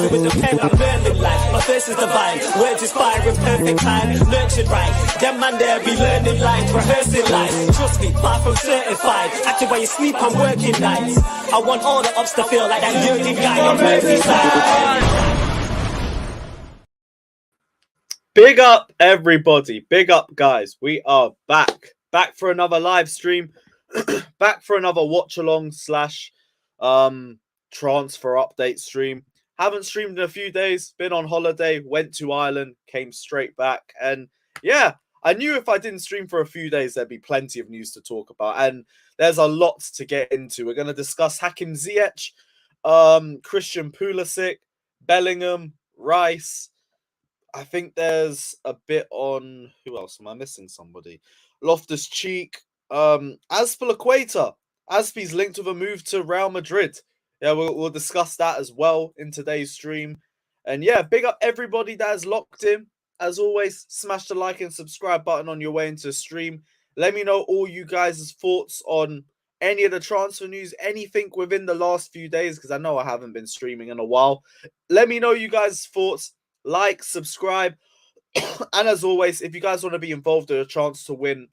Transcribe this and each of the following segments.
Cruising with the pen, I'm learning life. My thirst is divine. Words inspire in perfect time. Nurtured right. Them man there be learning life, rehearsing life. Trust me, far from certified. Active while you sleep, I'm working nights. I want all the ups to feel like that Jurgen guy on Merseyside. Big up, everybody. Big up, guys. We are back. Back for another live stream. Back for another watch-along / transfer update stream. Haven't streamed in a few days. Been on holiday. Went to Ireland. Came straight back. And yeah, I knew if I didn't stream for a few days, there'd be plenty of news to talk about. And there's a lot to get into. We're going to discuss Hakim Ziyech, Christian Pulisic, Bellingham, Rice. I think there's a bit on... Who else? Am I missing somebody? Loftus-Cheek. Aspicueta. Aspi's linked with a move to Real Madrid. Yeah, we'll discuss that as well in today's stream. And yeah, big up everybody that is locked in. As always, smash the like and subscribe button on your way into the stream. Let me know all you guys' thoughts on any of the transfer news, anything within the last few days, because I know I haven't been streaming in a while. Let me know you guys' thoughts. Like, subscribe, and as always, if you guys want to be involved in a chance to win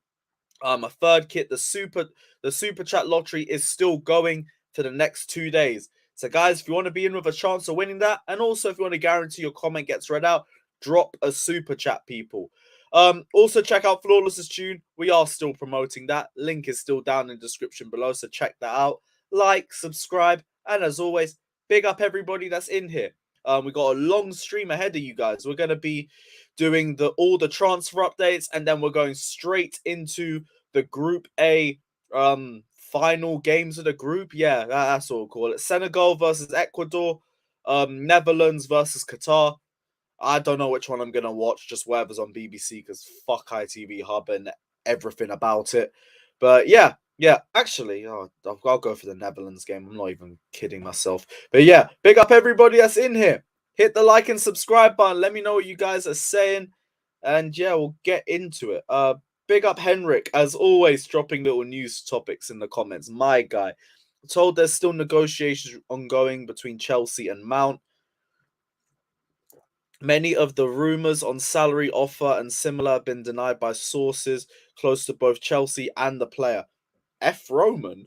a third kit, the super chat lottery is still going for the next 2 days. So guys, if you want to be in with a chance of winning that, and also if you want to guarantee your comment gets read out, drop a super chat, people. Also check out Flawless's tune. We are still promoting that. Link is still down in the description below, so check that out. Like, subscribe, and as always, big up everybody that's in here. We got a long stream ahead of you guys. We're going to be doing all the transfer updates, and then we're going straight into the Group A final games of the group. Yeah, that's what we'll call it. Senegal versus Ecuador, Netherlands versus Qatar. I don't know which one I'm going to watch, just whatever's on BBC, because fuck ITV Hub and everything about it. But yeah, actually, I'll go for the Netherlands game. I'm not even kidding myself. But yeah, big up everybody that's in here. Hit the like and subscribe button. Let me know what you guys are saying. And yeah, we'll get into it. Big up Henrik, as always, dropping little news topics in the comments. My guy. I'm told there's still negotiations ongoing between Chelsea and Mount. Many of the rumours on salary offer and similar have been denied by sources close to both Chelsea and the player. F. Roman?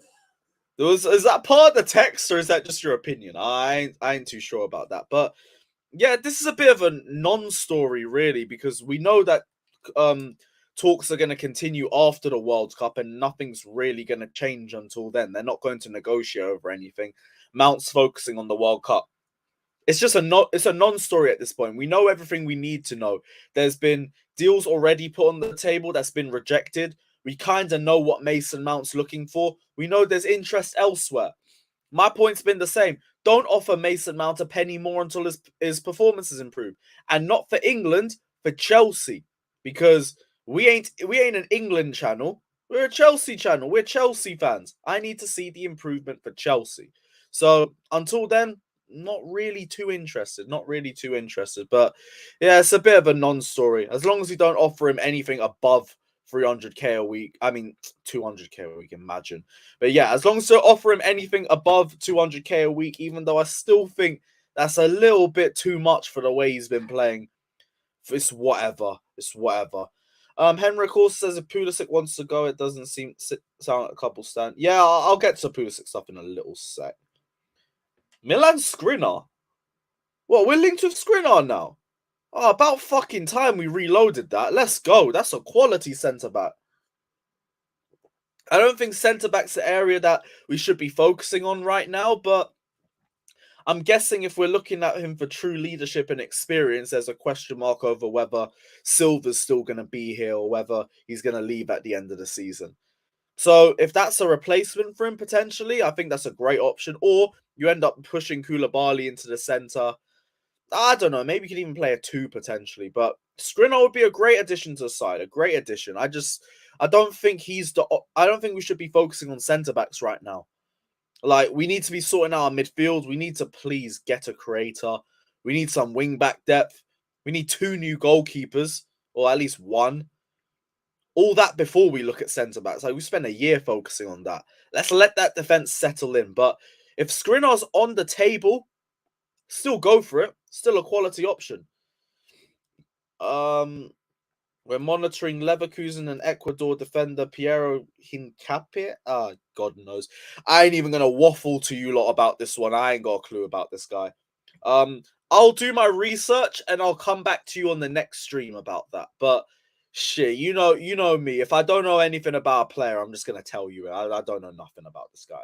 Is that part of the text, or is that just your opinion? I ain't too sure about that. But yeah, this is a bit of a non-story, really, because we know that talks are going to continue after the World Cup, and nothing's really going to change until then. They're not going to negotiate over anything. Mount's focusing on the World Cup. It's just a non-story at this point. We know everything we need to know. There's been deals already put on the table that's been rejected. We kind of know what Mason Mount's looking for. We know there's interest elsewhere. My point's been the same. Don't offer Mason Mount a penny more until his performances improve. And not for England, for Chelsea. Because we ain't an England channel. We're a Chelsea channel. We're Chelsea fans. I need to see the improvement for Chelsea. So until then, not really too interested. But yeah, it's a bit of a non-story. As long as you don't offer him anything above 300k a week. I mean, 200k a week, imagine. But yeah, as long as you offer him anything above 200k a week, even though I still think that's a little bit too much for the way he's been playing. It's whatever. Henrik also says if Pulisic wants to go, it doesn't sound like a couple stand. Yeah, I'll get to Pulisic stuff in a little sec. Milan Skriniar? What, we're linked with Skriniar now? Oh, about fucking time we reloaded that. Let's go. That's a quality centre-back. I don't think centre-back's the area that we should be focusing on right now, but I'm guessing if we're looking at him for true leadership and experience, there's a question mark over whether Silva's still going to be here or whether he's going to leave at the end of the season. So if that's a replacement for him, potentially, I think that's a great option. Or you end up pushing Koulibaly into the centre. I don't know. Maybe you could even play a 2 potentially. But Skriniar would be a great addition to the side. A great addition. I don't think I don't think we should be focusing on centre-backs right now. Like, we need to be sorting out our midfield. We need to please get a creator. We need some wing-back depth. We need 2 new goalkeepers. Or at least 1. All that before we look at centre-backs. Like, we spent a year focusing on that. Let's let that defence settle in. But if Skriniar's on the table, still go for it. Still a quality option. We're monitoring Leverkusen and Ecuador defender Piero Hincapié. God knows. I ain't even gonna waffle to you lot about this one. I ain't got a clue about this guy. I'll do my research and I'll come back to you on the next stream about that. But shit, you know me. If I don't know anything about a player, I'm just gonna tell you. I don't know nothing about this guy.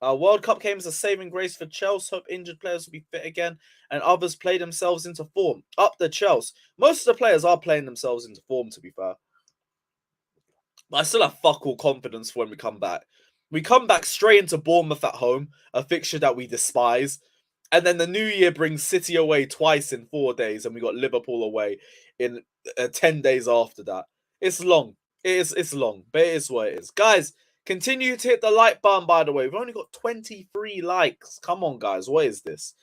World Cup came as a saving grace for Chelsea. Hope injured players will be fit again and others play themselves into form. Up the Chelsea. Most of the players are playing themselves into form, to be fair. But I still have fuck all confidence when we come back. We come back straight into Bournemouth at home, a fixture that we despise. And then the new year brings City away twice in 4 days, and we got Liverpool away in 10 days after that. It's long. It's long, but it is what it is. Guys, continue to hit the like button, by the way. We've only got 23 likes. Come on, guys. What is this?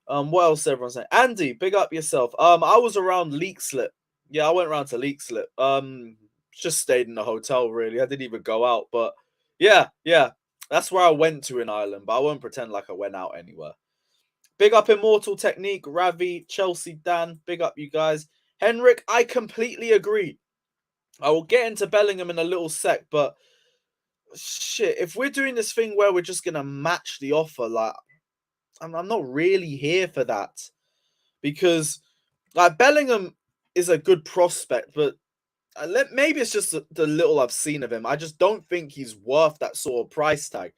What else everyone's saying? Andy, big up yourself. I was around Leak Slip. Yeah, I went around to Leak Slip. Just stayed in the hotel, really. I didn't even go out. But yeah. That's where I went to in Ireland, but I won't pretend like I went out anywhere. Big up Immortal Technique, Ravi, Chelsea, Dan. Big up you guys. Henrik, I completely agree. I will get into Bellingham in a little sec, but shit, if we're doing this thing where we're just gonna match the offer, like I'm not really here for that, because like Bellingham is a good prospect, but maybe it's just the little I've seen of him. I just don't think he's worth that sort of price tag.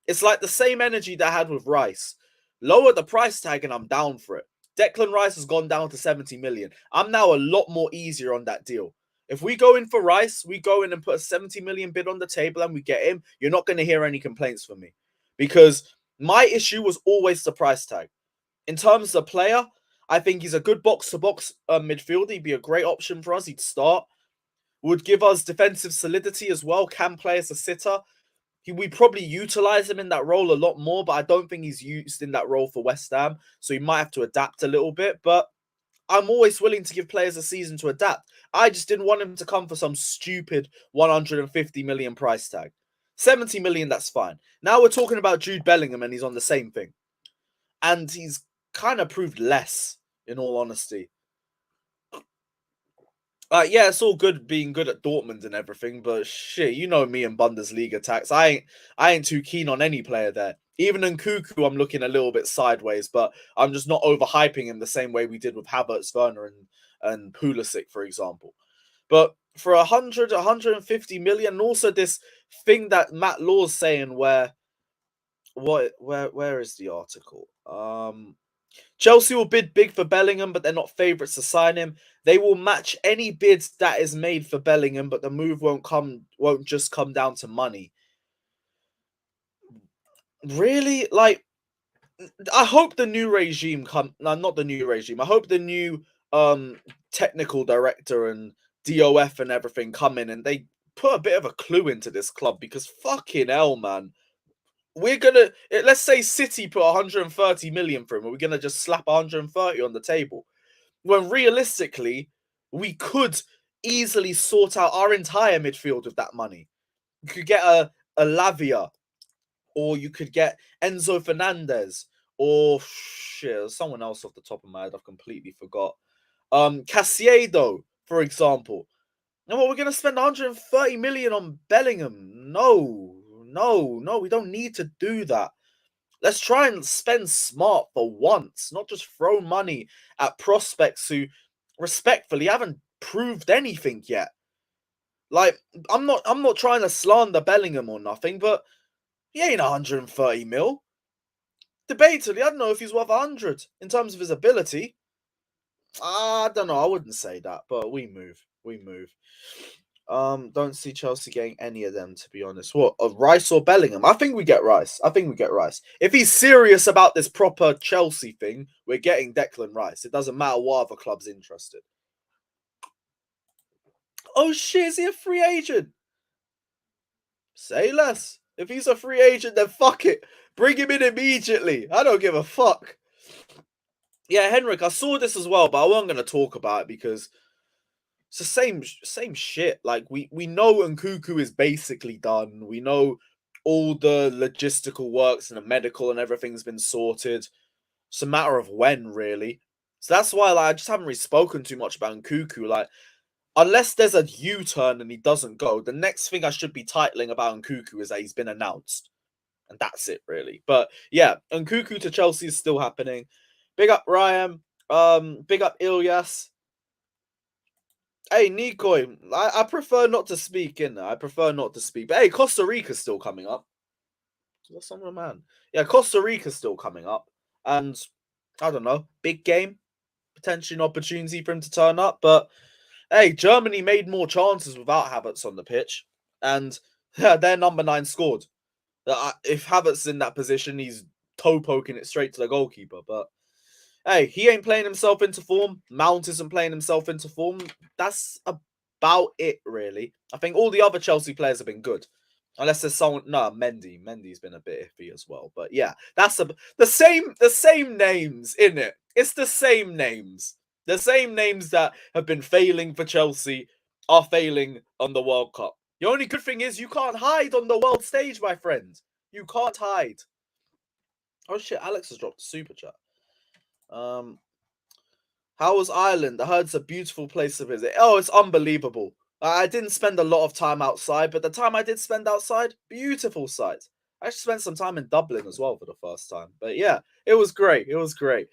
It's like the same energy that I had with Rice. Lower the price tag and I'm down for it. Declan Rice has gone down to 70 million. I'm now a lot more easier on that deal. If we go in for Rice, we go in and put a 70 million bid on the table and we get him, you're not going to hear any complaints from me. Because my issue was always the price tag. In terms of player, I think he's a good box-to-box midfielder. He'd be a great option for us. He'd start. Would give us defensive solidity as well. Can play as a sitter. We probably utilize him in that role a lot more, but I don't think he's used in that role for West Ham. So he might have to adapt a little bit. But I'm always willing to give players a season to adapt. I just didn't want him to come for some stupid 150 million price tag. 70 million, that's fine. Now we're talking about Jude Bellingham and he's on the same thing. And he's kind of proved less, in all honesty. Yeah, it's all good being good at Dortmund and everything, but shit, you know me and Bundesliga tax. I ain't too keen on any player there. Even Nkunku, I'm looking a little bit sideways, but I'm just not overhyping him the same way we did with Havertz, Werner, and Pulisic, for example. But for 100, 150 million, and also this thing that Matt Law's saying where is the article? Chelsea will bid big for Bellingham, but they're not favourites to sign him. They will match any bids that is made for Bellingham, but the move won't just come down to money. Really? Like, I hope the new regime not the new regime. I hope the new technical director and DOF and everything come in and they put a bit of a clue into this club, because fucking hell, man. We're gonna, let's say City put 130 million for him. Are we gonna just slap 130 on the table? When realistically, we could easily sort out our entire midfield with that money. You could get a Lavia, or you could get Enzo Fernandez, or shit, someone else off the top of my head I've completely forgot. Casiedo, for example. And what, we're gonna spend 130 million on Bellingham? No, we don't need to do that. Let's try and spend smart for once, not just throw money at prospects who respectfully haven't proved anything yet. Like, I'm not trying to slander Bellingham or nothing, but he ain't 130 mil. Debatably, I don't know if he's worth 100 in terms of his ability. I don't know, I wouldn't say that, but we move. Don't see Chelsea getting any of them, to be honest. What, Rice or Bellingham? I think we get Rice. If he's serious about this proper Chelsea thing, we're getting Declan Rice. It doesn't matter what other club's interested. Oh shit, is he a free agent? Say less. If he's a free agent, then fuck it. Bring him in immediately. I don't give a fuck. Yeah, Henrik, I saw this as well, but I wasn't going to talk about it because it's the same shit. Like, we know Nkunku is basically done. We know all the logistical works and the medical and everything's been sorted. It's a matter of when, really. So that's why I just haven't really spoken too much about Nkunku. Like, unless there's a U-turn and he doesn't go, the next thing I should be titling about Nkunku is that he's been announced. And that's it, really. But yeah, Nkunku to Chelsea is still happening. Big up Ryan. Big up Ilyas. Hey, Nikoi, I prefer not to speak, innit? I prefer not to speak. But hey, Costa Rica's still coming up. What's on the man? Yeah, Costa Rica's still coming up. And I don't know, big game. Potentially an opportunity for him to turn up. But hey, Germany made more chances without Havertz on the pitch. And their number 9 scored. If Havertz in that position, he's toe poking it straight to the goalkeeper. But hey, he ain't playing himself into form. Mount isn't playing himself into form. That's about it, really. I think all the other Chelsea players have been good. Unless there's someone, no, Mendy. Mendy's been a bit iffy as well. But yeah, that's the same names, isn't it? It's the same names. The same names that have been failing for Chelsea are failing on the World Cup. The only good thing is you can't hide on the world stage, my friend. You can't hide. Oh shit, Alex has dropped a super chat. How was Ireland? I heard it's a beautiful place to visit. Oh, it's unbelievable. I didn't spend a lot of time outside, but the time I did spend outside, beautiful sight. I actually spent some time in Dublin as well for the first time. But yeah, it was great. It was great.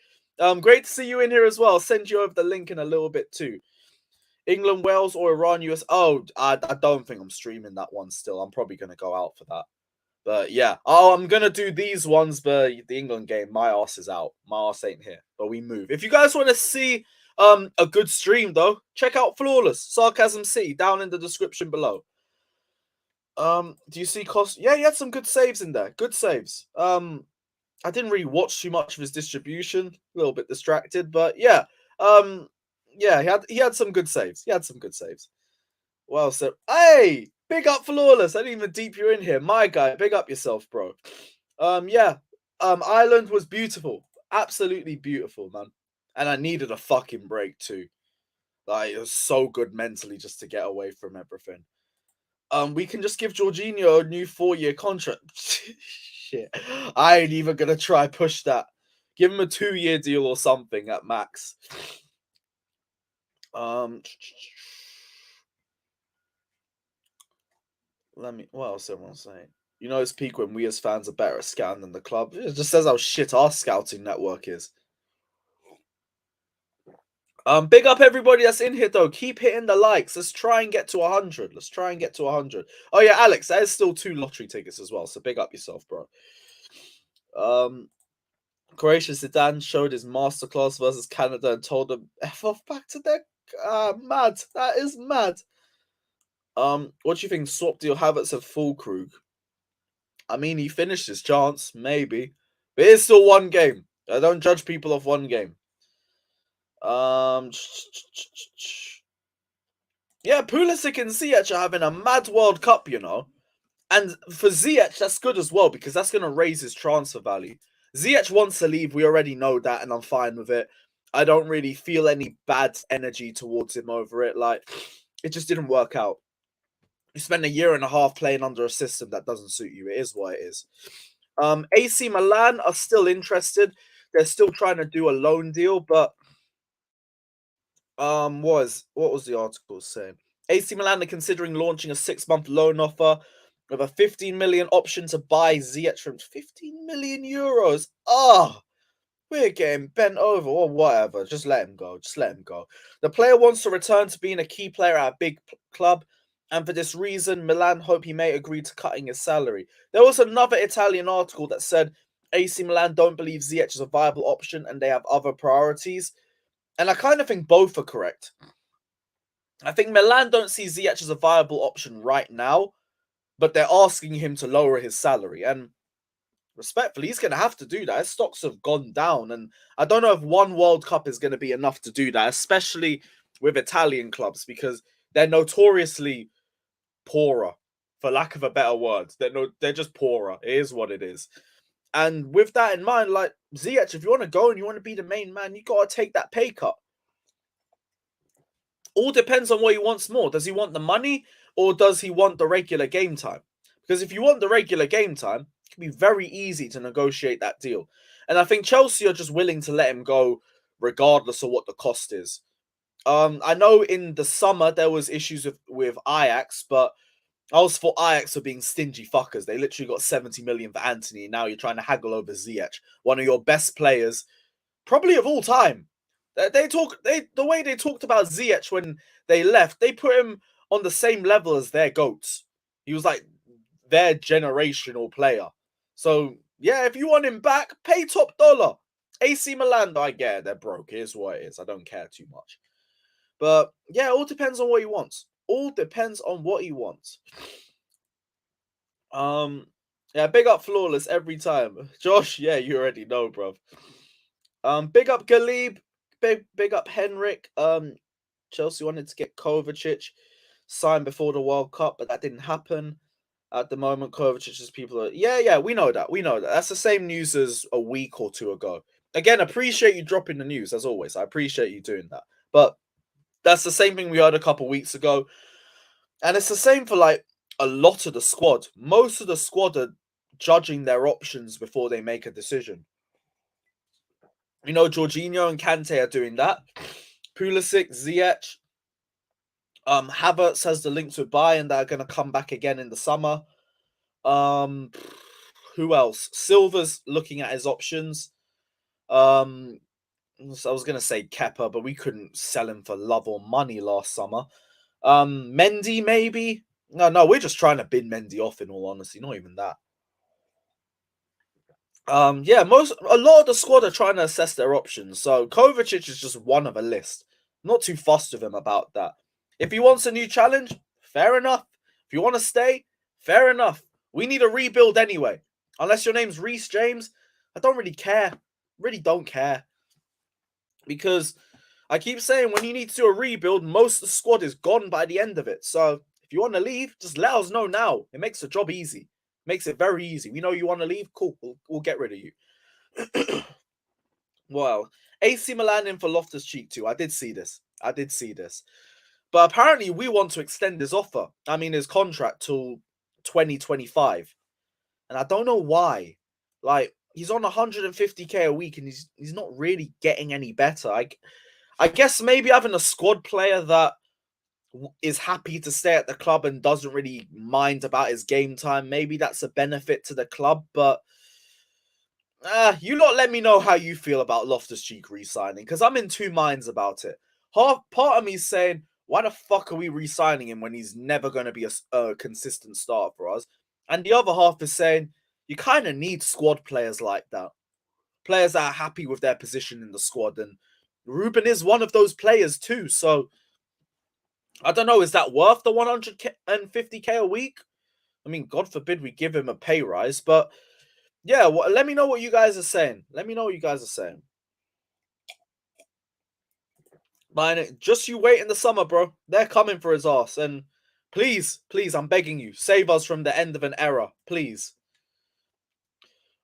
Great to see you in here as well. I'll send you over the link in a little bit too. England, Wales, or Iran, US. Oh, I don't think I'm streaming that one still. I'm probably going to go out for that. But yeah. Oh, I'm going to do these ones, but the England game, my ass is out. My ass ain't here. But we move. If you guys want to see a good stream, though, check out Flawless, Sarcasm City, down in the description below. Do you see Cost? Yeah, he had some good saves in there. Good saves. I didn't really watch too much of his distribution. A little bit distracted, but yeah. Yeah, he had some good saves. He had some good saves. Well, so hey, big up Flawless. I didn't even deep you in here. My guy, big up yourself, bro. Yeah. Ireland was beautiful. Absolutely beautiful, man. And I needed a fucking break too. Like, it was so good mentally just to get away from everything. We can just give Jorginho a new 4-year contract. Shit. I ain't even gonna try push that. Give him a 2-year deal or something at max. What else everyone saying? You know, it's peak when we as fans are better at scouting than the club. It just says how shit our scouting network is. Big up everybody that's in here though. Keep hitting the likes. Let's try and get to 100. Let's try and get to 100. Oh yeah, Alex, that is still 2 lottery tickets as well. So big up yourself, bro. Croatia Zidane showed his masterclass versus Canada and told them F off back to their mad. That is mad. What do you think? Swap deal Havertz at Fulkrug? I mean, he finished his chance, maybe. But it's still one game. I don't judge people off one game. Yeah, Pulisic and Ziyech are having a mad World Cup, you know. And for Ziyech, that's good as well, because that's going to raise his transfer value. Ziyech wants to leave, we already know that, and I'm fine with it. I don't really feel any bad energy towards him over it. Like, it just didn't work out. You spend a year and a half playing under a system that doesn't suit you. It is what it is. AC Milan are still interested. They're still trying to do a loan deal, but what was the article saying? AC Milan are considering launching a 6-month loan offer with a 15 million option to buy Ziyech from 15 million euros. Oh, we're getting bent over or whatever. Just let him go. Just let him go. The player wants to return to being a key player at a big club, and for this reason, Milan hope he may agree to cutting his salary. There was another Italian article that said AC Milan don't believe Ziyech is a viable option and they have other priorities. And I kind of think both are correct. I think Milan don't see Ziyech as a viable option right now, but they're asking him to lower his salary. And respectfully, he's going to have to do that. His stocks have gone down. And I don't know if one World Cup is going to be enough to do that, especially with Italian clubs, because they're notoriously poorer, for lack of a better word. They're just poorer. It is what it is. And with that in mind, like, Ziyech, if you want to go and you want to be the main man, you got to take that pay cut. All depends on what he wants more. Does he want the money or does he want the regular game time? Because if you want the regular game time, could be very easy to negotiate that deal. And I think Chelsea are just willing to let him go regardless of what the cost is. I know in the summer there was issues with Ajax, but I was for Ajax for being stingy fuckers. They literally got 70 million for Anthony, and now you're trying to haggle over Ziyech, one of your best players, probably of all time. The way they talked about Ziyech when they left, they put him on the same level as their goats. He was like their generational player. So yeah, if you want him back, pay top dollar. AC Milan, I get it, they're broke. Here's what it is. I don't care too much. But yeah, it all depends on what he wants. All depends on what he wants. Yeah, big up Flawless every time. Josh, yeah, you already know, bro. Big up Galib, big up Henrik. Chelsea wanted to get Kovacic signed before the World Cup, but that didn't happen. At the moment, Kovacic's people are yeah, we know that. We know that. That's the same news as a week or two ago. Again, appreciate you dropping the news as always. I appreciate you doing that. But that's the same thing we heard a couple weeks ago. And it's the same for like a lot of the squad. Most of the squad are judging their options before they make a decision. You know, Jorginho and Kante are doing that. Pulisic, Ziyech, Havertz has the links with Bayern that are going to come back again in the summer. Who else? Silva's looking at his options. So I was going to say Kepa, but we couldn't sell him for love or money last summer. Mendy, maybe? No, we're just trying to bin Mendy off, in all honesty. Not even that. Yeah, a lot of the squad are trying to assess their options. So Kovacic is just one of a list. Not too fussed with him about that. If he wants a new challenge, fair enough. If you want to stay, fair enough. We need a rebuild anyway. Unless your name's Reece James, I don't really care. Really don't care. Because I keep saying when you need to do a rebuild, most of the squad is gone by the end of it. So if you want to leave, just let us know now. It makes the job easy. Makes it very easy. We know you want to leave. Cool. We'll get rid of you. Well, AC Milan in for Loftus-Cheek too. I did see this. But apparently we want to extend his offer. I mean, his contract till 2025. And I don't know why. Like, he's on 150k a week and he's not really getting any better. I guess maybe having a squad player that is happy to stay at the club and doesn't really mind about his game time, maybe that's a benefit to the club. But you lot let me know how you feel about Loftus-Cheek re-signing, because I'm in two minds about it. Part of me is saying, why the fuck are we re-signing him when he's never going to be a consistent start for us? And the other half is saying, you kind of need squad players like that. Players that are happy with their position in the squad. And Ruben is one of those players too. So, I don't know, is that worth the 150k a week? I mean, God forbid we give him a pay rise. But, yeah, let me know what you guys are saying. But just you wait in the summer, bro. They're coming for his ass. And please, I'm begging you, save us from the end of an era. Please.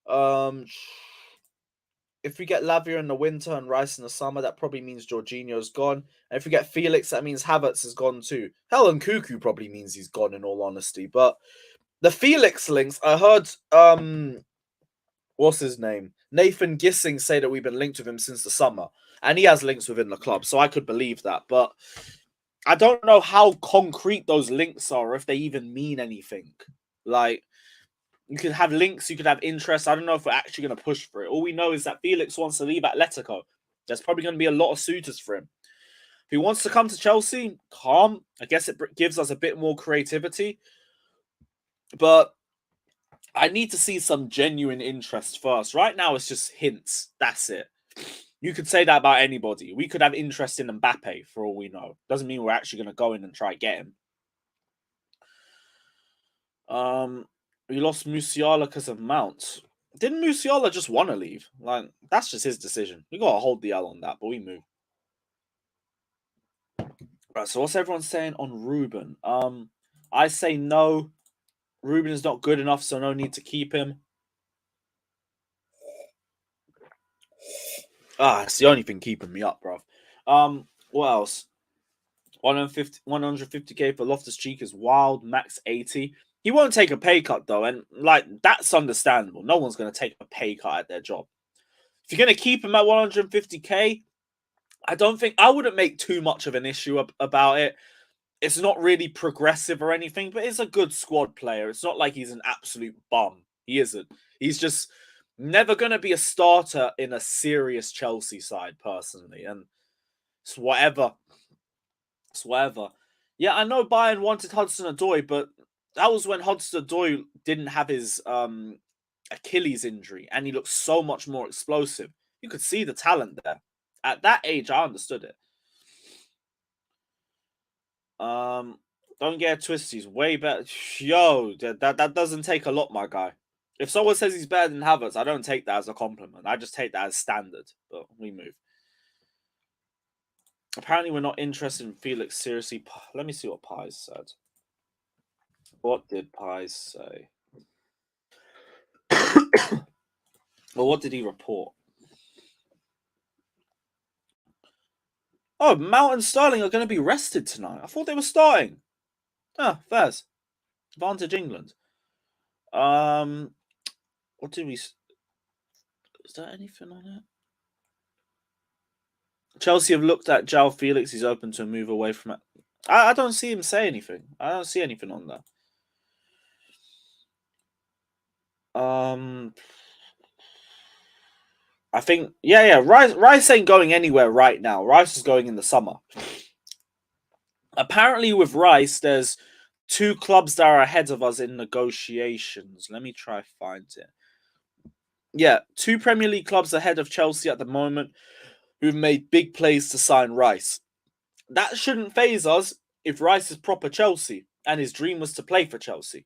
If we get Lavia in the winter and Rice in the summer, that probably means Jorginho's gone. And if we get Felix, that means Havertz is gone too. Hell, and Nkunku probably means he's gone, in all honesty. But the Felix links, I heard, what's his name? Nathan Gissing say that we've been linked with him since the summer. And he has links within the club, so I could believe that. But I don't know how concrete those links are, or if they even mean anything. Like, you could have links, you could have interest. I don't know if we're actually going to push for it. All we know is that Felix wants to leave Atletico. There's probably going to be a lot of suitors for him. If he wants to come to Chelsea, calm. I guess it gives us a bit more creativity. But I need to see some genuine interest first. Right now, it's just hints. That's it. You could say that about anybody. We could have interest in Mbappe, for all we know. Doesn't mean we're actually going to go in and try to get him. We lost Musiala because of Mount. Didn't Musiala just want to leave? Like, that's just his decision. We got to hold the L on that, but we move. Right, so what's everyone saying on Ruben? I say no. Ruben is not good enough, so no need to keep him. It's the only thing keeping me up, bro. What else? 150k for Loftus-Cheek is wild. Max 80. He won't take a pay cut though, and like that's understandable. No one's going to take a pay cut at their job. If you're going to keep him at 150k, I wouldn't make too much of an issue about it. It's not really progressive or anything, but it's a good squad player. It's not like he's an absolute bum. He isn't. He's just never going to be a starter in a serious Chelsea side, personally. And it's whatever. It's whatever. Yeah, I know Bayern wanted Hudson-Odoi, but that was when Hudson-Odoi didn't have his Achilles injury, and he looked so much more explosive. You could see the talent there. At that age, I understood it. Don't get it twisted. He's way better. Yo, that doesn't take a lot, my guy. If someone says he's better than Havertz, I don't take that as a compliment. I just take that as standard. But we move. Apparently, we're not interested in Felix seriously. Let me see what Pies said. What did Pies say? Well, what did he report? Oh, Mount and Sterling are going to be rested tonight. I thought they were starting. Ah, fairs. Vantage England. What did we... Is there anything on it? Chelsea have looked at João Felix. He's open to a move away from it. I don't see him say anything. I don't see anything on that. I think, yeah. Rice ain't going anywhere right now. Rice is going in the summer. Apparently, with Rice, there's 2 clubs that are ahead of us in negotiations. Let me try find it. Yeah, 2 Premier League clubs ahead of Chelsea at the moment who've made big plays to sign Rice. That shouldn't faze us if Rice is proper Chelsea and his dream was to play for Chelsea.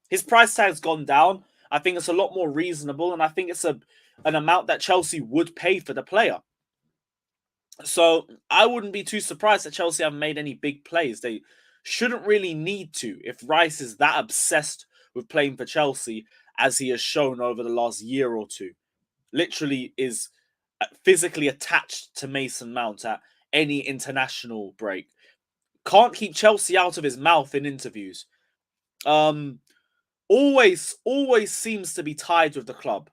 His price tag's gone down. I think it's a lot more reasonable, and I think it's an amount that Chelsea would pay for the player. So I wouldn't be too surprised that Chelsea haven't made any big plays. They shouldn't really need to if Rice is that obsessed with playing for Chelsea as he has shown over the last year or two. Literally is physically attached to Mason Mount at any international break. Can't keep Chelsea out of his mouth in interviews. Always seems to be tied with the club,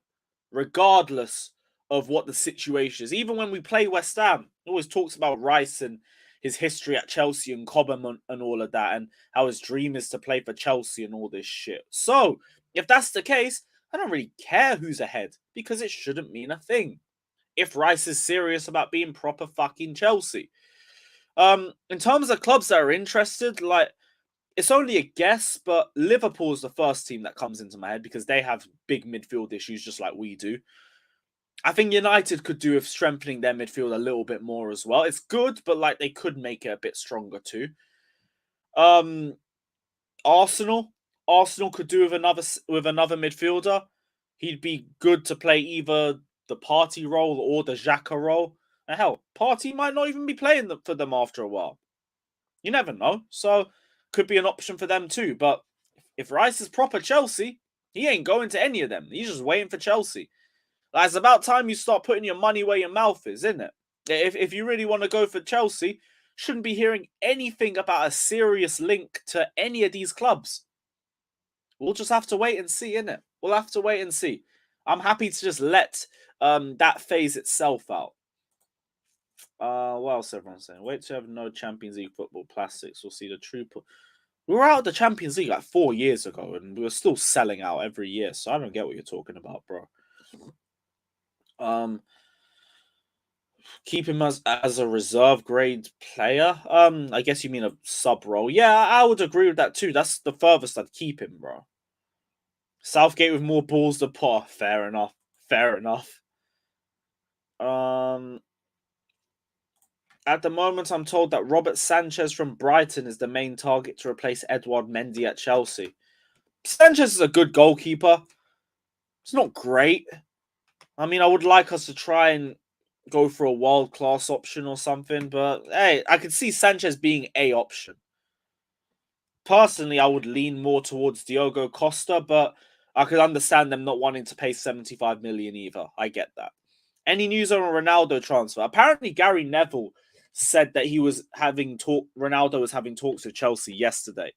regardless of what the situation is. Even when we play West Ham, he always talks about Rice and his history at Chelsea and Cobham and all of that, and how his dream is to play for Chelsea and all this shit. So, if that's the case, I don't really care who's ahead, because it shouldn't mean a thing. If Rice is serious about being proper fucking Chelsea. In terms of clubs that are interested, like, it's only a guess, but Liverpool's the first team that comes into my head because they have big midfield issues just like we do. I think United could do with strengthening their midfield a little bit more as well. It's good, but like they could make it a bit stronger too. Arsenal could do with another midfielder. He'd be good to play either the Partey role or the Xhaka role. And hell, Partey might not even be playing for them after a while. You never know. So could be an option for them too. But if Rice is proper Chelsea, he ain't going to any of them. He's just waiting for Chelsea. Like, it's about time you start putting your money where your mouth is, isn't it? If you really want to go for Chelsea, shouldn't be hearing anything about a serious link to any of these clubs. We'll just have to wait and see, innit? We'll have to wait and see. I'm happy to just let that phase itself out. What else everyone's saying? Wait to have no Champions League football plastics. We'll see the true... We were out of the Champions League like 4 years ago, and we were still selling out every year, so I don't get what you're talking about, bro. Keep him as a reserve grade player. I guess you mean a sub role. Yeah, I would agree with that too. That's the furthest I'd keep him, bro. Southgate with more balls to put. Fair enough. At the moment, I'm told that Robert Sanchez from Brighton is the main target to replace Edouard Mendy at Chelsea. Sanchez is a good goalkeeper. It's not great. I mean, I would like us to try and go for a world-class option or something, but hey, I could see Sanchez being a option. Personally, I would lean more towards Diogo Costa, but I could understand them not wanting to pay 75 million either. I get that. Any news on a Ronaldo transfer? Apparently, Gary Neville said that Ronaldo was having talks with Chelsea yesterday.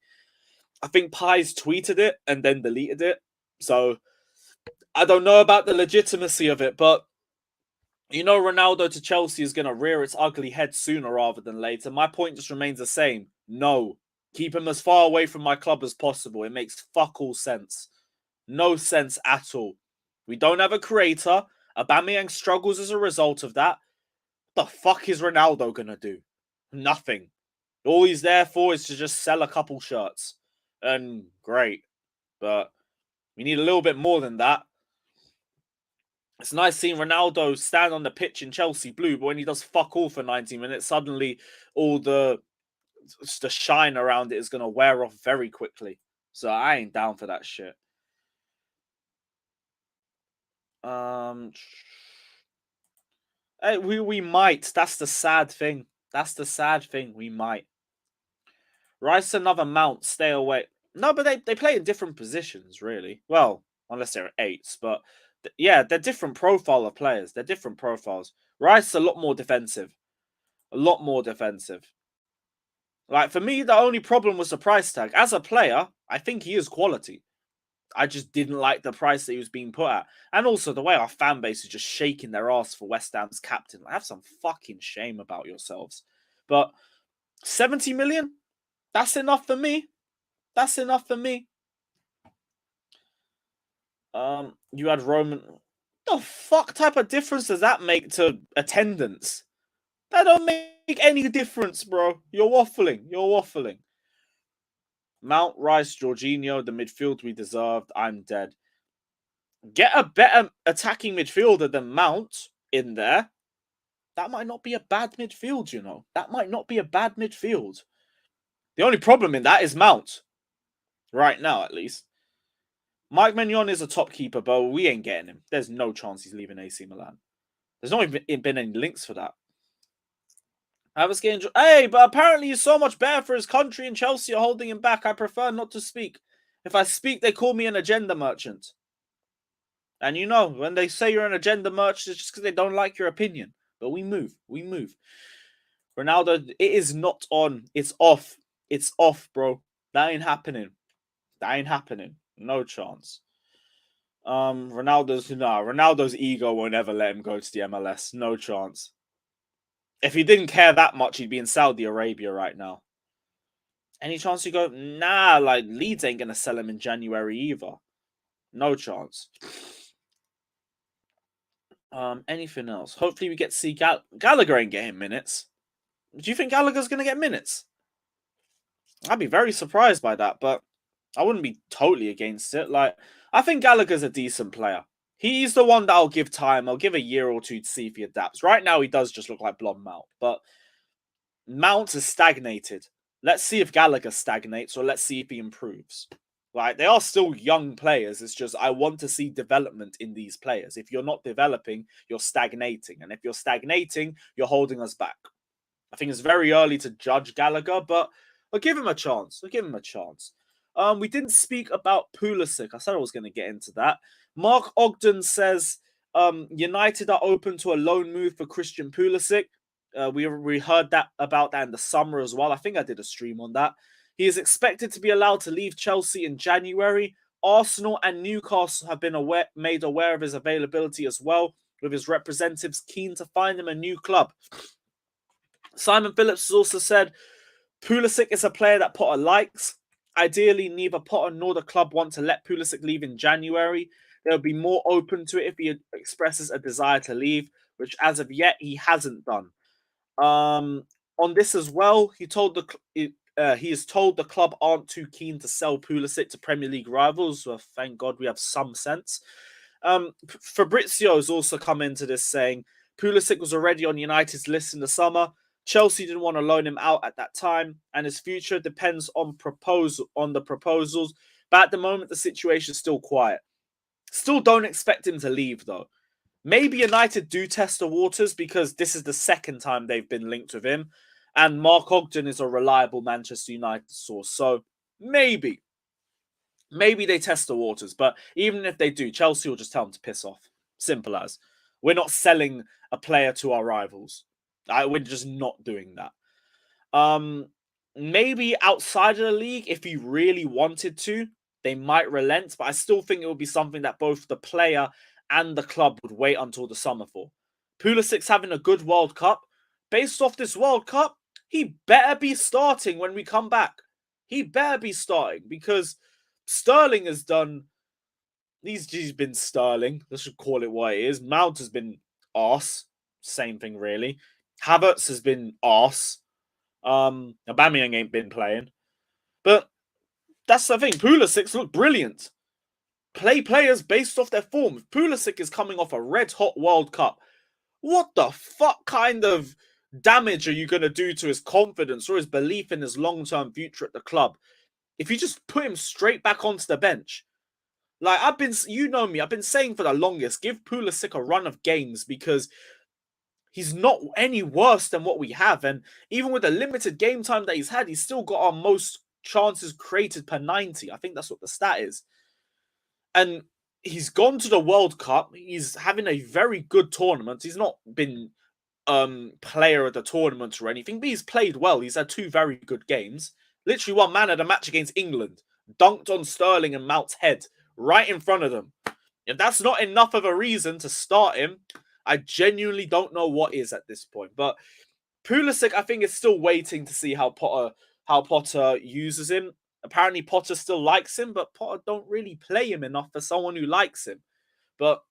I think Pies tweeted it and then deleted it. So I don't know about the legitimacy of it, but you know Ronaldo to Chelsea is going to rear its ugly head sooner rather than later. My point just remains the same. No. Keep him as far away from my club as possible. It makes fuck all sense. No sense at all. We don't have a creator. Aubameyang struggles as a result of that. What the fuck is Ronaldo going to do? Nothing. All he's there for is to just sell a couple shirts. And great. But we need a little bit more than that. It's nice seeing Ronaldo stand on the pitch in Chelsea blue, but when he does fuck all for 90 minutes, suddenly all the shine around it is going to wear off very quickly. So I ain't down for that shit. Hey, we might. That's the sad thing. That's the sad thing. We might. Rice another Mount. Stay away. No, but they play in different positions, really. Well, unless they're eights, but yeah, they're different profile of players. They're different profiles. Rice is a lot more defensive. A lot more defensive. Like, for me, the only problem was the price tag. As a player, I think he is quality. I just didn't like the price that he was being put at. And also the way our fan base is just shaking their ass for West Ham's captain. Have some fucking shame about yourselves. But 70 million? That's enough for me. That's enough for me. You had Roman. The fuck type of difference does that make to attendance? That don't make any difference, bro. You're waffling. You're waffling. Mount, Rice, Jorginho, the midfield we deserved. I'm dead. Get a better attacking midfielder than Mount in there. That might not be a bad midfield, you know. That might not be a bad midfield. The only problem in that is Mount. Right now, at least. Mike Maignan is a top keeper, but we ain't getting him. There's no chance he's leaving AC Milan. There's not even been any links for that. I was getting... Hey, but apparently he's so much better for his country and Chelsea are holding him back. I prefer not to speak. If I speak, they call me an agenda merchant. And you know, when they say you're an agenda merchant, it's just because they don't like your opinion. But we move. We move. Ronaldo, it is not on. It's off. It's off, bro. That ain't happening. No chance. Ronaldo's ego won't ever let him go to the MLS. No chance. If he didn't care that much, he'd be in Saudi Arabia right now. Any chance you go? Nah, like Leeds ain't gonna sell him in January either. No chance. Anything else? Hopefully we get to see Gallagher ain't getting minutes. Do you think Gallagher's gonna get minutes? I'd be very surprised by that, but I wouldn't be totally against it. Like, I think Gallagher's a decent player. He's the one that I'll give time. I'll give a year or two to see if he adapts. Right now, he does just look like blonde Mount, but Mount has stagnated. Let's see if Gallagher stagnates, or let's see if he improves. Like, they are still young players. It's just I want to see development in these players. If you're not developing, you're stagnating. And if you're stagnating, you're holding us back. I think it's very early to judge Gallagher, but I'll give him a chance. We didn't speak about Pulisic. I said I was going to get into that. Mark Ogden says United are open to a loan move for Christian Pulisic. We heard about that in the summer as well. I think I did a stream on that. He is expected to be allowed to leave Chelsea in January. Arsenal and Newcastle have been made aware of his availability as well, with his representatives keen to find him a new club. Simon Phillips has also said Pulisic is a player that Potter likes. Ideally, neither Potter nor the club want to let Pulisic leave in January. They'll be more open to it if he expresses a desire to leave, which as of yet he hasn't done. On this as well, he is told the club aren't too keen to sell Pulisic to Premier League rivals. Well, thank God we have some sense. Fabrizio has also come into this saying Pulisic was already on United's list in the summer. Chelsea didn't want to loan him out at that time, and his future depends on the proposals. But at the moment, the situation is still quiet. Still don't expect him to leave, though. Maybe United do test the waters because this is the second time they've been linked with him, and Mark Ogden is a reliable Manchester United source. So maybe they test the waters. But even if they do, Chelsea will just tell them to piss off. Simple as. We're not selling a player to our rivals. We're just not doing that. maybe outside of the league, if he really wanted to, they might relent. But I still think it would be something that both the player and the club would wait until the summer for. Pulisic's having a good World Cup. Based off this World Cup, he better be starting when we come back. He better be starting because Sterling has done... He's been Sterling. Let's just call it what it is. Mount has been arse. Same thing, really. Havertz has been arse. Aubameyang ain't been playing. But that's the thing. Pulisic look brilliant. Play players based off their form. If Pulisic is coming off a red-hot World Cup, what the fuck kind of damage are you going to do to his confidence or his belief in his long-term future at the club if you just put him straight back onto the bench? Like, you know me, I've been saying for the longest, give Pulisic a run of games because he's not any worse than what we have. And even with the limited game time that he's had, he's still got our most chances created per 90. I think that's what the stat is. And he's gone to the World Cup. He's having a very good tournament. He's not been player of the tournament or anything, but he's played well. He's had 2 very good games. Literally one man at a match against England. Dunked on Sterling and Mount's head right in front of them. If that's not enough of a reason to start him, I genuinely don't know what is at this point. But Pulisic, I think, is still waiting to see how Potter uses him. Apparently, Potter still likes him, but Potter don't really play him enough for someone who likes him. But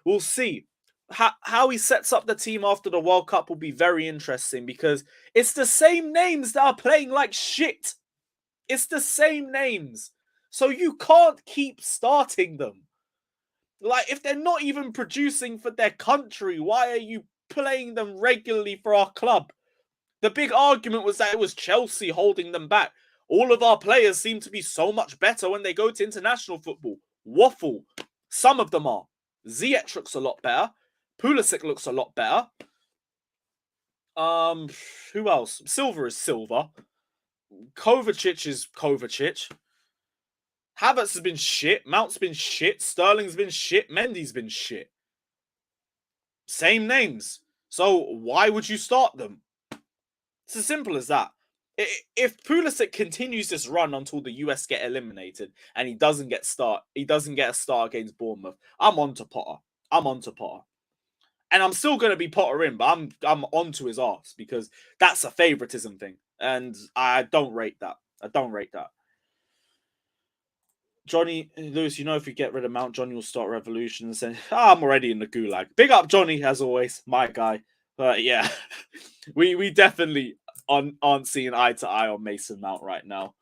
we'll see. How he sets up the team after the World Cup will be very interesting because it's the same names that are playing like shit. It's the same names. So you can't keep starting them. Like, if they're not even producing for their country, why are you playing them regularly for our club? The big argument was that it was Chelsea holding them back. All of our players seem to be so much better when they go to international football. Waffle. Some of them are. Ziyech looks a lot better. Pulisic looks a lot better. Who else? Silva is Silva. Kovacic is Kovacic. Havertz has been shit. Mount's been shit. Sterling's been shit. Mendy's been shit. Same names. So why would you start them? It's as simple as that. If Pulisic continues this run until the US get eliminated and he doesn't get a start against Bournemouth, I'm on to Potter. And I'm still going to be Potter in, but I'm onto his arse because that's a favoritism thing. And I don't rate that. Johnny, Lewis, if we get rid of Mount, Johnny will start revolutions. And I'm already in the gulag. Big up Johnny, as always, my guy. But yeah, we definitely aren't seeing eye to eye on Mason Mount right now.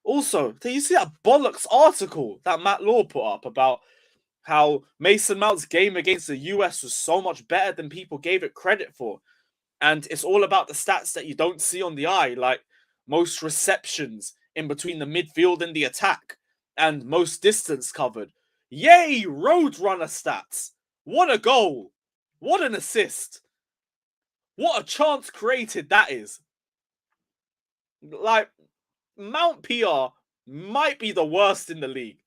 Also, did you see that bollocks article that Matt Law put up about how Mason Mount's game against the US was so much better than people gave it credit for? And it's all about the stats that you don't see on the eye, like most receptions in between the midfield and the attack, and most distance covered. Yay, Roadrunner stats! What a goal! What an assist! What a chance created that is! Like, Mount PR might be the worst in the league.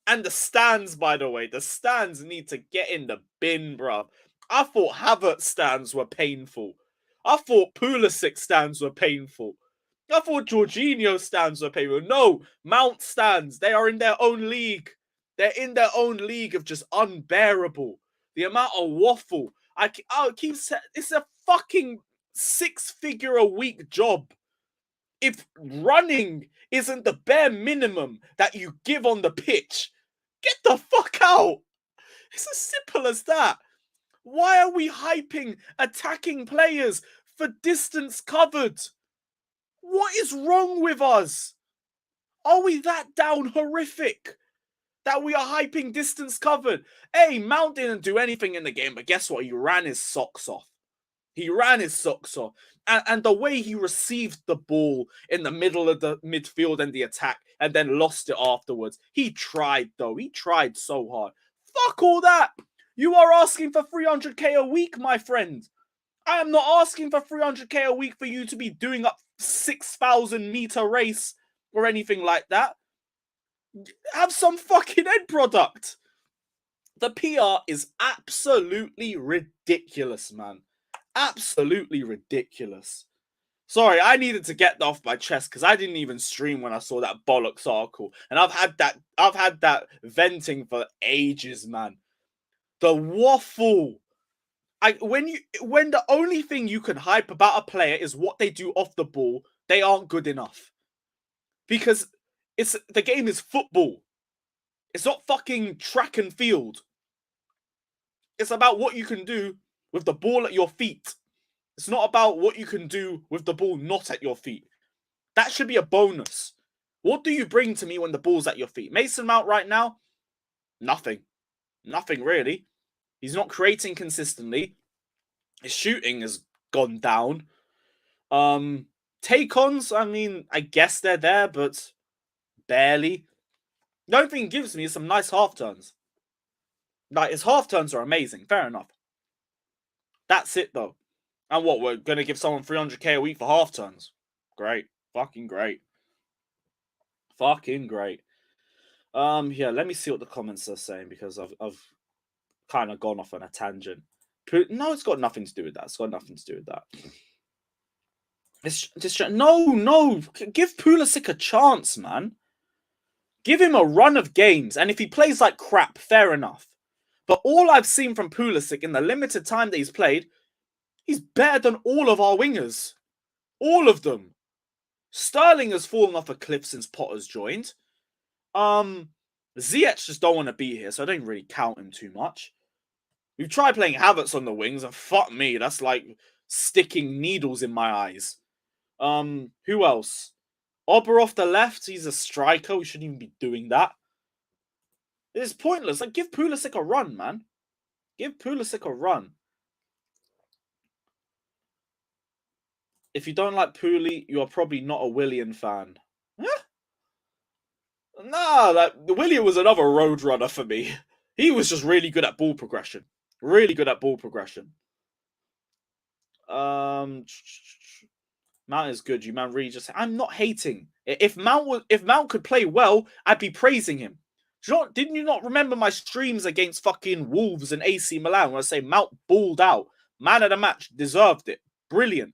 And the stands, by the way, the stands need to get in the bin, bruv. I thought Havertz stands were painful. I thought Pulisic stands were painful. I thought Jorginho stands were painful. No, Mount stands. They are in their own league. They're in their own league of just unbearable. The amount of waffle. I'll keep saying, it's a fucking 6-figure a week job. If running isn't the bare minimum that you give on the pitch, get the fuck out. It's as simple as that. Why are we hyping attacking players for distance covered? What is wrong with us? Are we that down horrific that we are hyping distance covered? Hey, Mount didn't do anything in the game, but guess what? He ran his socks off. And the way he received the ball in the middle of the midfield and the attack and then lost it afterwards. He tried, though. He tried so hard. Fuck all that. You are asking for 300k a week, my friend. I am not asking for 300k a week for you to be doing a 6,000 meter race or anything like that. Have some fucking end product. The PR is absolutely ridiculous, man. Absolutely ridiculous. Sorry, I needed to get that off my chest because I didn't even stream when I saw that bollocks article. And I've had that venting for ages, man. The waffle. When the only thing you can hype about a player is what they do off the ball, they aren't good enough. Because the game is football. It's not fucking track and field. It's about what you can do with the ball at your feet. It's not about what you can do with the ball not at your feet. That should be a bonus. What do you bring to me when the ball's at your feet? Mason Mount right now? Nothing. Nothing really. He's not creating consistently. His shooting has gone down. Take-ons, I mean, I guess they're there, but barely. The only thing he gives me is some nice half-turns. Like, his half-turns are amazing. Fair enough. That's it, though. And what, we're going to give someone 300k a week for half-turns? Great. Fucking great. Fucking great. Yeah, let me see what the comments are saying, because I've kind of gone off on a tangent. No, it's got nothing to do with that. It's got nothing to do with that. It's just no. Give Pulisic a chance, man. Give him a run of games, and if he plays like crap, fair enough. But all I've seen from Pulisic in the limited time that he's played, he's better than all of our wingers. All of them. Sterling has fallen off a cliff since Potter's joined. Ziyech just don't want to be here, so I don't really count him too much. We've tried playing Havertz on the wings, and fuck me, that's like sticking needles in my eyes. Who else? Ober off the left, he's a striker. We shouldn't even be doing that. It's pointless. Like, give Pulisic a run, man. Give Pulisic a run. If you don't like Puli, you are probably not a Willian fan. Huh? Nah, Willian was another roadrunner for me. He was just really good at ball progression. Really good at ball progression. Mount is good. You man really just. I'm not hating. If Mount could play well, I'd be praising him. Didn't you not remember my streams against fucking Wolves and AC Milan when I say Mount balled out? Man of the match, deserved it. Brilliant.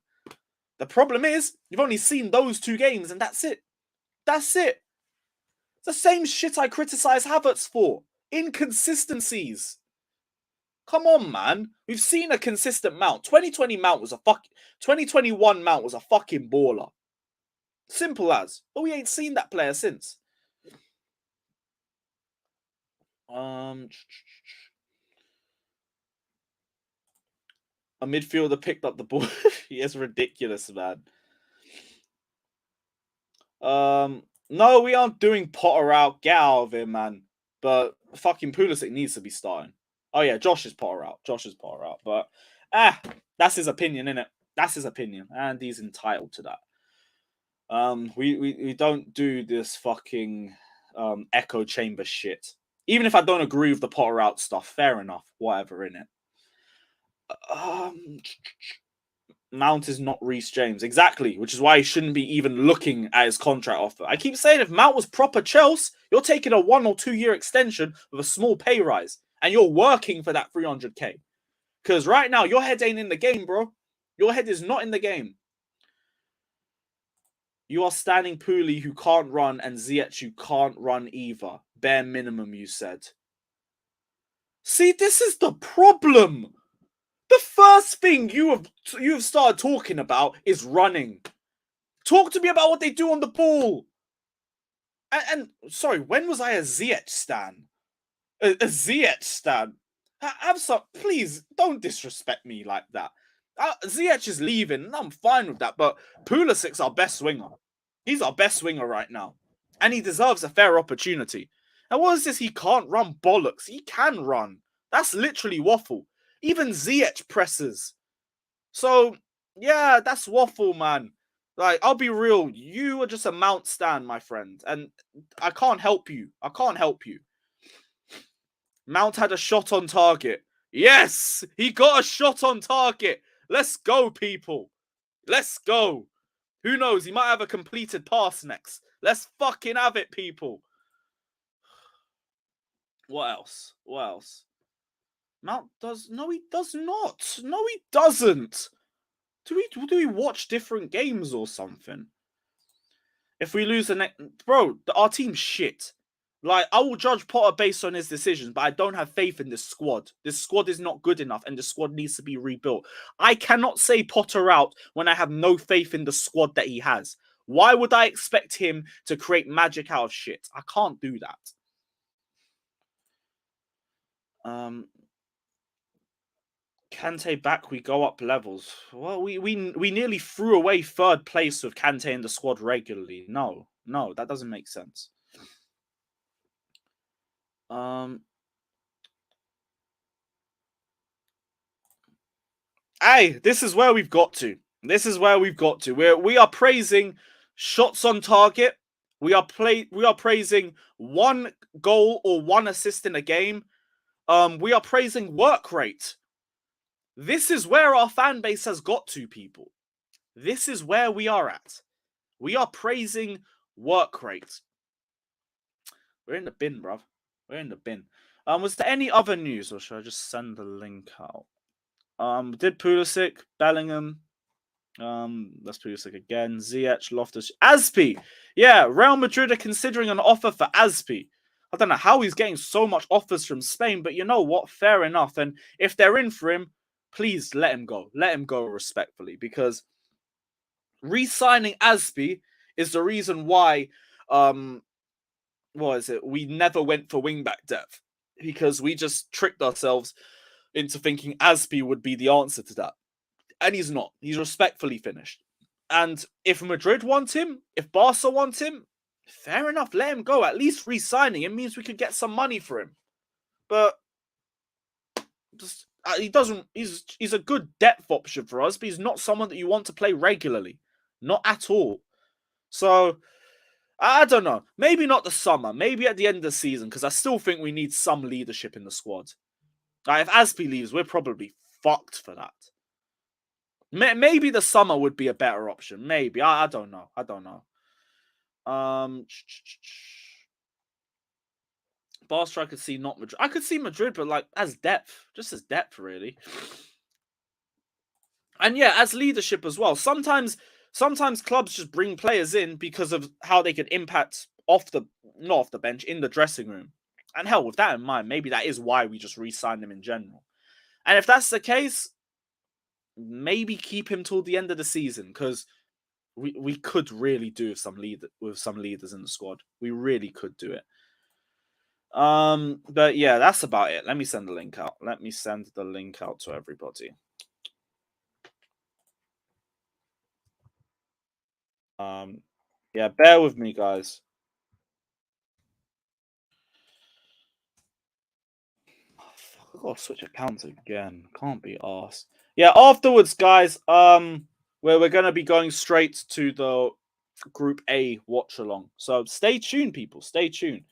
The problem is, you've only seen those 2 games and that's it. That's it. It's the same shit I criticize Havertz for. Inconsistencies. Come on, man. We've seen a consistent Mount. 2021 Mount was a fucking baller. Simple as. But we ain't seen that player since. A midfielder picked up the ball. He is ridiculous, man. No, we aren't doing Potter out. Get out of here, man. But fucking Pulisic needs to be starting. Oh yeah, Josh is Potter out. But that's his opinion, innit? That's his opinion, and he's entitled to that. We don't do this fucking echo chamber shit. Even if I don't agree with the Potter out stuff, fair enough. Whatever, innit? Mount is not Reece James. Exactly, which is why he shouldn't be even looking at his contract offer. I keep saying if Mount was proper Chelsea, you're taking a 1 or 2 year extension with a small pay rise, and you're working for that 300k. Because right now, your head ain't in the game, bro. Your head is not in the game. You are standing Pooley who can't run, and Ziyech who can't run either. Bare minimum, you said. See, this is the problem. The first thing you have started talking about is running. Talk to me about what they do on the ball. And sorry, when was I a Ziyech stan? A Ziyech stan? Have some, please don't disrespect me like that. Ziyech is leaving, and I'm fine with that. But Pulisic's our best winger. He's our best winger right now, and he deserves a fair opportunity. And what is this? He can't run bollocks. He can run. That's literally waffle. Even Ziyech presses. So, yeah, that's waffle, man. Like, I'll be real. You are just a Mount stan, my friend. And I can't help you. Mount had a shot on target. Yes! He got a shot on target. Let's go, people. Let's go. Who knows? He might have a completed pass next. Let's fucking have it, people. What else? Mount does... No, he does not. No, he doesn't. Do we watch different games or something? If we lose the next... Bro, our team's shit. Like, I will judge Potter based on his decisions, but I don't have faith in this squad. This squad is not good enough, and the squad needs to be rebuilt. I cannot say Potter out when I have no faith in the squad that he has. Why would I expect him to create magic out of shit? I can't do that. Kante back, we go up levels. Well, we nearly threw away third place with Kante in the squad regularly. No, that doesn't make sense. Hey, this is where we've got to. This is where we've got to. We are praising shots on target. We are praising 1 goal or 1 assist in a game. We are praising work rate. This is where our fan base has got to, people. This is where we are at. We are praising work rate. We're in the bin, bruv. We're in the bin. Was there any other news, or should I just send the link out? Did Pulisic, Bellingham, let's Pulisic again, Ziyech, Loftus, Aspi. Yeah, Real Madrid are considering an offer for Aspi. I don't know how he's getting so much offers from Spain, but you know what? Fair enough. And if they're in for him, please let him go. Let him go respectfully, because re-signing Aspi is the reason why, what is it? We never went for wing-back depth, because we just tricked ourselves into thinking Aspi would be the answer to that. And he's not. He's respectfully finished. And if Madrid want him, if Barca want him, fair enough, let him go. At least re-signing him means we could get some money for him. But just, he doesn't. He's a good depth option for us, but he's not someone that you want to play regularly. Not at all. So, I don't know. Maybe not the summer. Maybe at the end of the season, because I still think we need some leadership in the squad. Like, if Aspi leaves, we're probably fucked for that. Maybe the summer would be a better option. Maybe. I don't know. I don't know. Barca, I could see not Madrid. I could see Madrid, but like as depth. Just as depth, really. And yeah, as leadership as well. Sometimes clubs just bring players in because of how they could impact not off the bench, in the dressing room. And hell, with that in mind, maybe that is why we just re-signed him in general. And if that's the case, maybe keep him till the end of the season, because we could really do with some leaders in the squad. We really could do it. But yeah, that's about it. Let me send the link out. Let me send the link out to everybody. Yeah, bear with me, guys. I've got to switch accounts again. Can't be arsed. Yeah, afterwards, guys, where we're going to be going straight to the Group A watch-along. So stay tuned, people. Stay tuned.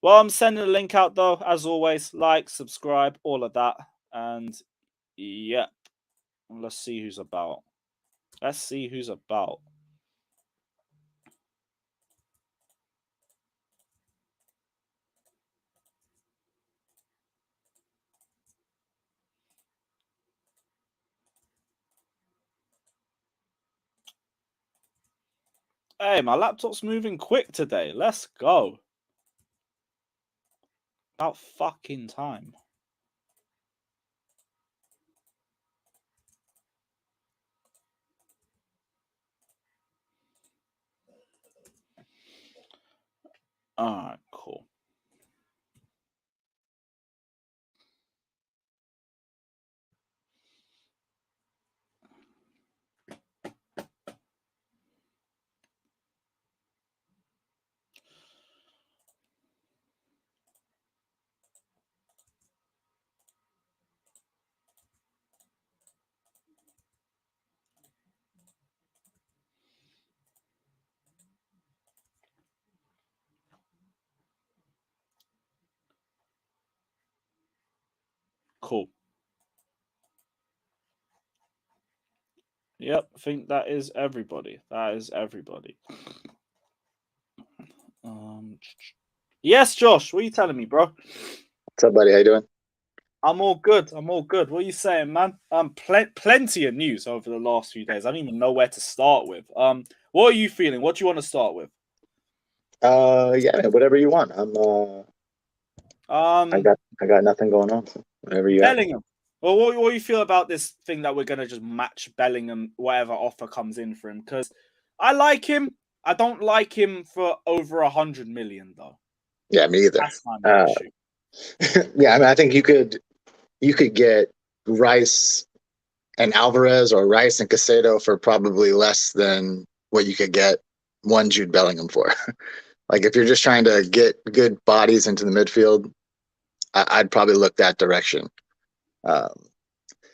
Well, I'm sending the link out, though. As always, like, subscribe, all of that. And, yep. Let's see who's about. Let's see who's about. Hey, my laptop's moving quick today. Let's go. About fucking time. Alright, cool. Cool. Yep, I think that is everybody. That is everybody. Yes, Josh, what are you telling me, bro? What's up, buddy? How you doing? I'm all good. What are you saying, man? Plenty of news over the last few days. I don't even know where to start with. What are you feeling? What do you want to start with? Yeah, whatever you want. I got nothing going on. So whatever you got. Bellingham. Well, what do you feel about this thing that we're gonna just match Bellingham, whatever offer comes in for him? Because I like him. I don't like him for over 100 million though. Yeah, me either. That's my main issue. Yeah, I mean, I think you could get Rice and Alvarez or Rice and Casado for probably less than what you could get one Jude Bellingham for. Like if you're just trying to get good bodies into the midfield, I'd probably look that direction.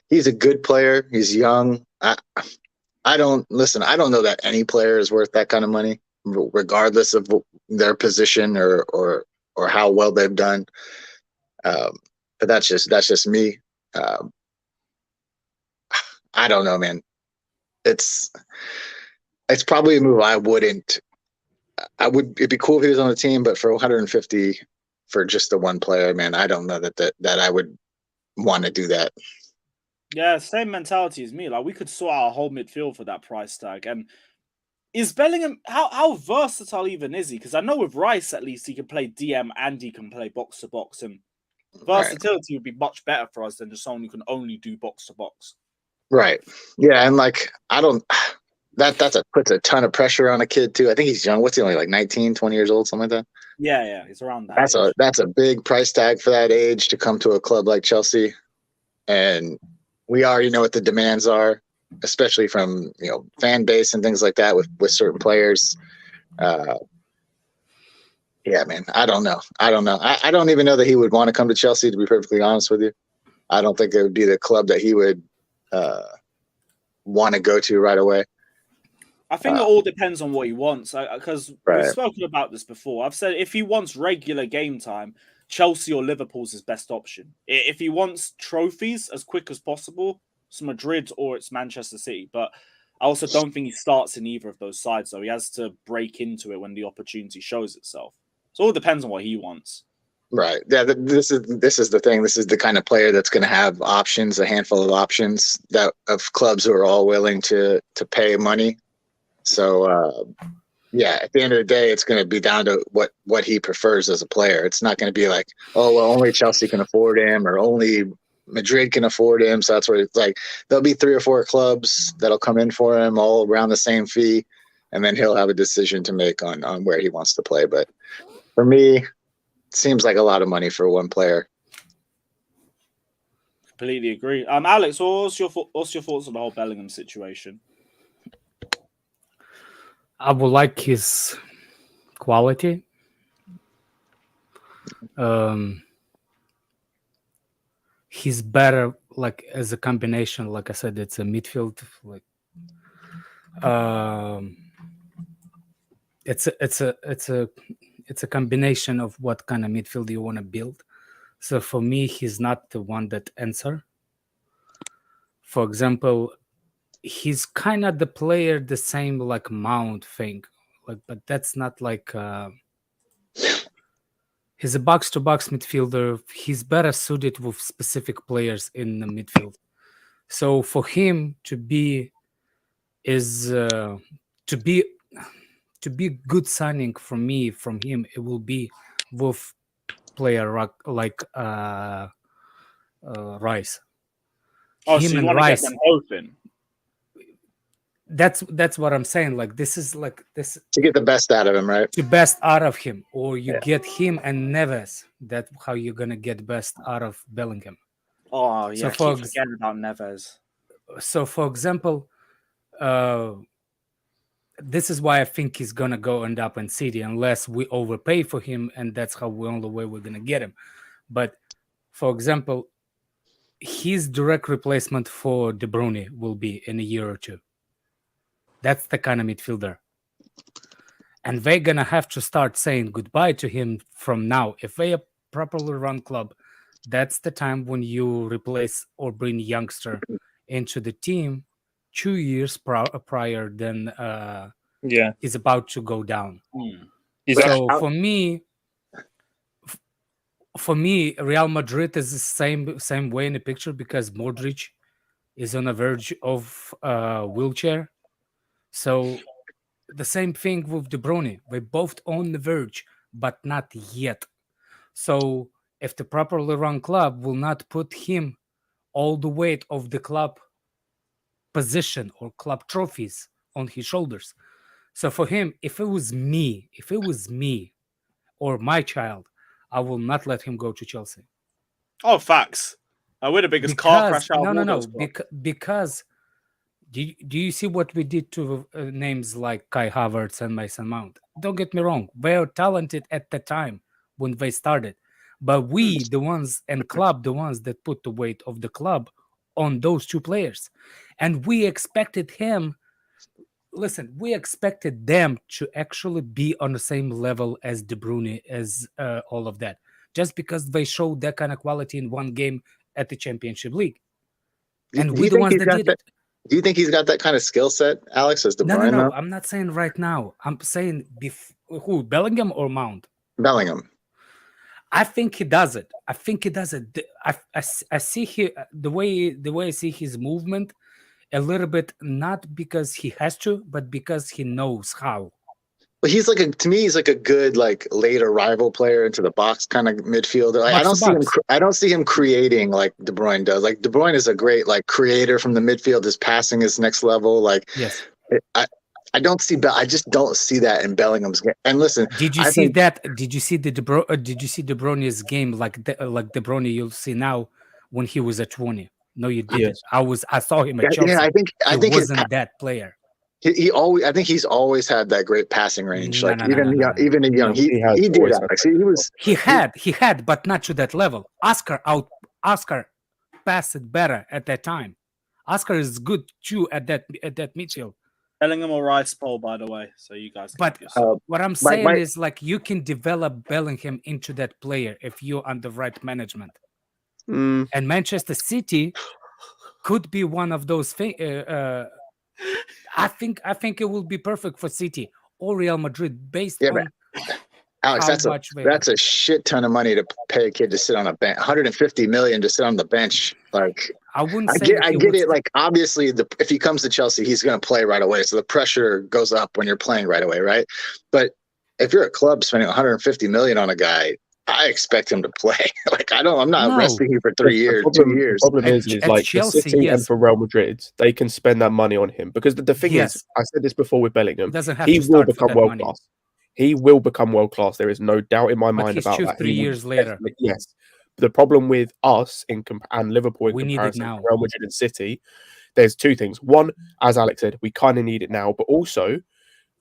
He's a good player. He's young. I don't know that any player is worth that kind of money, regardless of their position or how well they've done. But that's just me. I don't know, man. It's probably a move I wouldn't. It'd be cool if he was on the team, but for 150 for just the one player, man, I don't know that I would want to do that. Yeah, same mentality as me. Like we could sort out a whole midfield for that price tag. And is Bellingham how versatile even is he? Because I know with Rice at least he can play DM and he can play box to box, and versatility would be much better for us than just someone who can only do box to box. Right. Yeah, and like I don't. That puts a ton of pressure on a kid too. I think he's young. What's he only like 19, 20 years old, something like that? Yeah, he's around that. That's a big price tag for that age to come to a club like Chelsea. And we already know what the demands are, especially from fan base and things like that with certain players. Yeah, man. I don't know. I don't even know that he would want to come to Chelsea, to be perfectly honest with you. I don't think it would be the club that he would want to go to right away. I think it all depends on what he wants, because we've spoken about this before. I've said if he wants regular game time, Chelsea or Liverpool's his best option. If he wants trophies as quick as possible, it's Madrid or it's Manchester City. But I also don't think he starts in either of those sides, though. He has to break into it when the opportunity shows itself. So it all depends on what he wants. Right. Yeah. This is the thing. This is the kind of player that's going to have options, a handful of options of clubs who are all willing to pay money. So, yeah, at the end of the day, it's going to be down to what he prefers as a player. It's not going to be like, oh, well, only Chelsea can afford him or only Madrid can afford him. So that's what it's like. There'll be 3 or 4 clubs that'll come in for him all around the same fee, and then he'll have a decision to make on where he wants to play. But for me, it seems like a lot of money for one player. Completely agree. Alex, what's your thoughts on the whole Bellingham situation? I would like his quality. He's better, like as a combination. Like I said, it's a midfield. Like, it's a combination of what kind of midfield you want to build. So for me, he's not the one that answer. For example, he's kind of the player, the same like Mount thing, like, but that's not like. He's a box-to-box midfielder. He's better suited with specific players in the midfield. So for him to be good signing from him, it will be with player like Rice. Oh, him so you want Rice, to get them both in? That's what I'm saying. Like this is like this to get the best out of him, right? The best out of him, or you get him and Neves. That's how you're gonna get best out of Bellingham. Oh yeah, so keep forgetting about Neves. So for example, this is why I think he's gonna end up in City unless we overpay for him, and that's how the only way we're gonna get him. But for example, his direct replacement for De Bruyne will be in a year or two. That's the kind of midfielder. And they're going to have to start saying goodbye to him from now. If they are properly run club, that's the time when you replace or bring youngster into the team 2 years prior than is about to go down. So for me, For me, Real Madrid is the same way in the picture because Modric is on the verge of wheelchair. So the same thing with De Bruyne. We're both on the verge, but not yet. So if the properly run club will not put him all the weight of the club position or club trophies on his shoulders. So for him, if it was me or my child, I will not let him go to Chelsea. Oh, facts. We're the biggest car crash out of all those clubs. Because do you see what we did to names like Kai Havertz and Mason Mount? Don't get me wrong, they were talented at the time when they started, but we, the ones and club, the ones that put the weight of the club on those two players, and we expected him. Listen, we expected them to actually be on the same level as De Bruyne, as all of that, just because they showed that kind of quality in one game at the Championship League. And we're the ones that did it. Do you think he's got that kind of skill set, Alex, as De Bruyne? No. I'm not saying right now. I'm saying who, Bellingham or Mount? Bellingham. I think he does it. I see the way I see his movement a little bit, not because he has to, but because he knows how. But he's to me, he's like a good late arrival player into the box kind of midfielder. Like, I don't see him creating like De Bruyne does. Like De Bruyne is a great creator from the midfield. His passing is next level. Yes. I just don't see that in Bellingham's game. And listen, did you see that? Did you see De Bruyne's game like De Bruyne you'll see now when he was at 20? No, you didn't. Yes. I saw him at Chelsea. Yeah, I think he wasn't that player. I think he's always had that great passing range. Even in young, he did that. He had, but not to that level. Oscar passed it better at that time. Oscar is good too at that midfield. Bellingham or Rice Bowl, by the way, so you guys. But what I'm saying is you can develop Bellingham into that player if you're under right management. And Manchester City could be one of those things. I think it will be perfect for City or Real Madrid based on. Alex, that's a shit ton of money to pay a kid to sit on a bench. 150 million to sit on the bench. I wouldn't say I get it. Obviously, if he comes to Chelsea, he's going to play right away. So the pressure goes up when you're playing right away, right? But if you're a club spending 150 million on a guy, I expect him to play. I'm not resting you for 3 years, 2 years. The problem is like Chelsea, City and for Real Madrid, they can spend that money on him because the thing is, I said this before with Bellingham, he will become world class. He will become world class. There is no doubt in my mind about that. 3 years later, yes. The problem with us and Liverpool we comparison need it now. to Real Madrid and City, there's two things. One, as Alex said, we kind of need it now, but also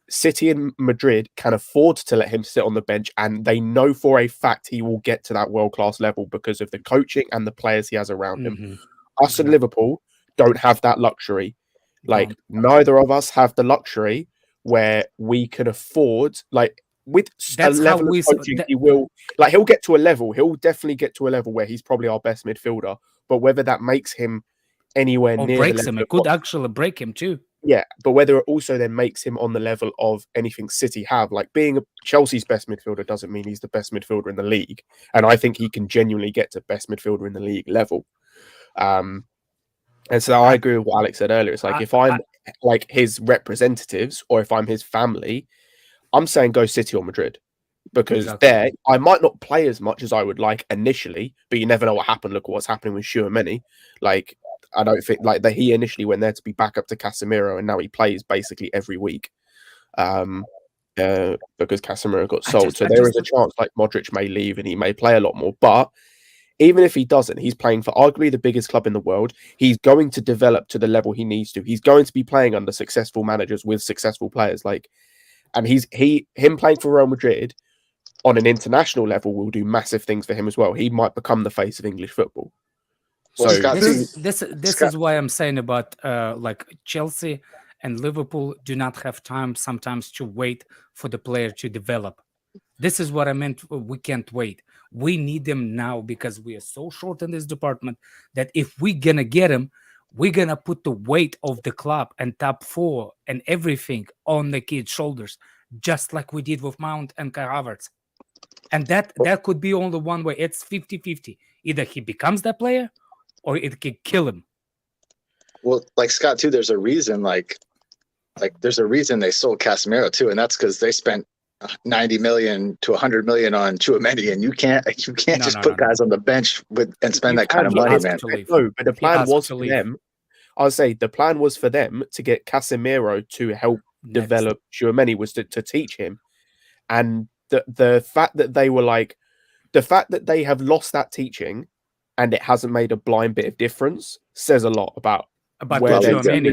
City and Madrid can afford to let him sit on the bench, and they know for a fact he will get to that world-class level because of the coaching and the players he has around him. Us and Liverpool don't have that luxury. Neither of us have the luxury where we can afford, with a level of coaching, he'll get to a level. He'll definitely get to a level where he's probably our best midfielder, but whether that makes him anywhere near breaks him, it could actually break him too. Yeah, but whether it also then makes him on the level of anything City have, being Chelsea's best midfielder doesn't mean he's the best midfielder in the league. And I think he can genuinely get to best midfielder in the league level. And so I agree with what Alex said earlier. It's if I'm his representatives or if I'm his family, I'm saying go City or Madrid. Because there, I might not play as much as I would like initially, but you never know what happened. Look at what's happening with Tchouaméni. I don't think that he initially went there to be back up to Casemiro, and now he plays basically every week because Casemiro got sold. So there is a chance Modric may leave and he may play a lot more. But even if he doesn't, he's playing for arguably the biggest club in the world. He's going to develop to the level he needs to. He's going to be playing under successful managers with successful players. And him playing for Real Madrid on an international level will do massive things for him as well. He might become the face of English football. So this is why I'm saying about Chelsea and Liverpool do not have time sometimes to wait for the player to develop. This is what I meant. We can't wait. We need them now because we are so short in this department that if we're gonna get him, we're gonna put the weight of the club and top four and everything on the kid's shoulders, just like we did with Mount and Kai Havertz. And that could be only one way. It's 50-50. Either he becomes that player or it could kill him. Well, like Scott too, there's a reason. Like there's a reason they sold Casemiro too, and that's because they spent 90 million to 100 million on Tchouaméni, and you can't just put guys on the bench and spend that kind of money, man. No, but the plan was for them. I'll say the plan was for them to get Casemiro to help develop Tchouaméni, was to teach him, and the fact that they were like, the fact that they have lost that teaching, and it hasn't made a blind bit of difference, says a lot about where Tchouaméni,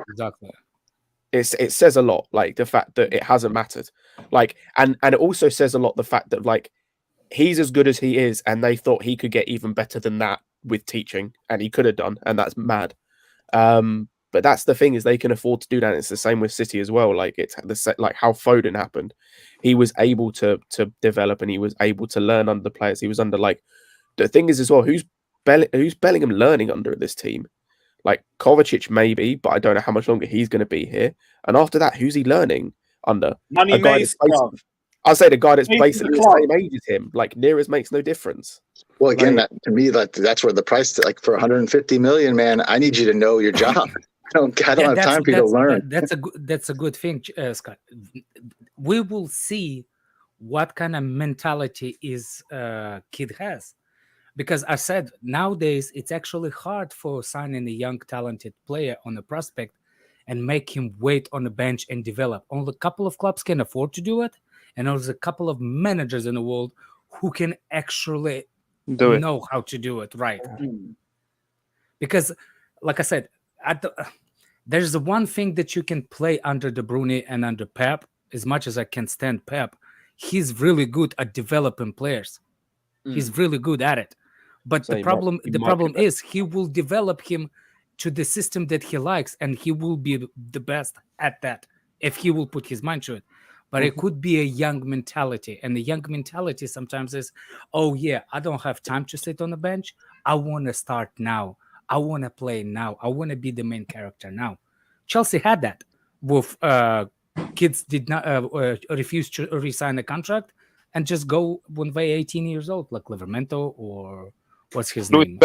exactly. It says a lot, like the fact that it hasn't mattered, like, and it also says a lot the fact that like he's as good as he is, and they thought he could get even better than that with teaching, and he could have done, and that's mad. But that's the thing, is they can afford to do that. It's the same with City as well. Like it's like how Foden happened. He was able to develop, and he was able to learn under the players. He was under, like, the thing is as well, who's Bellingham learning under this team? Like Kovacic maybe, but I don't know how much longer he's going to be here. And after that, who's he learning under? Money Mace. I'll say the guy that's basically the same age as him. Like Neres makes no difference. Well, again, to me, that's where the price, like for 150 million, man, I need you to know your job. I don't have time for you to learn. That's a good thing, Scott. We will see what kind of mentality is kid has, because I said nowadays it's actually hard for signing a young talented player on a prospect and make him wait on the bench and develop. Only a couple of clubs can afford to do it, and there's a couple of managers in the world who can actually know how to do it right. Because, like I said, there's the one thing that you can play under De Bruyne and under Pep. As much as I can stand Pep, he's really good at developing players. He's really good at it. But the problem is he will develop him to the system that he likes, and he will be the best at that if he will put his mind to it. But it could be a young mentality, and the young mentality sometimes is, oh yeah, I don't have time to sit on the bench. I want to start now. I want to play now. I want to be the main character now. Chelsea had that with kids did not refuse to re-sign a contract and just go when they're 18 years old, like Livramento or what's his name?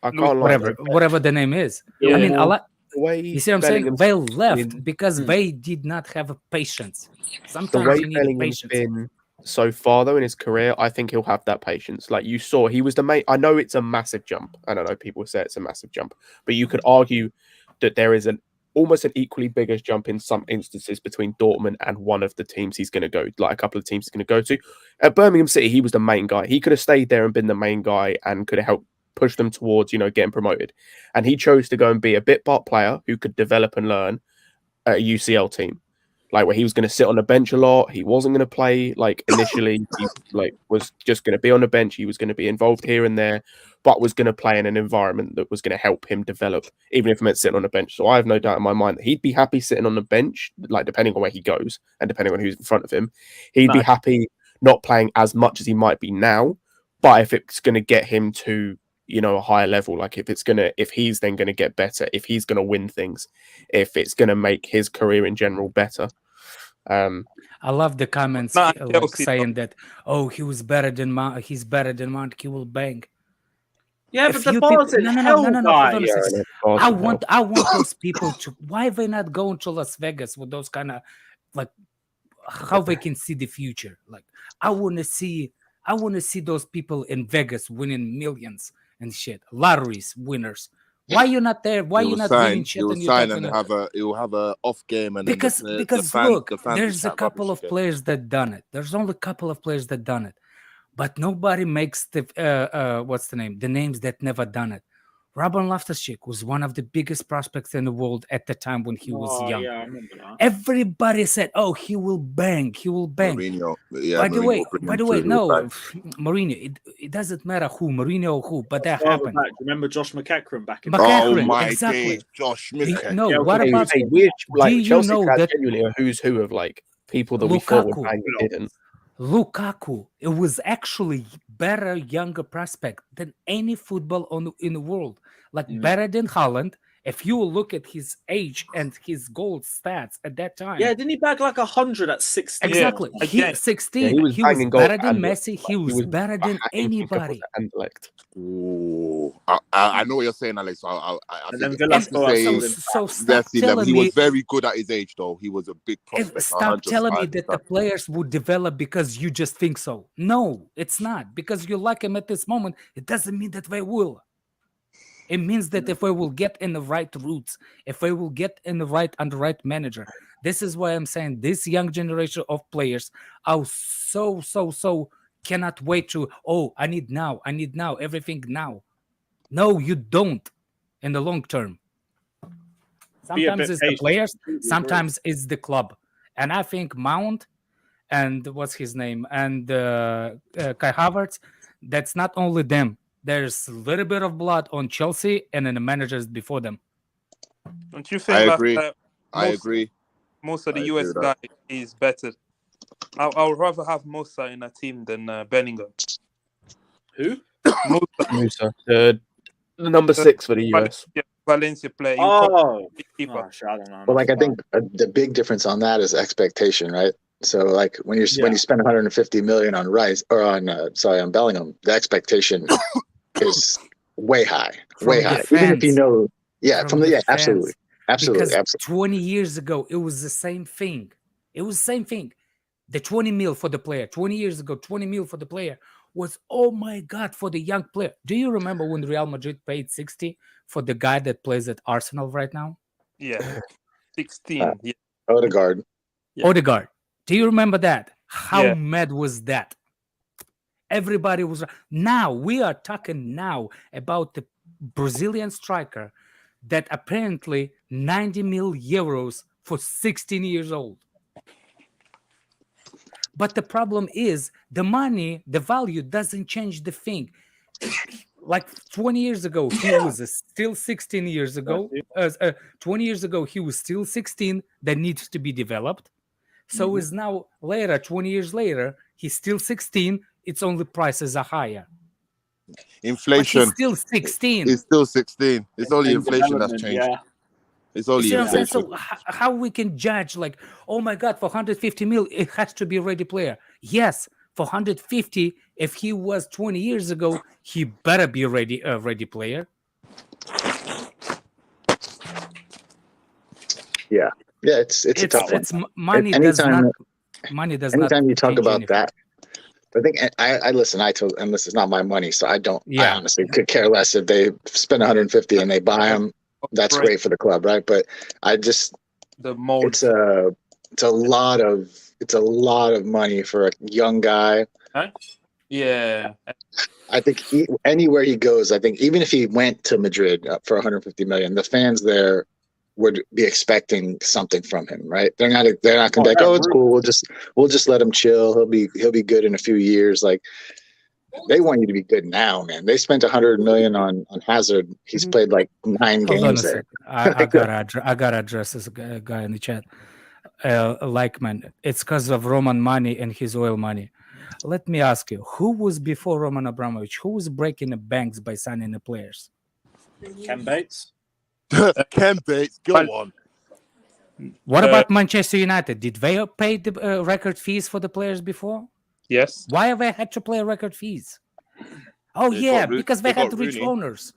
Whatever the name is. Yeah. I mean, you see what I'm saying? They left because they did not have a patience. Sometimes you need patience. Been so far though in his career, I think he'll have that patience. Like you saw, he was the main. I know it's a massive jump. I don't know. People say it's a massive jump, but you could argue that there is almost an equally biggest jump in some instances between Dortmund and one of the teams he's going to go, like a couple of teams he's going to go to. At Birmingham City, he was the main guy. He could have stayed there and been the main guy and could have helped push them towards, getting promoted. And he chose to go and be a bit part player who could develop and learn at a UCL team. Like where he was going to sit on the bench a lot. He wasn't going to play like initially. He was just going to be on the bench. He was going to be involved here and there, but was going to play in an environment that was going to help him develop, even if it meant sitting on the bench. So I have no doubt in my mind that he'd be happy sitting on the bench, like depending on where he goes and depending on who's in front of him. He'd be happy not playing as much as he might be now, but if it's going to get him to a higher level, like if he's then going to get better, if he's going to win things, if it's going to make his career in general better. I love the comments saying that, he was better than Mount, he's better than Mount, he will bang. Yeah, but the ball's in hell, guy. I want those people to, why are they not going to Las Vegas with those kind of, like, how they can see the future? Like, I want to see those people in Vegas winning millions and shit, lotteries winners. Why you not there? Why you not winning shit? He'll sign and he'll have a off game, and because look, there's a couple of players that done it. There's only a couple of players that done it, but nobody makes the what's the name? The names that never done it. Robin Loftus-Cheek was one of the biggest prospects in the world at the time when he was young. Yeah, I remember that. Everybody said, he will bang. He will bang. Mourinho, by the way, no, Mourinho, it doesn't matter who, Mourinho or who, but that happened. Remember Josh McEachran back in Oh my exactly. days, Josh McEachran. No, what about Chelsea had genuinely a who's who of like people that we thought would bang that didn't. Lukaku, it was actually better younger prospect than any football in the world. Like better than Haaland, If you look at his age and his goal stats at that time, Yeah, didn't he bag like 100 at 16? exactly. Yeah, He again. 16. Yeah, he was banging goals better than and Messi. He was better than anybody. Ooh, I know what you're saying, Alex. I And then think Villa it's score to a say solid So stop Messi level. telling He me. was very good at his age, though. He was a big prospect. Stop 100%. telling me I that the understand. players would develop because you just think so. No, it's not. Because you like him at this moment, it doesn't mean that they will. It means that if we will get in the right routes, if we will get in the right under right manager, this is why I'm saying this young generation of players are so cannot wait to, I need now, everything now. No, you don't in the long term. Be a Sometimes bit it's the patient. players, Completely sometimes it's the club. And I think Mount and what's his name and Kai Havertz, that's not only them. There's a little bit of blood on Chelsea and in the managers before them. Don't you think I that agree. I agree. most of the I US agree with guy that. is better? I would rather have Musa in a team than Bellingham. Who? Musa, the number 6 for the US. Valencia player. Oh, Keeper. gosh, I don't know. Well, like I think the big difference on that is expectation, right? So like when you spend 150 million on Rice or on on Bellingham, the expectation is way high, way high. Even if you know, absolutely, Because 20 years ago it was the same thing. It was the same thing. The 20 mil for the player 20 years ago, 20 mil for the player was, oh my God, for the young player. Do you remember when Real Madrid paid 60 for the guy that plays at Arsenal right now? Yeah, 16. Yeah. Odegaard. Odegaard. Do you remember that? How Yeah. mad was that? Everybody was. Now we are talking now about the Brazilian striker that apparently 90 mil euros for 16 years old. But the problem is the money, the value doesn't change the thing. Like 20 years ago, he was still 16 years ago. 20 years ago, he was still 16 that needs to be developed. So is now later, 20 years later, he's still 16. It's only prices are higher. Inflation. But he's still 16. It's still 16. It's only inflation that's changed. Yeah. It's only inflation. So how we can judge like, oh my God, for 150 mil, it has to be a ready player. Yes, for 150, if he was 20 years ago, he better be a ready player. Yeah, it's a tough one. It's money money does not. Anytime you talk about anything. that, I think I listen. And this is not my money, so I don't. Yeah. I honestly could care less if they spend 150 and they buy him. That's great for the club, right? But I just it's a lot of money for a young guy. Huh? Yeah. I think anywhere he goes, I think even if he went to Madrid for 150 million, the fans there would be expecting something from him, right? They're not going to be like, oh, it's cool. We'll just let him chill. He'll be good in a few years. Like they want you to be good now, man. They spent 100 million on Hazard. He's played like 9 games there. I gotta address this guy in the chat. Man, it's because of Roman money and his oil money. Let me ask you, who was before Roman Abramovich? Who was breaking the banks by signing the players? Ken Bates. Ken Bates, go on. What about Manchester United? Did they pay the record fees for the players before? Yes. Why have they had to pay record fees? Oh, because they had rich owners.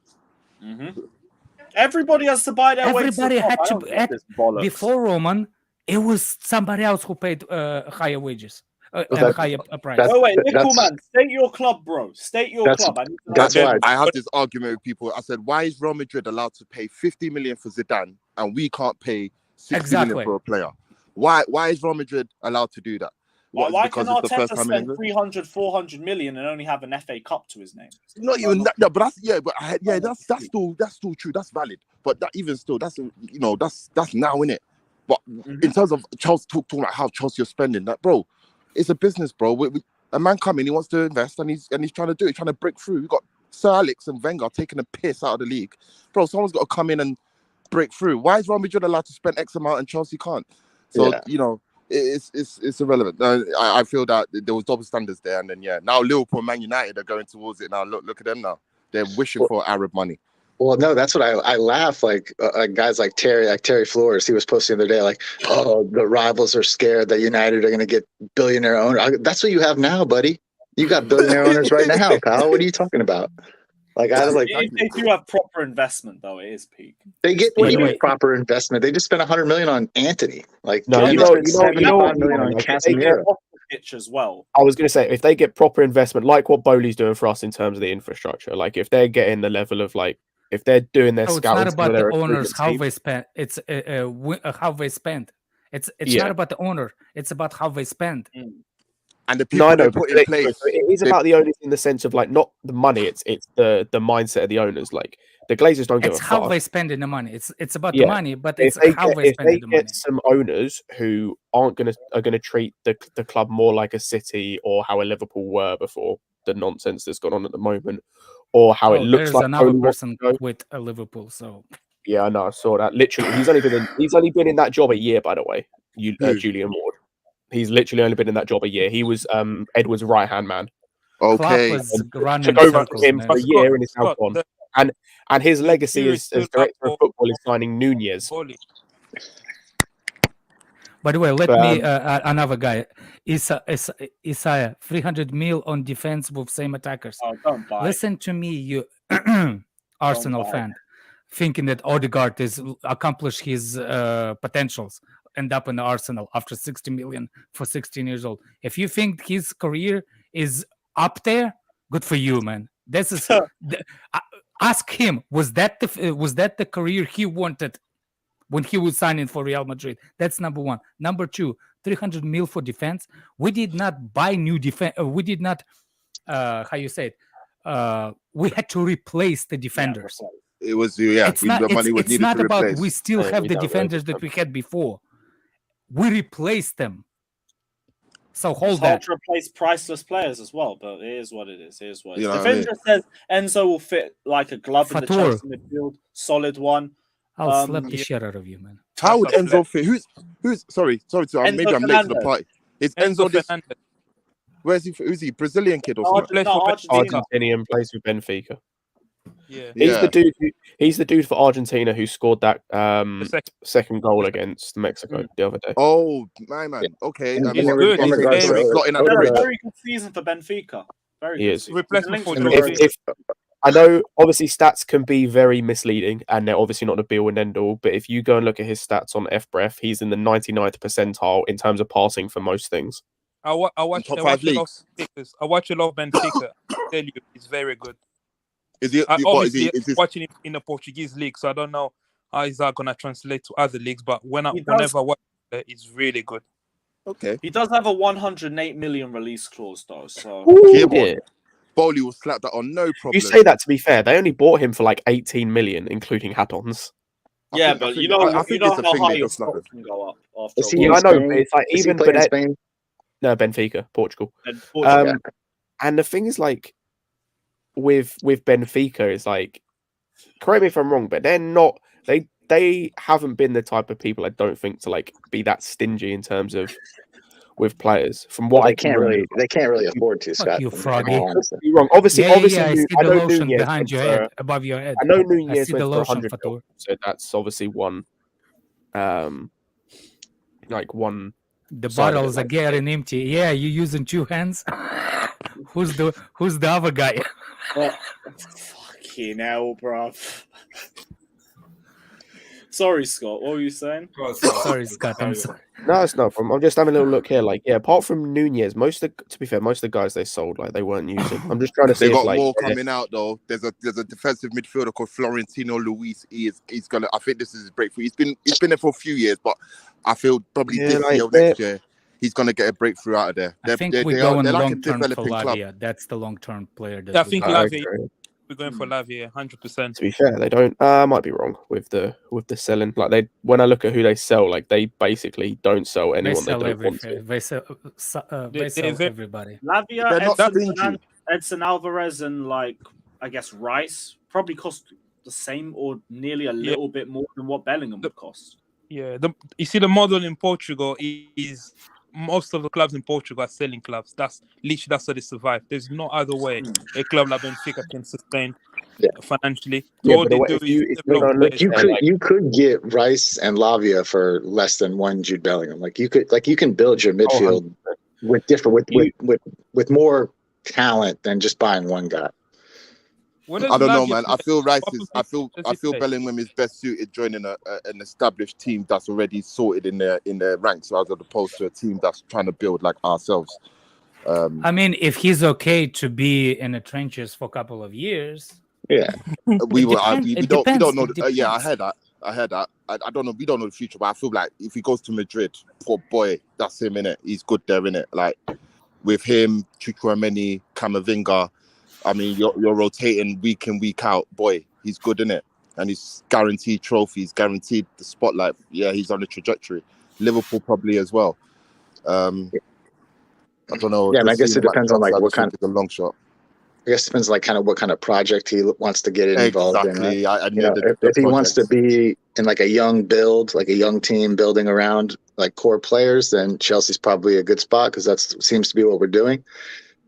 Everybody has to buy their way to the Everybody top. had I to. don't get this bollocks. Before Roman, it was somebody else who paid higher wages. Higher price. Oh wait, Nickel man, state your club, bro. State your club. That's why I have this argument with people. I said, why is Real Madrid allowed to pay 50 million for Zidane and we can't pay 60 million for a player? Why is Real Madrid allowed to do that? Why can Arteta spend 300, 400 million and only have an FA Cup to his name? Not even that, but that's still true. That's valid. But that even still, that's now, innit? But in terms of Chelsea, talking about how Chelsea are spending that, bro, it's a business, bro. A man coming, he wants to invest, and he's trying to do it. He's trying to break through. We've got Sir Alex and Wenger taking a piss out of the league, bro. Someone's got to come in and break through. Why is Real Madrid allowed to spend X amount and Chelsea can't? So it's irrelevant. I feel that there was double standards there, and then now Liverpool and Man United are going towards it now. Look at them now. They're wishing for Arab money. Well, no, that's what I laugh like guys like Terry Flores. He was posting the other day like, oh, the rivals are scared that United are going to get billionaire owner. That's what you have now, buddy. You got billionaire owners right now, pal. What are you talking about? Like I was like, If they do have proper investment, though, it is peak. they get what do you Anyway. mean proper investment? They just spent $100 million on Anthony. Like No, they you know, spent you know, you know, $75 million on like, Casemiro. Off the pitch as well. I was going to say, if they get proper investment, like what Bowley's doing for us in terms of the infrastructure, like if they're getting the level of like, if they're doing their So it's scouting, not about their the owners recruitment how team, they spend. It's how they spend. It's Yeah. not about the owner. It's about how they spend. And the No, people I they know, put but in place. it is about the owners in the sense of like not the money. It's the mindset of the owners. Like the Glazers don't give It's a how fuck. they spending the money. It's about Yeah. the money, but If it's they how get, they if spending they the money. get some owners who are gonna treat the club more like a City or how a Liverpool were before the nonsense that's gone on at the moment, or how it Oh, looks there's like another Bowley wants person to go. with a Liverpool. So Yeah, I know. I saw that. Literally, he's only been in that job a year, by the way. Who? Julian Ward. He's literally only been in that job a year. He was Edward's right hand man. Klopp Okay. was running Took over circles, from him man. for a year and is now Scott, gone. And his legacy jury as still director up of football is signing Nunez. Bowley. By the way, let But, me another guy. Isaiah 300 mil on defense with same attackers. Oh, don't buy. Listen to me, you Arsenal buy. fan, thinking that Odegaard is accomplish his potentials, end up in the Arsenal after 60 million for 16 years old. If you think his career is up there, good for you, man. This is ask him. Was that the career he wanted when he was signing for Real Madrid? That's number one. Number two, 300 mil for defense. We did not buy new defense. We did not, how you say it? We had to replace the defenders. It was the money was It's needed not to about replace. we still Yeah, have we the don't defenders really that we had before. We replaced them. So hold It's hard that. to replace priceless players as well, but it is what it is. It is what it is. You know If what I mean? Enzo says Enzo will fit like a glove in the Fatur. Chelsea midfield, solid one. I'll slap the shit out of you, man. How would That's Enzo fit? Who's sorry, Enzo maybe I'm late to the Fernandez. party. Is Enzo Enzo this? Fernandez. Where's he? Who's he? Brazilian kid or something? Plays No, for Argentina. Argentinian plays with Benfica. Yeah. He's Yeah. the dude. He's the dude for Argentina who scored that The second goal against Mexico the other day. Oh, my man. Okay. In I He's mean, good. I'm He's sorry, very- slotting at the Very, bridge. very good season for Benfica. Very He good is. season. Replacement for He's linked Jordi. to If I know, obviously stats can be very misleading, and they're obviously not the be all and end all. But if you go and look at his stats on FBref, he's in the 99th percentile in terms of passing for most things. I watch top a five lot of leagues. Benfica. I watch a lot of Benfica. I tell you, it's very good. Is he? I What is obviously he? Is this? watching him in the Portuguese league, so I don't know how is that gonna translate to other leagues. But He does. whenever I watch it, it's really good. Okay. He does have a 108 million release clause though, so Yeah, boy. Bowley will slap that on, no problem. You say that, to be fair, they only bought him for like 18 million, including hat-ons. yeah, I but think- you know, I think it's a how thing high they your just love stock it. can go up after Is a he Yeah, in I while. know, Spain? but it's like Is he even playing in but Spain? no, Benfica, Portugal. And Portugal. And the thing is, like, with Benfica, is like, correct me if I'm wrong, but they're not. They haven't been the type of people, I don't think, to like be that stingy in terms of with players. From what Well, I can remember. they can't really afford to, Fuck Scott. you, in Froggy. all honesty. Be wrong. Obviously, Yeah, I see I the know lotion Nunez behind went your for- head, above your head. I know I Nunez see went the for lotion, 100 Fatur. mil, so that's obviously one. Like one. The side of it, bottles are like- getting empty. Yeah, you using two hands. Who's the other guy? Fucking hell, bruv. Sorry, Scott. What were you saying? Sorry, Scott. I'm sorry. No, it's not from. I'm just having a little look here. Like, yeah, apart from Nunez, to be fair, most of the guys they sold, like, they weren't using. I'm just trying to see They if, got like, more coming out though. There's a defensive midfielder called Florentino Luis. He's gonna. I think this is his breakthrough. He's been there for a few years, but I feel probably Yeah, this like, year or next year he's gonna get a breakthrough out of there. I think we're going they're like a long term for developing club. Lavia. That's the long term player. That Yeah, I we think got. Lavia. We're going for Lavia, 100%. To be fair, they don't. I might be wrong with the selling. Like, when I look at who they sell, like, they basically don't sell They anyone they sell don't want everything. to. They sell They- everybody. Lavia, They're not Edson, stingy. Edson Alvarez, and like I guess Rice probably cost the same or nearly a little bit more than what Bellingham would cost. Yeah, you see, the model in Portugal is most of the clubs in Portugal are selling clubs. That's how they survive. There's no other way a club like Benfica can sustain financially. So Yeah, all but they what do if you is if you develop don't look players. You at could like you could get Rice and Lavia for less than one Jude Bellingham. Like you can build your midfield with different with more talent than just buying one guy. When does I don't know, Lavia man. play? I feel Rice What is. position does I he feel play? Bellingham is best suited joining an established team that's already sorted in their ranks, as opposed to a team that's trying to build like ourselves. I mean, if he's okay to be in the trenches for a couple of years, Yeah, We were. It We don't depends. know. It Yeah, I depends. heard that. I don't know. We don't know the future, but I feel like if he goes to Madrid, poor boy, that's him in it. He's good there in it. Like with him, Chukwuemeni, Camavinga. I mean, you're rotating week in, week out. Boy, he's good in it, and he's guaranteed trophies, guaranteed the spotlight. Yeah, he's on the trajectory. Liverpool probably as well. I don't know. yeah, and I Just guess seeing it him at depends on Chelsea, like I what just think kind. it's a long shot. I guess it depends like kind of what kind of project he wants to get involved in, right? Exactly. I You knew know, the if he wants to projects. be in like a young build, like a young team building around like core players, then Chelsea's probably a good spot because that seems to be what we're doing.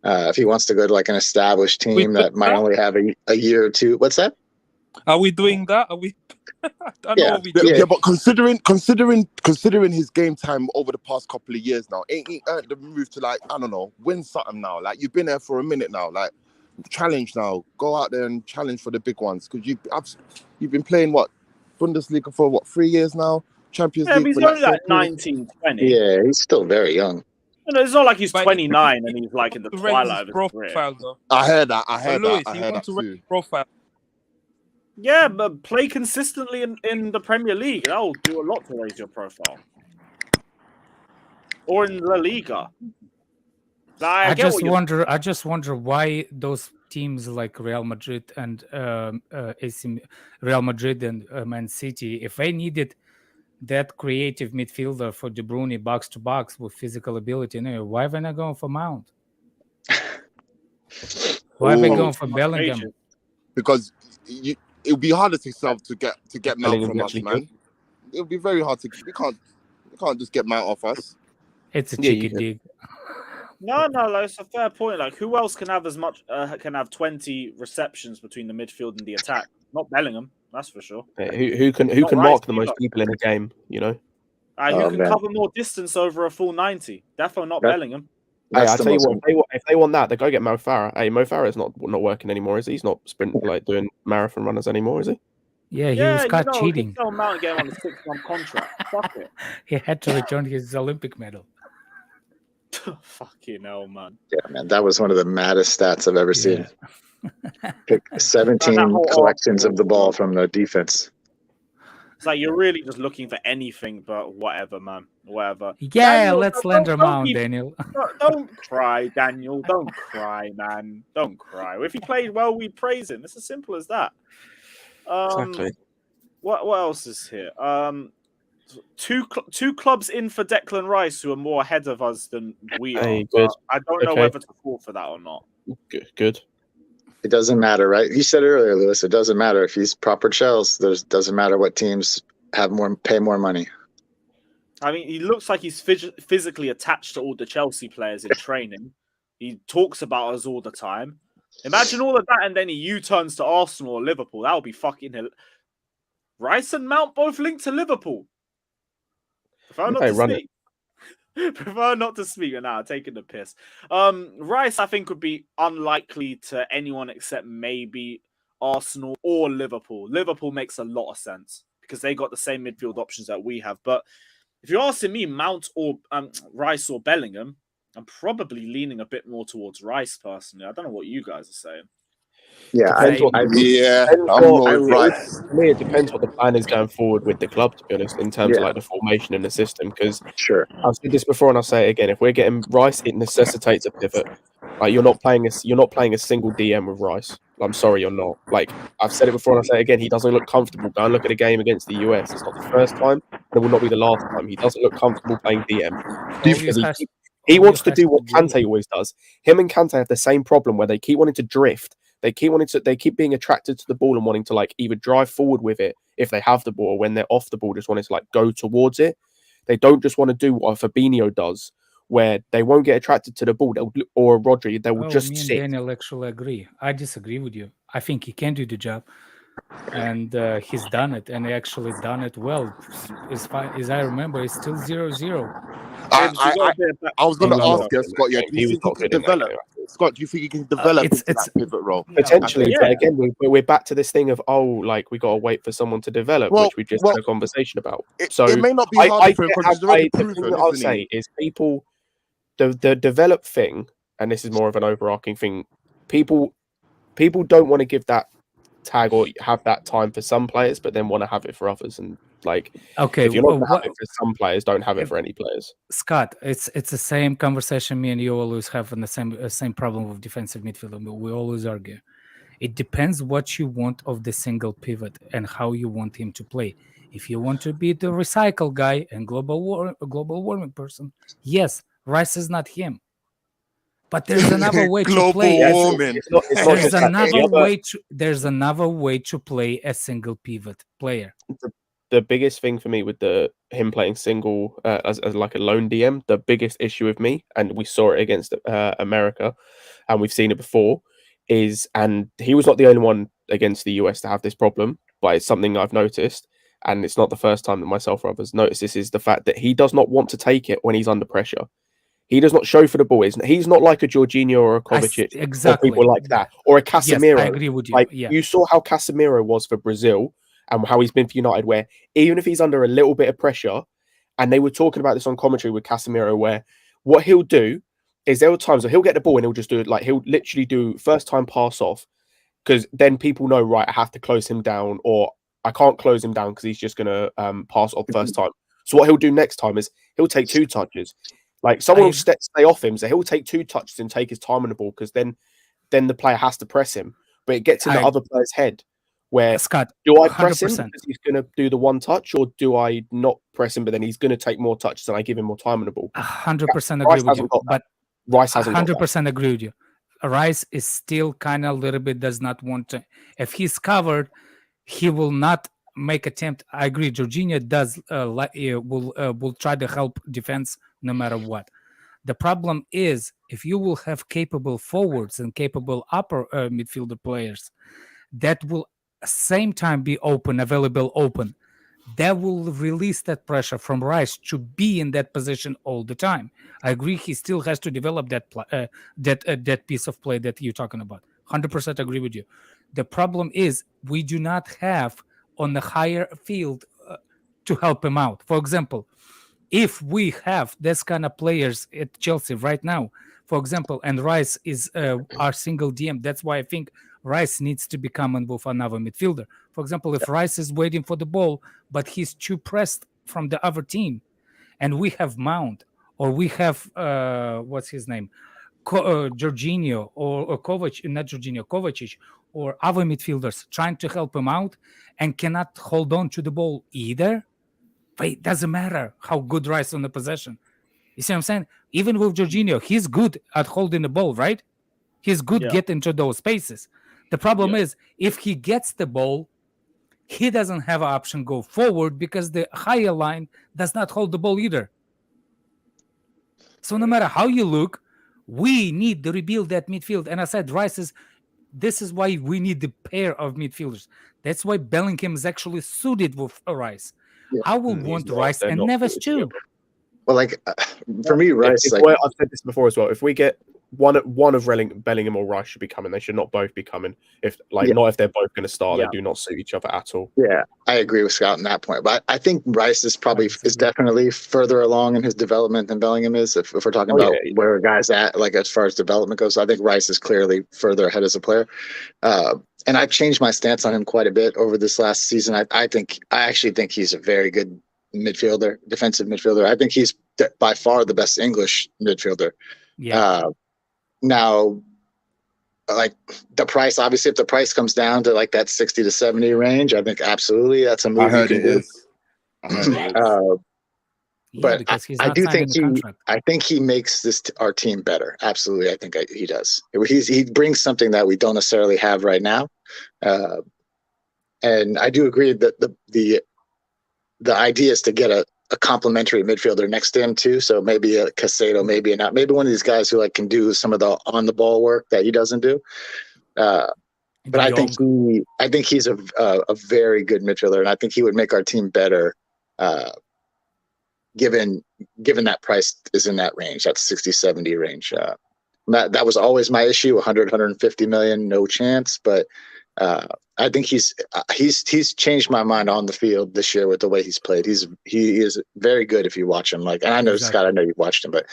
If he wants to go to like an established We team doing that might that? only have a year or two, what's that? Are we doing that? Are we? I know Yeah, what we Yeah, do. yeah, but considering his game time over the past couple of years now, ain't he earned the move to like, I don't know, win something now? Like you've been there for a minute now, like challenge now, go out there and challenge for the big ones because you've been playing what Bundesliga for what 3 years now, Champions Yeah, but League he's for that only same like period. 19, 20. yeah. He's still very young. You know, it's not like he's But 29 and he's like in the to raise twilight his of his career. profile though. I heard that. But Lewis, I he heard wants that to raise too. his profile. Yeah, but play consistently in the Premier League. That'll do a lot to raise your profile. Or in La Liga. I I get just what you're wonder. I just wonder why those teams like Real Madrid and Real Madrid and Man City, if they needed that creative midfielder for De Bruyne box to box with physical ability, why are they not going for Mount? Why are they Ooh, going for Bellingham? patient. because it would be harder to get Mount Bellingham's from us, actually man. It would be very hard to. We can't just get Mount off us. It's a Yeah, you cheeky could. dig. No, like, it's a fair point. Like, who else can have as much? Can have 20 receptions between the midfield and the attack? Not Bellingham, that's for sure. Who can Not Rice mark the either. most people in a game? You know. Who Oh, can man. cover more distance over a full 90? Definitely not That- Bellingham. Hey, That's I the tell you most. what, if they want that, they go get Mo Farah. Hey, Mo Farah's not working anymore, is he? He's not doing marathon runners anymore, is he? Yeah, he Yeah, was caught you cheating. tell Mount game on a 6-month contract. Fuck it. He had to return his Olympic medal. Fucking hell, man. Yeah, man, that was one of the maddest stats I've ever seen. Pick That 17 whole collections of the ball arsenal. from the defense. It's like you're really just looking for anything but whatever, man. Whatever. Yeah, Daniel, let's don't- slander don't Mount, be- Daniel. Don't cry, Daniel. Don't cry, man. Don't cry. If he played well, we praise him. It's as simple as that. Exactly. What else is here? Two clubs in for Declan Rice who are more ahead of us than we are. Hey, good. I don't know Okay. whether to fall for that or not. Good. It doesn't matter, right? You said it earlier, Lewis. It doesn't matter if he's proper Chelsea. Doesn't matter what teams pay more money. I mean, he looks like he's physically attached to all the Chelsea players in training. He talks about us all the time. Imagine all of that, and then he U-turns to Arsenal or Liverpool. That would be fucking hell. Rice and Mount both linked to Liverpool. Prefer not to speak. Prefer not to speak. Now, taking the piss. Rice, I think, would be unlikely to anyone except maybe Arsenal or Liverpool. Liverpool makes a lot of sense because they got the same midfield options that we have. But if you're asking me, Mount or Rice or Bellingham, I'm probably leaning a bit more towards Rice personally. I don't know what you guys are saying. Yeah, Depends what I I'm more with Rice. For me, it depends what the plan is going forward with the club, to be honest, in terms of Yeah. like the formation and the system. Because sure. I've said this before and I'll say it again. If we're getting Rice, it necessitates a pivot. Like you're not playing a single DM with Rice. I'm sorry, you're not. Like I've said it before and I'll say it again. He doesn't look comfortable. Go and look at a game against the US. It's not the first time, and it will not be the last time. He doesn't look comfortable playing DM. He wants to do what Kante always does. Him and Kante have the same problem where they keep wanting to drift. They keep being attracted to the ball and wanting to like either drive forward with it if they have the ball, or when they're off the ball, just wanting to like go towards it. They don't just want to do what Fabinho does, where they won't get attracted to the ball, or Rodri, they will just me and sit. Daniel actually agree. I disagree with you. I think he can do the job, and he's done it, and he actually done it well. As I remember, it's still 0-0. I was going He to was ask not you, good in Scott. that Yeah, game. do He you was think he not can good in that develop? game. Scott, do you think he can develop it's- into that pivot role? Potentially, Yeah. but again, we're back to this thing of like we got to wait for someone to develop, Well- which we just well, had a conversation about. It So may not be harder for him because he's already the thing proven, that I'll isn't he? say is people, the develop thing, and this is more of an overarching thing. People don't want to give that tag or have that time for some players, but then want to have it for others. And like, Okay, if you're not going to have it for some players, don't have it for any players. Scott, it's the same conversation me and you always have, and the same problem with defensive midfielder. We always argue. It depends what you want of the single pivot and how you want him to play. If you want to be the recycle guy and global warming person, yes, Rice is not him. But there's another way to Global play. warming. It's not There's just that. there's another way to play a single pivot player. The biggest thing for me with him playing single as like a lone DM, the biggest issue with me, and we saw it against America, and we've seen it before, and he was not the only one against the US to have this problem, but it's something I've noticed, and it's not the first time that myself or others noticed this, is the fact that he does not want to take it when he's under pressure. He does not show for the ball. He's not like a Jorginho or a Kovacic, exactly. or people like that, or a Casemiro. Yes, I agree with you. Like, yeah. you saw how Casemiro was for Brazil and how he's been for United, where even if he's under a little bit of pressure, and they were talking about this on commentary with Casemiro, where what he'll do is there are times where he'll get the ball and he'll just do it, like he'll literally do first time pass off, because then people know, right, I have to close him down, or I can't close him down because he's just going to pass off first time. So what he'll do next time is he'll take 2 touches. Like, someone will stay off him, so he'll take 2 touches and take his time on the ball, because then the player has to press him. But it gets in the other player's head, where, Scott, do I press 100%. him because he's going to do the 1 touch, or do I not press him, but then he's going to take more touches and I give him more time on the ball? 100% agree with you. But Rice hasn't 100% agree with you. Rice is still kind of a little bit does not want to. If he's covered, he will not make attempt. I agree. Jorginho does will try to help defense no matter what. The problem is, if you will have capable forwards and capable upper midfielder players that will same time be available open, that will release that pressure from Rice to be in that position all the time. I agree. He still has to develop that piece of play that you're talking about. 100% agree with you. The problem is we do not have on the higher field to help him out. For example, if we have this kind of players at Chelsea right now, for example, and Rice is our single DM, that's why I think Rice needs to be coming with another midfielder. For example, if Rice is waiting for the ball, but he's too pressed from the other team, and we have Mount, or we have, what's his name? Jorginho or Kovacic, not Jorginho, Kovacic, or other midfielders trying to help him out and cannot hold on to the ball either, but it doesn't matter how good Rice on the possession. You see what I'm saying? Even with Jorginho, he's good at holding the ball, right? He's good getting to those spaces. The problem is, if he gets the ball, he doesn't have an option go forward because the higher line does not hold the ball either. So no matter how you look, we need to rebuild that midfield. And I said, this is why we need the pair of midfielders. That's why Bellingham is actually suited with Rice. Yeah. I will want Rice and Neves too. Well, like for me, Rice. I've said this before as well. If we get one of Bellingham or Rice should be coming, they should not both be coming. Not if they're both going to start. They do not suit each other at all. Yeah, I agree with Scott on that point. But I think Rice is definitely further along in his development than Bellingham is. If we're talking about where a guy's at, like as far as development goes, I think Rice is clearly further ahead as a player. And I've changed my stance on him quite a bit over this last season. I actually think he's a very good midfielder, defensive midfielder. I think he's by far the best English midfielder. Yeah. Now, like the price, obviously, if the price comes down to like that 60 to 70 range, I think absolutely that's a move. I heard it is. But I do think he makes our team better. Absolutely, I think he does. He brings something that we don't necessarily have right now, and I do agree that the idea is to get a a complementary midfielder next to him too. So maybe a Casado, maybe not, maybe one of these guys who like can do some of the on the ball work that he doesn't do. But I think he's a very good midfielder, and I think he would make our team better. Given that price is in that range, that 60-70 range. That was always my issue, 100-150 million, no chance. But I think he's changed my mind on the field this year with the way he's played. He is very good if you watch him. Like, and I know Scott, I know you've watched him, but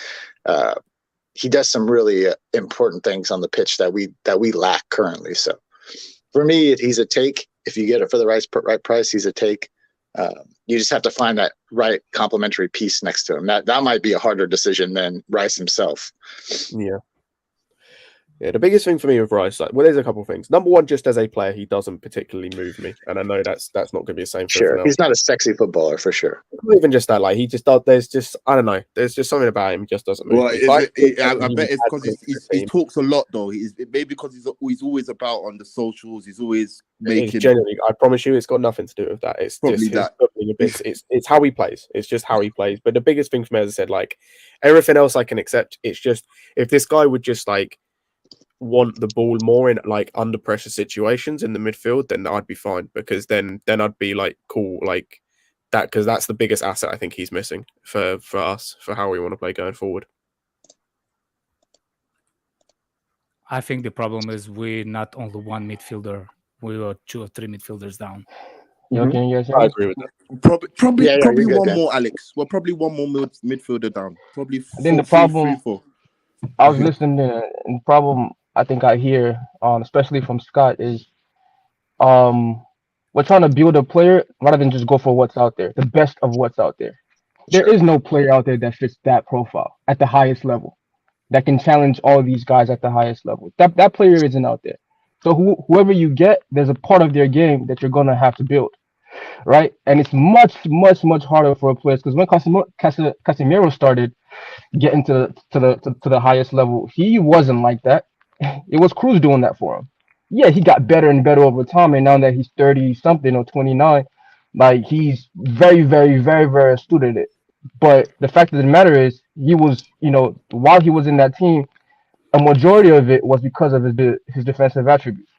he does some really important things on the pitch that we lack currently. So for me, he's a take. If you get it for the right price, he's a take. You just have to find that right complementary piece next to him. That might be a harder decision than Rice himself. Yeah, the biggest thing for me with Rice, there's a couple of things. Number one, just as a player, he doesn't particularly move me, and I know that's not going to be the same. Sure, he's not a sexy footballer for sure. Not even just that, he just does. There's just I don't know. There's just something about him. He just doesn't move. Well, me. I bet it's because he talks a lot though. Maybe because he's always about on the socials. He's always making. Generally, I promise you, it's got nothing to do with that. It's probably just that. It's how he plays. It's just how he plays. But the biggest thing for me, as I said, everything else I can accept. It's just if this guy would just want the ball more in under pressure situations in the midfield, then I'd be fine, because then I'd be cool that, because that's the biggest asset I think he's missing for us, for how we want to play going forward. I think the problem is we're not only one midfielder, we are 2 or 3 midfielders down. Can you guys hear I me? agree with that. Probably good, one Dan. more, Alex. Well, probably one more midfielder down. Probably I think the three, problem- 4. I was listening, and the problem I think I hear, especially from Scott, is we're trying to build a player rather than just go for what's out there, the best of what's out there. There is no player out there that fits that profile at the highest level, that can challenge all these guys at the highest level. That player isn't out there. So whoever you get, there's a part of their game that you're gonna have to build, right? And it's much, much, much harder for a player, because when Casemiro started getting to the highest level, he wasn't like that. It was Cruz doing that for him. Yeah, he got better and better over time, and now that he's 30 something or 29, he's very, very, very, very astute at it. But the fact of the matter is, he was, while he was in that team, a majority of it was because of his defensive attributes.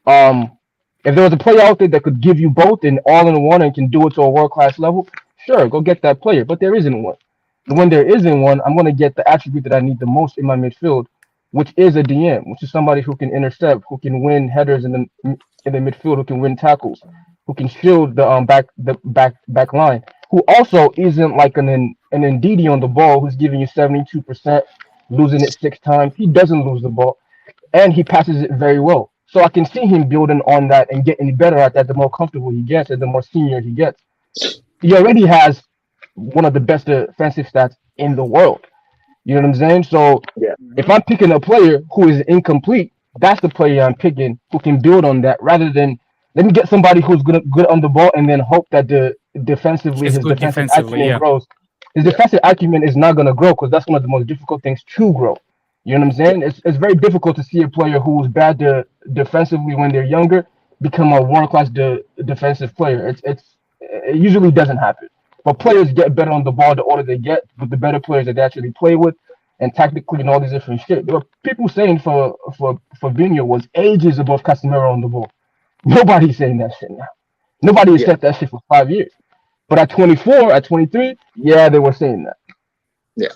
If there was a player out there that could give you both and all in one and can do it to a world-class level, sure, go get that player. But there isn't one. And when there isn't one, I'm going to get the attribute that I need the most in my midfield, which is a DM, which is somebody who can intercept, who can win headers in the midfield, who can win tackles, who can shield the back line, who also isn't like an Ndidi on the ball who's giving you 72%, losing it 6 times. He doesn't lose the ball, and he passes it very well. So I can see him building on that and getting better at that the more comfortable he gets and the more senior he gets. He already has one of the best defensive stats in the world. You know what I'm saying? So if I'm picking a player who is incomplete, that's the player I'm picking who can build on that, rather than let me get somebody who's good on the ball and then hope that his defensive acumen grows. His defensive acumen is not going to grow, because that's one of the most difficult things to grow. You know what I'm saying? It's very difficult to see a player who is bad defensively when they're younger become a world-class defensive player. It usually doesn't happen. But players get better on the ball the older they get, with the better players that they actually play with, and tactically and all these different shit. There were people saying for Fabinho was ages above Casemiro on the ball. Nobody's saying that shit now. Nobody has said that shit for 5 years. But at 24, at 23, yeah, they were saying that. Yeah.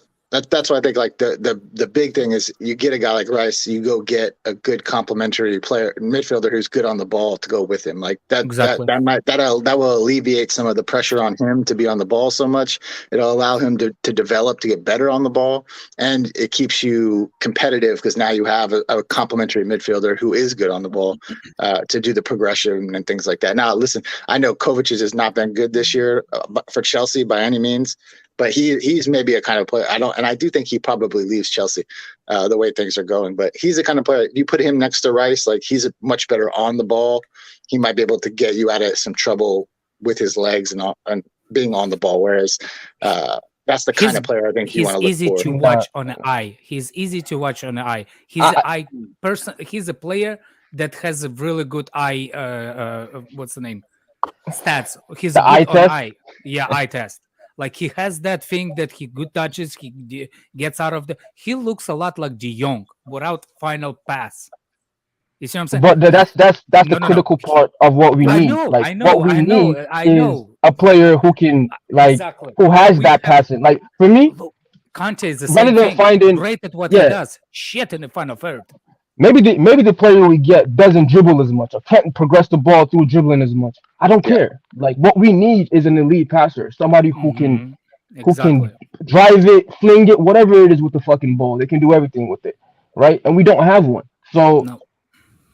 That's why I think the big thing is you get a guy like Rice, you go get a good complementary player, midfielder who's good on the ball to go with him. That will alleviate some of the pressure on him to be on the ball so much. It'll allow him to develop, to get better on the ball, and it keeps you competitive, because now you have a complementary midfielder who is good on the ball to do the progression and things like that. Now, listen, I know Kovacic has not been good this year for Chelsea by any means. But he's maybe a kind of player. I do think he probably leaves Chelsea the way things are going. But he's the kind of player, you put him next to Rice, he's much better on the ball. He might be able to get you out of some trouble with his legs and being on the ball. Whereas that's the kind of player I think you want to look for. He's easy to watch on the eye. He's easy to watch on the eye. He's a player that has a really good eye. What's the name? Stats. He's the eye test. Eye. Yeah, eye test. Like he has that thing that he good touches, gets out of the. He looks a lot like De Jong without final pass. You see what I'm saying? But that's the No. critical part of what we I need. know, Like I know, what we I know, need I is know. a player who can Exactly. who has We that have- passing. Like for me, Look, Conte is the rather same than thing. finding Great at what he does. Shit in the final third. maybe the player we get doesn't dribble as much or can't progress the ball through dribbling as much. I don't Yeah. care. Like what we need is an elite passer, somebody who can Exactly. drive it, fling it, whatever it is with the fucking ball. They can do everything with it, right? And we don't have one. So No.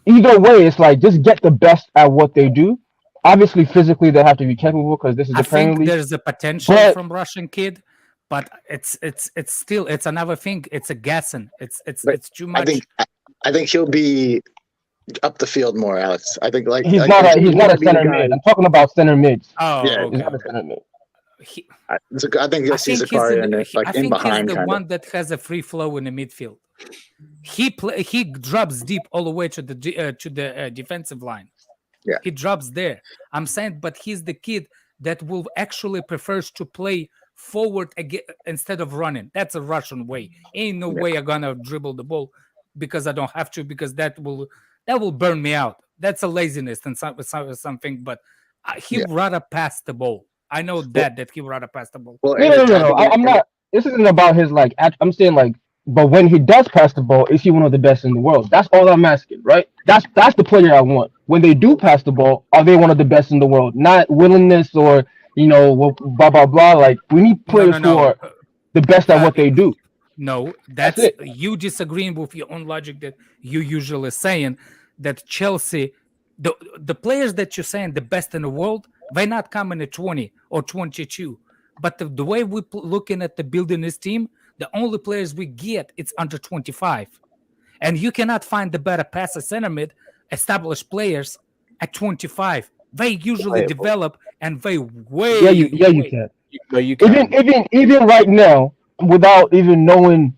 either way, it's like just get the best at what they do. Obviously, physically they have to be capable because this is I the Premier think League. there's a potential But- from Russian kid, but it's still it's another thing. It's a guessing. It's But too much. I think he'll be up the field more, Alex. I think He's like, not if a he's he's not gonna a be the center guy- mid. I'm talking about center mids. Oh, Yeah, He's okay. not a center mid. I think you'll I see think Zakaria in he's like in behind the kind one of. that has a free flow in the midfield. He drops deep all the way to the defensive line. Yeah. He drops there. I'm saying, but he's the kid that will actually prefers to play forward instead of running. That's a Russian way. Ain't no way I'm gonna dribble the ball because I don't have to, because that will burn me out. That's a laziness and something. But he rather pass the ball. I know that he rather pass the ball. Well, No. I'm not. This isn't about his like. I'm saying like, but when he does pass the ball, is he one of the best in the world? That's all I'm asking, right? That's the player I want. When they do pass the ball, are they one of the best in the world? Not willingness or blah blah blah. Like we need players who are the best at what they do. No, That's it. you disagreeing with your own logic that you usually saying that Chelsea, the players that you're saying the best in the world, they're not coming at 20 or 22. But the way we're looking at the building this team, the only players we get, it's under 25. And you cannot find the better passer center mid, established players at 25. They usually develop and they way. You can. No, you can. Even right now, without even knowing,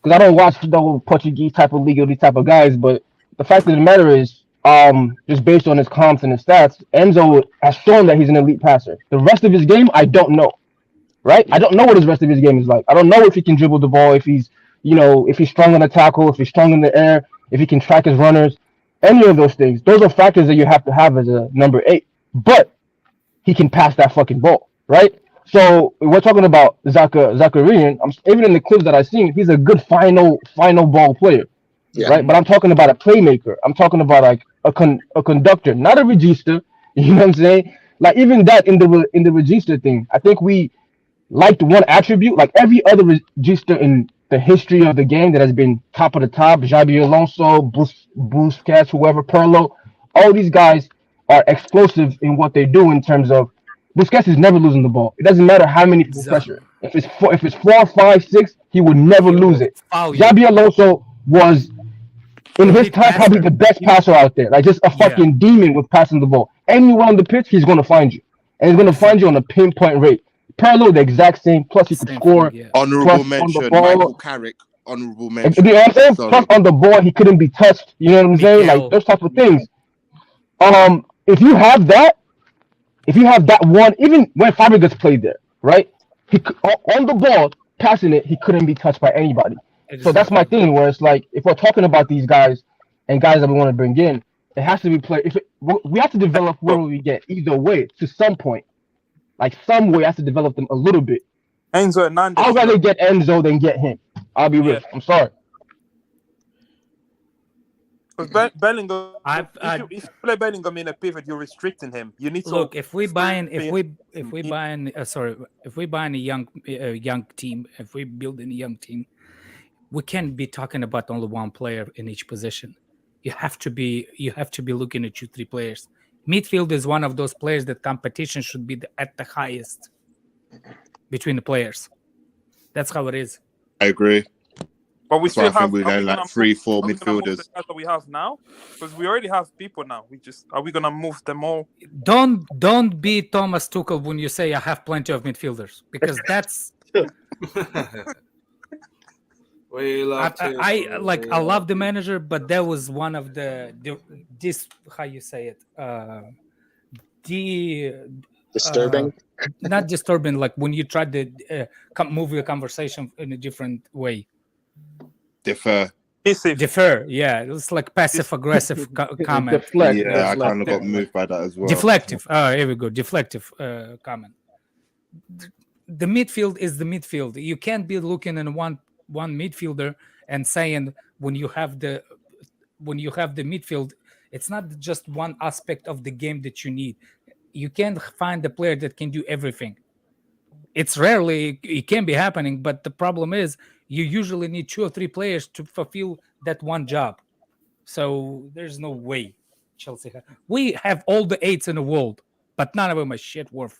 because I don't watch the whole Portuguese type of league or these type of guys, but the fact of the matter is, just based on his comps and his stats, Enzo has shown that he's an elite passer. The rest of his game, I don't know. Right? I don't know what his rest of his game is like. I don't know if he can dribble the ball, if he's strong on the tackle, if he's strong in the air, if he can track his runners, any of those things. Those are factors that you have to have as a number 8. But he can pass that fucking ball, right? So we're talking about Zakarian. Even in the clips that I've seen, he's a good final ball player, right? But I'm talking about a playmaker. I'm talking about like a conductor, not a regista. You know what I'm saying? Like even that in the regista thing, I think we liked one attribute. Like every other regista in the history of the game that has been top of the top, Xabi Alonso, Busquets, whoever, Pirlo, all these guys are explosive in what they do in terms of Busquets is never losing the ball. It doesn't matter how many people pressure. If it's 4, 5, 6, he would never lose it. Xabi Alonso was in his time probably the best passer out there. Like just a fucking demon with passing the ball. Anywhere on the pitch, he's gonna find you. And he's gonna find you on a pinpoint rate. Pirlo, the exact same. Plus, he could score. Honorable mention, Michael Carrick. Honorable mention. You know what I'm saying? Plus, on the ball, he couldn't be touched. You know what I'm saying? Like those type of things. If you have that one, even when Fabregas played there, right? He on the ball, passing it, he couldn't be touched by anybody. Exactly. So that's my thing. Where it's like, if we're talking about these guys and guys that we want to bring in, it has to be played. We have to develop where we get either way to some point. Like some way, I have to develop them a little bit. Enzo Hernandez. I'd rather get Enzo than get him. I'll be real. I'm sorry. Bellingham. If you play Bellingham in a pivot, you're restricting him. You need to look. If we buying a young team, if we build a young team, we can't be talking about only one player in each position. You have to be looking at 2-3 players. Midfield is one of those players that competition should be at the highest between the players. That's how it is. I agree. But we still have like 3-4 midfielders. That we have now, because we already have people now. Are we gonna move them all? Don't be Thomas Tuchel when you say I have plenty of midfielders, because that's. I love the manager, but that was one of this how you say it. Disturbing. not disturbing, like when you try to move the conversation in a different way. Defer. Defer, yeah, it's like passive aggressive comment. Deflect. Yeah, I kind of got Deflect. moved by that as well. Deflective. Oh, here we go. Deflective comment. The midfield is the midfield. You can't be looking at one midfielder and saying when you have the midfield, it's not just one aspect of the game that you need. You can't find a player that can do everything. It's rarely, it can be happening, but the problem is you usually need 2 or 3 players to fulfill that one job. So there's no way Chelsea we have all the 8s in the world, but none of them are shit worth.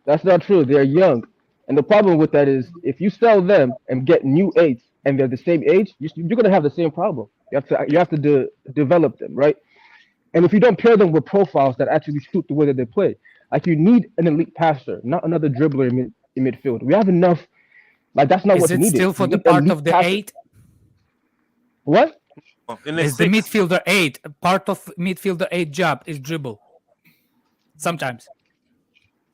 That's not true. They're young. And the problem with that is if you sell them and get new 8s and they're the same age, you're going to have the same problem. You have to develop them, right? And if you don't pair them with profiles that actually suit the way that they play, like you need an elite passer, not another dribbler in midfield. We have enough. Like that's not Is what's it needed. still for the elite part of the passer. 8? What? Is the midfielder 8 part of midfielder 8 job is dribble? Sometimes.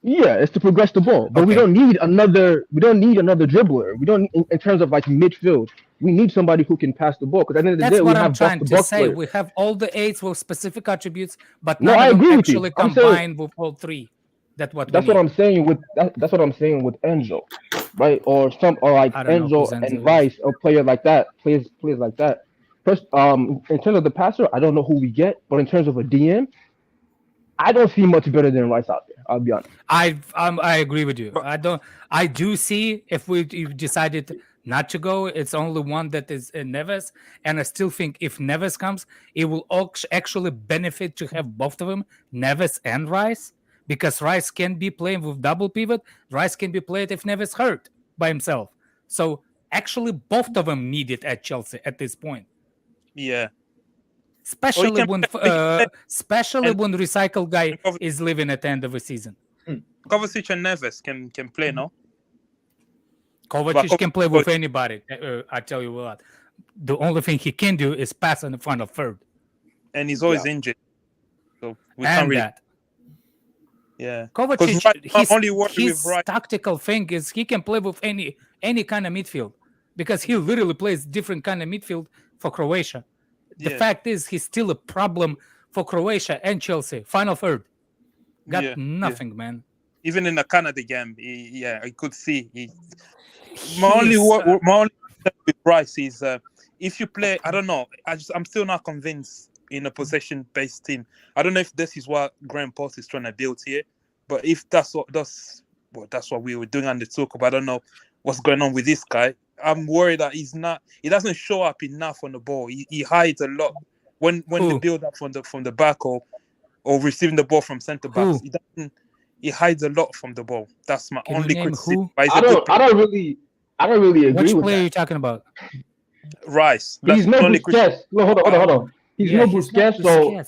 Yeah, it's to progress the ball, but we don't need another. We don't need another dribbler. We don't in terms of like midfield. We need somebody who can pass the ball. Because at the end of the That's day, what we I'm have trying to box-to-box say. players. We have all the 8s with specific attributes, but No, none I of them agree with you. actually I'm saying- combine with all 3. That's what I'm saying with that's what I'm saying with Enzo, right? Or like I don't know Enzo who's Enzo and is. Rice or player like that, players like that. First, in terms of the passer, I don't know who we get, but in terms of a DM, I don't see much better than Rice out there. I'll be honest. I agree with you. I do see if we decided not to go, it's only one that is Neves, and I still think if Neves comes, it will actually benefit to have both of them, Neves and Rice, because Rice can be playing with double pivot. Rice can be played if Neves hurt by himself. So actually, both of them need it at Chelsea at this point. Yeah. Especially when and- recycle guy is leaving at the end of the season. Kovacic and Neves can play, no? Kovacic can play with anybody. I tell you what. The only thing he can do is pass in the front of third. And he's always injured. So we And can't really. that. Yeah. Kovacic, I'm only worried his with Rice. tactical thing is he can play with any kind of midfield because he literally plays different kind of midfield for Croatia. The Yeah. fact is he's still a problem for Croatia and Chelsea. Final third. Got nothing, man. Even in the Canada game, I could see. He's, My only concern with Rice is if you play. I don't know. I'm still not convinced in a possession-based team. I don't know if this is what Graham Potter is trying to build here, but if that's what we were doing on the talk. But I don't know what's going on with this guy. I'm worried that he doesn't show up enough on the ball. He hides a lot when the build up from the back or receiving the ball from centre backs. He hides a lot from the ball. That's my only criticism. I don't really agree Which with player that. are you talking about? Rice. He's no Busquets. No, hold on. He's no Busquets. So Busquets,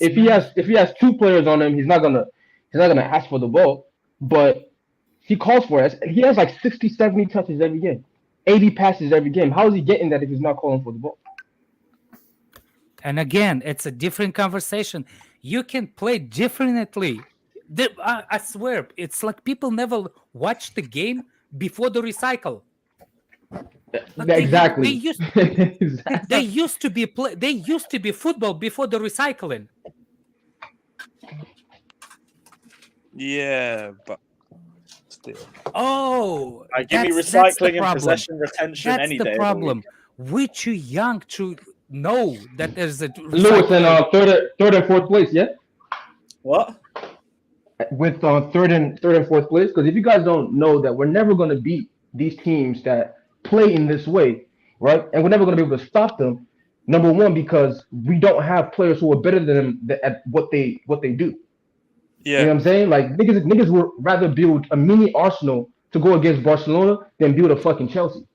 if he has 2 players on him, he's not gonna ask for the ball. But he calls for it. He has like 60, 70 touches every game, 80 passes every game. How is he getting that if he's not calling for the ball? And again, it's a different conversation. You can play differently. I swear, it's like people never watch the game before the recycle. Like Exactly. They used to be football before the recycling. Yeah, but still. Oh, Give me that's the recycling and problem. possession retention That's any the day. of the problem. week. We're too young to know that there's a Lewis in third and fourth place, yeah. What? With third and fourth place, because if you guys don't know that we're never going to beat these teams that play in this way, right? And we're never going to be able to stop them. Number one, because we don't have players who are better than them at what they do. Yeah. You know what I'm saying? Like niggas would rather build a mini Arsenal to go against Barcelona than build a fucking Chelsea.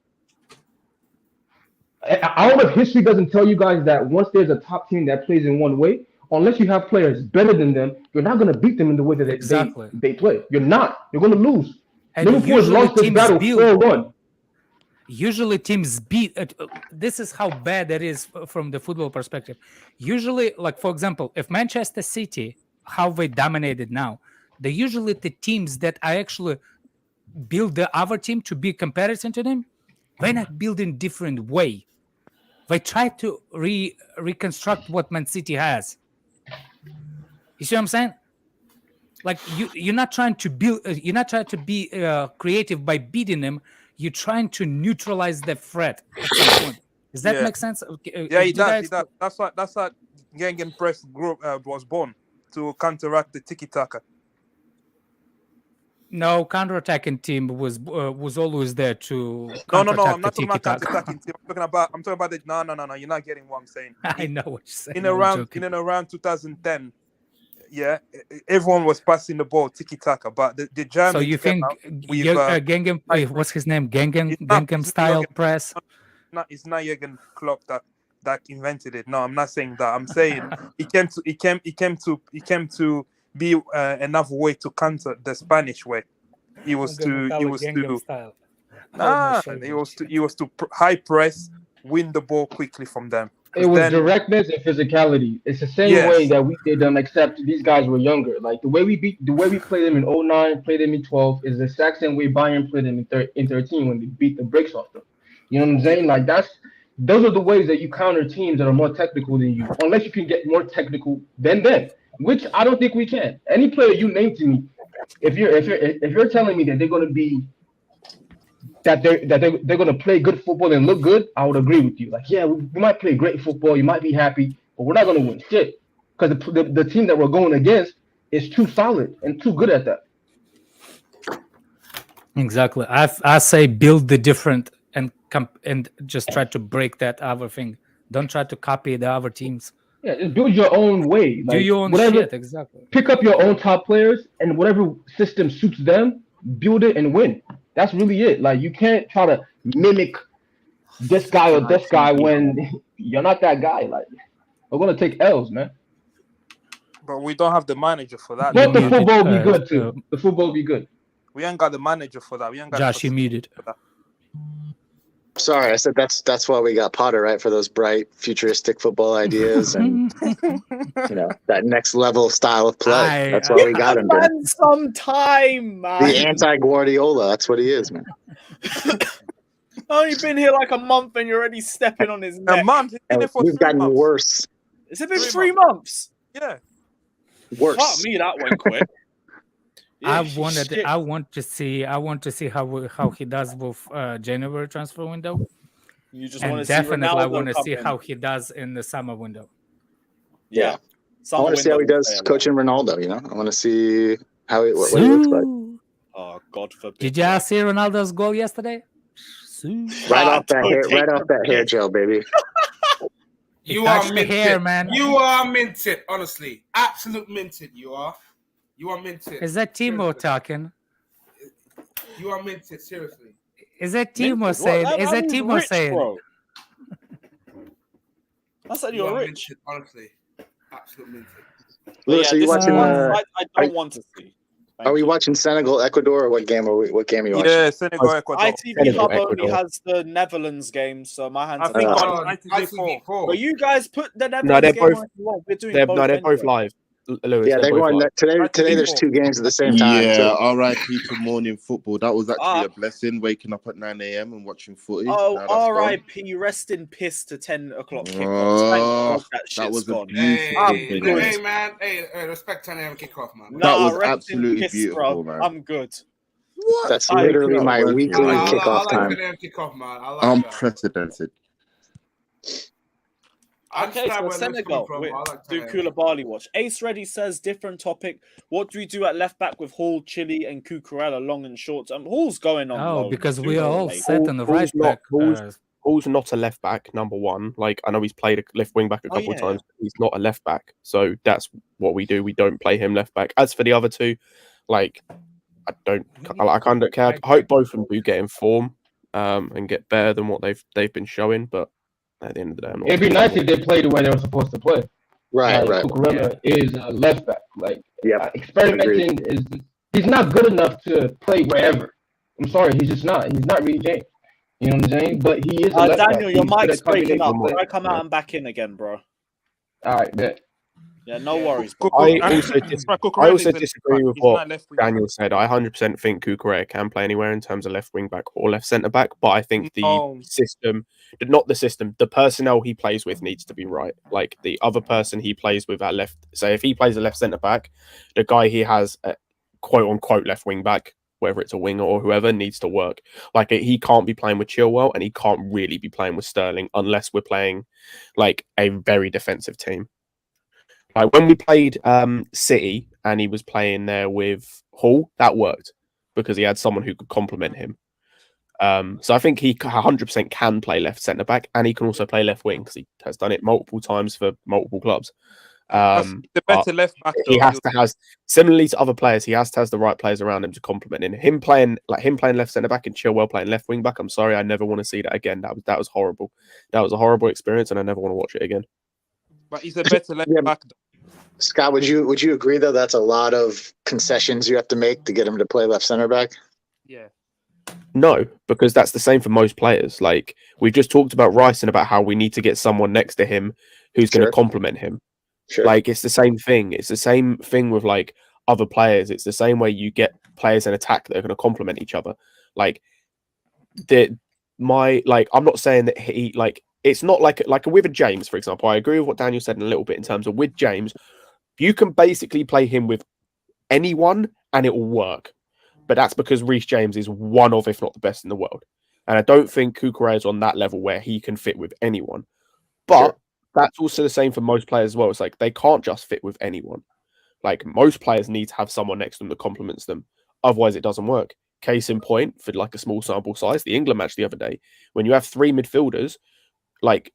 I don't know if history doesn't tell you guys that once there's a top team that plays in one way, unless you have players better than them, you're not going to beat them in the way that they play. You're not. You're going to lose. And Liverpool has lost this battle 4-1. Usually teams beat. This is how bad that is from the football perspective. Usually, like for example, if Manchester City how they dominated now. They're usually the teams that are actually build the other team to be comparison to them. They're not building different way. They try to reconstruct what Man City has. You see what I'm saying? Like you're not trying to build. You're not trying to be creative by beating them. You're trying to neutralize the threat at some point. Does that make sense? Yeah, it does. It does. That's what Gegenpress group was born to counteract the tiki taka. No, counter-attacking team was always there to. No. I'm not talking about counter-attacking team. I'm talking about the. No. You're not getting what I'm saying. I know what you're saying. In and around 2010, yeah, everyone was passing the ball tiki-taka, but the Germans. So you think Gengham? What's his name? Gengham style press. It's not Jürgen Klopp that invented it. No, I'm not saying that. I'm saying it came to be another way to counter the Spanish way. It was to high press, win the ball quickly from them. It was directness and physicality. It's the same way that we did them, except these guys were younger. Like the way we played them in 09, played them in 12 is the exact same way Bayern played them in 13 when they beat the brakes off them. You know what I'm saying? Like those are the ways that you counter teams that are more technical than you, unless you can get more technical than them, which I don't think we can. Any player you name to me, if you're telling me that they're going to be that they're going to play good football and look good, I would agree with you. Like, yeah, we might play great football, you might be happy, but we're not going to win shit because the team that we're going against is too solid and too good at that. Exactly. I say build the different and just try to break that other thing. Don't try to copy the other teams. Yeah, just build your own way. Like, do your own shit, exactly. Pick up your own top players and whatever system suits them, build it and win. That's really it. Like you can't try to mimic this guy or this guy when you're not that guy. Like we're gonna take L's, man. But we don't have the manager for that. But the football will be good too. The football will be good. We ain't got the manager for that. We ain't got Josh, you muted. Sorry, I said that's why we got Potter, right? For those bright, futuristic football ideas and that next level style of play. That's why we got him. Man, some time, man. The anti-Guardiola. That's what he is, man. Only been here like a month and you're already stepping on his neck. A month. We've gotten worse. Has it been 3 months? Yeah. Worse. Fuck me, that went quick. I want to see how he does with January transfer window. You just and want to see definitely Ronaldo I want to see in. how he does in the summer window. Yeah. I want to see how he does coaching Ronaldo. I want to see how what he looks like. Oh, God forbid. Did you see Ronaldo's goal yesterday? Right off that hair gel, baby. You are minted, hair, man. You are minted, honestly. Absolute minted, you are. You are minted. Is that Timo talking? You are minted, seriously. Is that Timo saying? Is that Timo saying? Bro. I said you're rich. Minted, honestly. Absolute minted. Lewis, are you watching? I don't want to see. Are we watching Senegal, Ecuador, or what game are you watching? Yeah, Senegal, Ecuador. ITV Hub only has the Netherlands game, so my hands I think are on ITV4. But you guys put the Netherlands game on. We're doing they're both live. Lewis, yeah, they're going today. There's 2 games at the same time. Yeah, R.I.P. to morning football. That was actually a blessing. Waking up at 9 a.m. and watching footy. Oh, R.I.P. Rest in piss to 10 o'clock kickoff. That was gone. Hey, man. Hey, respect 10 a.m. kickoff, man. That was absolutely beautiful, man. I'm good. What? That's literally my weekly kickoff time. 10 a.m. kickoff, man. I like Unprecedented. Okay, so Senegal do Koulibaly watch. Ace Ready says different topic. What do we do at left back with Hall, Chile, and Cucurella, long and short? Hall's going on. Oh, because we are all set on the right back. Hall's not a left back, number one. Like I know he's played a left wing back a couple of times. But he's not a left back, so that's what we do. We don't play him left back. As for the other two, like I kind of care. I hope both of them do get in form and get better than what they've been showing, but. At the end of the day, it'd be nice if they played the way they were supposed to play. Right. Cucurella is a left back. Like, experimenting he's not good enough to play wherever. I'm sorry, he's just not. He's not really James. You know what I'm saying? But he is a left Daniel, back. your mic's breaking up. When I come out and back in again, bro. All right, bet. Yeah, no worries. Cu- bro. I Cu- also Right, I Cucurella also is a disagree with he's what not left wing back. Daniel said. I 100% think Kukurea can play anywhere in terms of left wing back or left centre back, but I think the No. system, not the system, the personnel he plays with needs to be right. Like the other person he plays with at left, say if he plays a left centre back, the guy he has at quote unquote left wing back, whether it's a winger or whoever, needs to work. Like he can't be playing with Chilwell and he can't really be playing with Sterling unless we're playing like a very defensive team. Like when we played City and he was playing there with Hall, that worked because he had someone who could complement him. So I think he 100% can play left centre back and he can also play left wing because he has done it multiple times for multiple clubs. That's the But better left back. he Though. has to have, similarly to other players, he has to have the right players around him to complement him. Him playing left centre back and Chilwell playing left wing back. I'm sorry, I never want to see that again. That was horrible. That was a horrible experience, and I never want to watch it again. But he's a better left Yeah. back. Scott, would you agree though that's a lot of concessions you have to make to get him to play left center back? Yeah. No, because that's the same for most players. Like we've just talked about Rice and about how we need to get someone next to him who's going Sure. to complement him. Sure. Like it's the same thing. It's the same thing with like other players. It's the same way you get players in attack that are going to complement each other. Like I'm not saying that he like it's not like with a James, for example. I agree with what Daniel said in a little bit in terms of with James, you can basically play him with anyone and it will work. But that's because Reece James is one of, if not the best in the world. And I don't think Kukurea is on that level where he can fit with anyone. But Sure. that's also the same for most players as well. It's like they can't just fit with anyone. Like most players need to have someone next to them that complements them. Otherwise, it doesn't work. Case in point, for like a small sample size, the England match the other day, when you have three midfielders like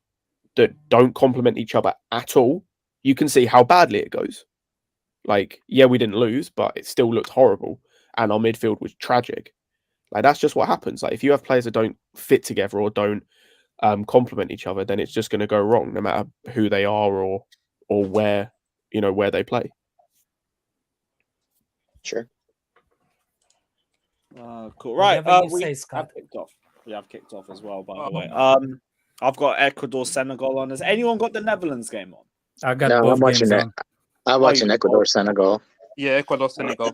that don't complement each other at all, you can see how badly it goes. Like, yeah, we didn't lose, but it still looked horrible. And our midfield was tragic. Like, that's just what happens. Like, if you have players that don't fit together or don't complement each other, then it's just going to go wrong, no matter who they are or where where they play. Sure. Cool. Right. Whatever you We say, have Scott. kicked off. We have kicked off as well, by the way. I've got Ecuador, Senegal on. Has anyone got the Netherlands game on? I got No, both I'm watching games it. on. I'm watching Ecuador, Senegal. Yeah, Ecuador, Senegal.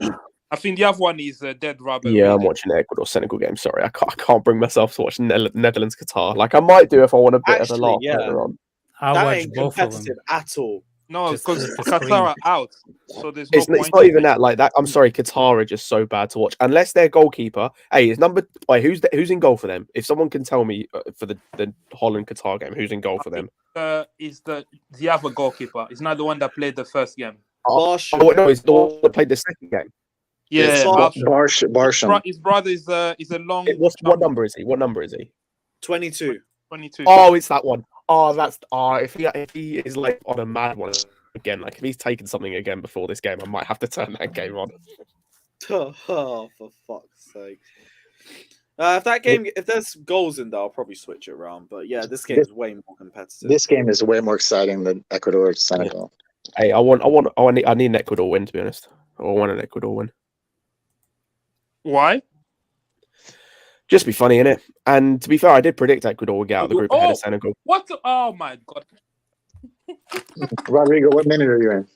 I think the other one is Dead Rubber. Yeah, I'm watching the Ecuador Senegal game. Sorry, I can't bring myself to watch Netherlands Qatar. Like I might do if I want a bit of a Actually, laugh yeah. later on. I That watched ain't both of them. competitive at all. No, Just because flip the Qatar screen. are out, so there's no It's point. not even that. Like that. I'm sorry, Qatar are just so bad to watch. Unless their goalkeeper. Hey, who's in goal for them? If someone can tell me for the Holland Qatar game, who's in goal for them? Is the other goalkeeper? It's not the one that played the first game. Oh no, it's the one that played the second game. Yeah, Barsham. his brother is a long. What number is he? What number is he? 22. 22. Oh, it's that one. Oh, that's if he is like on a mad one again, like if he's taken something again before this game, I might have to turn that game on. Oh, for fuck's sake. If there's goals in there, I'll probably switch it around. But yeah, this game is way more competitive. This game is way more exciting than Ecuador Senegal. Hey, I need an Ecuador win, to be honest. I want an Ecuador win. Why? Just be funny, innit? And to be fair, I did predict Ecuador would get out of the group ahead of Senegal. What? Oh my god! Rodrigo, what minute are you in?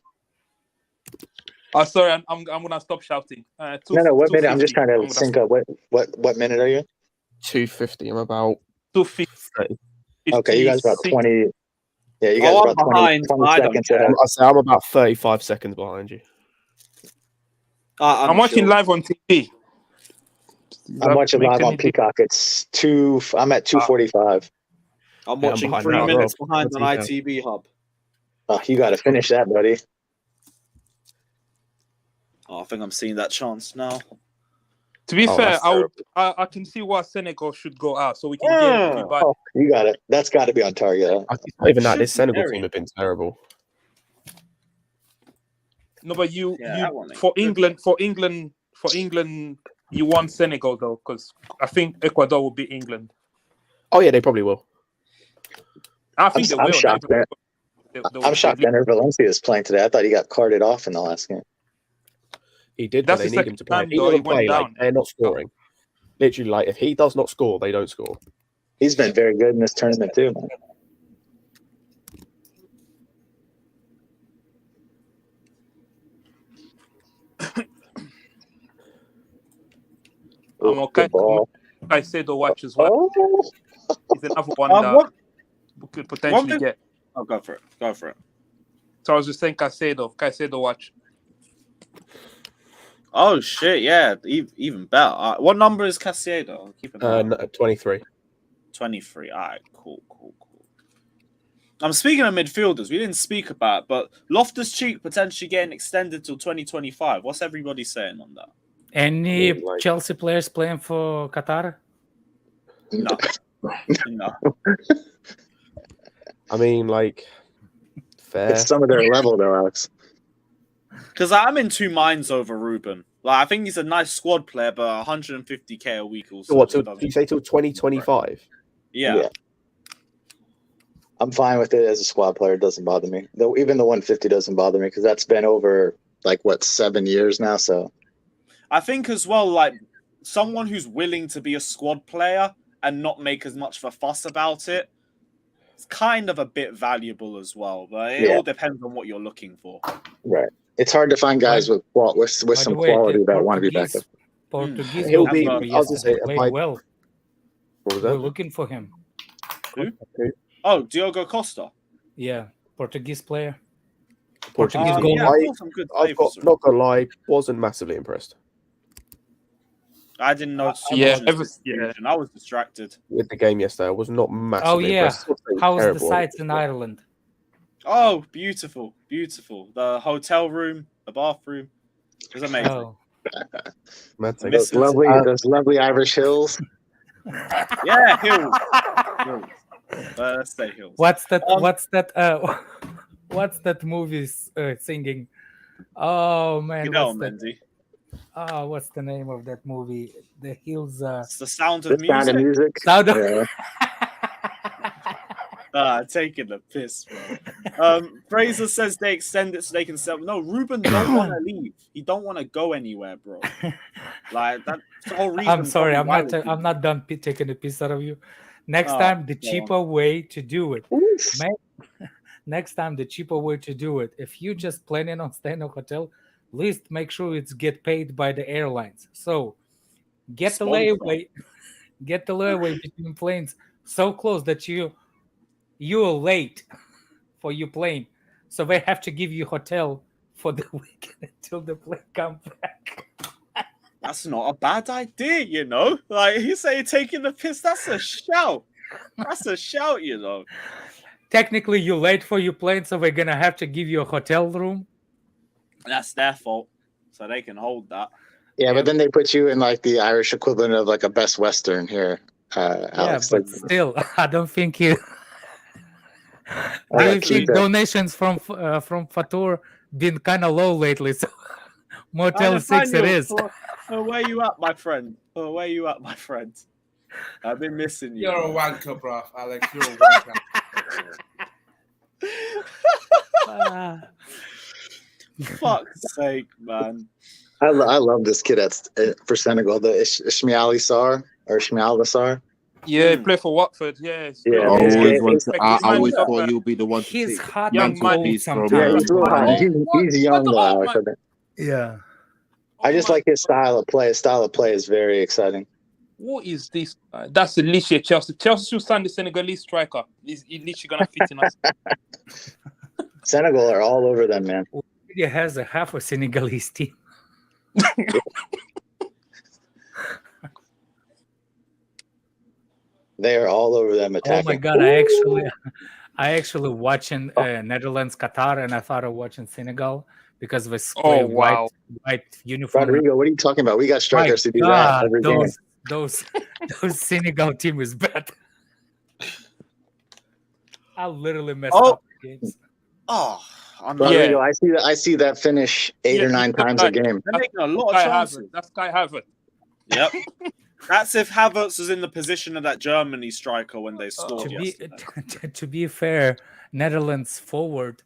Oh, sorry, I'm gonna stop shouting. No, what minute? I'm just trying to sync up. What minute are you in? 250. I'm about 250. Okay, you guys about 20. Yeah, you guys about 20 seconds ahead. I'm about 35 seconds behind you. I'm watching live on TV. I'm watching live on Peacock. I'm at 2:45. I'm watching 3 minutes behind on ITV Hub. Oh, you got to finish that, buddy. Oh, I think I'm seeing that chance now. To be fair, I can see why Senegal should go out so we can get everybody. Oh, you got it. That's got to be on target. Not even that. This Senegal team have been terrible. No, but for England, you want Senegal though, because I think Ecuador will beat England. Oh yeah, they probably will. I think they will. I'm shocked that. I'm shocked Enner Valencia is playing today. I thought he got carted off in the last game. He did, but they need him to play. If he doesn't play, they're not scoring. Literally, like if he does not score, they don't score. He's been very good in this tournament too, man. I'm okay. Good ball. I said to watch as well. Oh, It's another one that What? we could potentially thing- get. Oh, go for it. Go for it. So I was just saying Caicedo watch. Oh shit! Yeah, even better. What number is Caicedo? I'll keep an eye on. 23. 23. All right, cool. I'm speaking of midfielders. We didn't speak about, but Loftus-Cheek potentially getting extended till 2025. What's everybody saying on that? Any Like- Chelsea players playing for Qatar? No, no. I mean, like, fair. it's some of their level though, Alex. Because I'm in two minds over Ruben. Like, I think he's a nice squad player, but 150k a week also. So what? doesn't- Did you say till 2025? Yeah. I'm fine with it as a squad player. It doesn't bother me. Though even the 150 doesn't bother me because that's been over 7 years now. So I think as well, like someone who's willing to be a squad player and not make as much of a fuss about it, it's kind of a bit valuable as well. But it all depends on what you're looking for. right, it's hard to find guys with By some the way, quality the that want to be back up. Portuguese He'll be- goalkeeper I was gonna say, yesterday played well. What was We're that? looking for him. Oh, Diogo Costa. Yeah, Portuguese player. Portuguese Portuguese goal. goal. Yeah, I saw some good I've saves got, from him. not gonna lie, wasn't massively impressed I didn't notice. too Yeah, much in every- this distribution. I was distracted. with the game yesterday. I was not massively Oh yeah, impressed. It was how's the terrible. sights in Ireland? Oh, beautiful. The hotel room, the bathroom. It was amazing. Oh, Mad thing. Miss- Those lovely Irish hills. Yeah, Hills. Hills. Let's stay Hills. what's that? Um, What's that? What's that movie singing? Oh man, You know, what's that? Mendy. Oh, what's the name of that movie? The Hills. It's the sound The of sound of music. music. Sound of- Yeah. Taking the piss, bro. Fraser says they extend it so they can sell. No, Ruben don't want to leave. He don't want to go anywhere, bro. Like that's the whole reason. I'm sorry, I'm probably not. why I'm not done taking the piss out of you. Next Oh, time, the go on. cheaper way to do it. Oof. Next time, the cheaper way to do it. If you just planning on staying in a hotel, at least make sure it's get paid by the airlines. So get the Sponsor. layaway, get the layaway between planes so close that you're late for your plane, so they have to give you hotel for the weekend until the plane comes back. That's not a bad idea, you know. Like you say, taking the piss. That's a shout. That's a shout, you know. Technically, you're late for your plane, so we're gonna have to give you a hotel room. That's their fault, so they can hold that. Yeah, but then they put you in the Irish equivalent of a Best Western here, Alex. Yeah, but still, I don't think you. Do Alright, you keep think that. donations from Fatur been kind of low lately? So Motel 6 it Nathaniel, is. Where you at, my friend? Where you at, my friend? I've been missing you. You're a wanker, bro, Alex. You're a wanker. Fuck's sake, man. I love this kid for Senegal, the Ismaili Sarr or Ismail Sarr. Yeah, he played for Watford. Yeah. Yeah, I it's- always, it's- I it's- always it's- thought he'll be the one to He's take. hot Young and man, cold he's sometimes. Yeah, he's real hot. He's young though, Alex. I think. Yeah. I just like his style of play. His style of play is very exciting. What is this? That's literally Chelsea. Chelsea should sign the Senegalese striker. He's literally gonna fit in us. Senegal are all over them, man. He has a half a Senegalese team. They are all over them Oh attacking. my god! I actually watching Netherlands Qatar, and I thought of watching Senegal because we play Oh, wow. white uniform. Rodrigo, what are you talking about? We got My strikers to do that God, every game. those Senegal team is bad. I literally messed Oh. up the games. Oh, I'm not. Rodrigo, I see that finish 8 or Yeah, 9 times a game. They're making a lot of Kai chances. Havertz. That's Kai Havertz. Yep. That's if Havertz was in the position of that Germany striker when they scored To be yesterday. to be fair, Netherlands forward,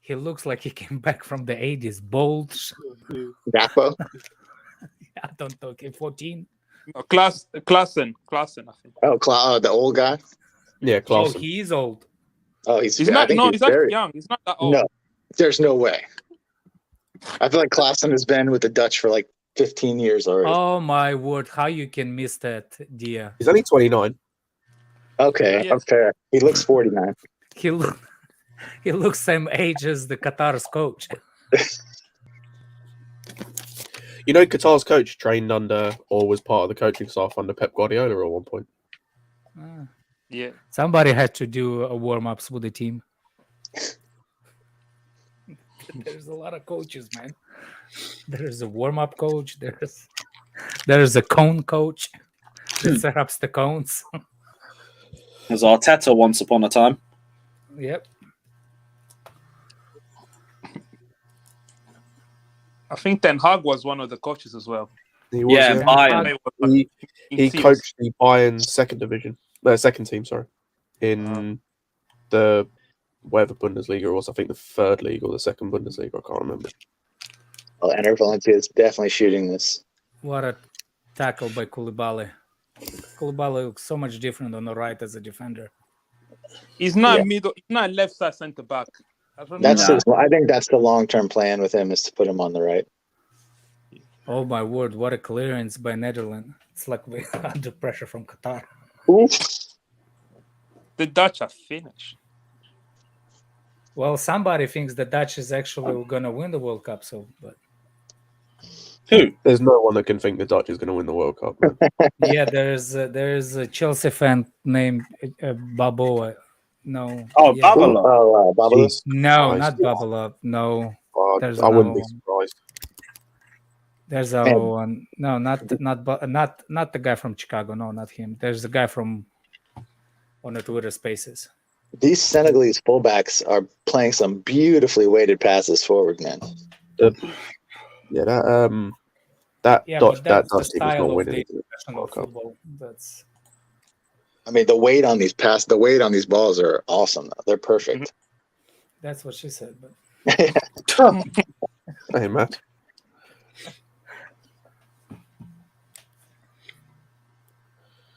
he looks like he came back from the 80s. Bold. Gakpo. I don't know. Okay, 14. Klassen, I think. Oh, the old guy. Yeah, Oh, class. he is old. Oh, he's He's I not. think No, he's he's not very young. He's not that old. No. There's no way. I feel like Klaassen has been with the Dutch for 15 years already. Oh my word! How you can miss that, Dia? He's only 29. Okay, Yeah. fair. He looks 49. He looks same age as the Qatar's coach. You know, Qatar's coach trained under or was part of the coaching staff under Pep Guardiola at one point. Ah, Yeah. somebody had to do warm ups with the team. There's a lot of coaches, man. There's a warm up coach. There's a cone coach that set up the cones. As Arteta once upon a time. Yep. I think Ten Hag was one of the coaches as well. He was, Yeah, yeah. Bayern. He coached the Bayern second team, sorry, in the whatever Bundesliga was. I think the third league or the second Bundesliga. I can't remember. Well, Ener Valencia is definitely shooting this. What a tackle by Koulibaly. Koulibaly looks so much different on the right as a defender. He's not Yeah. middle. He's not left side centre back. I don't That's know. I think that's the long-term plan with him, is to put him on the right. Oh my word! What a clearance by Netherlands. It's like we're under pressure from Qatar. Oof. The Dutch are finished. Well, somebody thinks the Dutch is actually going to win the World Cup. So, but Who? There's no one that can think the Dutch is going to win the World Cup. Man. yeah, there's a Chelsea fan named Babo. No. Oh, yeah. Babala. Oh, Babala. Jeez, No, Christ. not Babalov. No, There's I wouldn't be another surprised. there's a one. No, not the guy from Chicago. No, not him. There's the guy from on the Twitter Spaces. These Senegalese fullbacks are playing some beautifully weighted passes forward, man. Yeah, that Yeah, Dutch but that's the team is style not of winning the the professional World Cup. football. That's I mean, the weight on these balls are awesome. They're perfect. that's what she said. But Hey, Matt.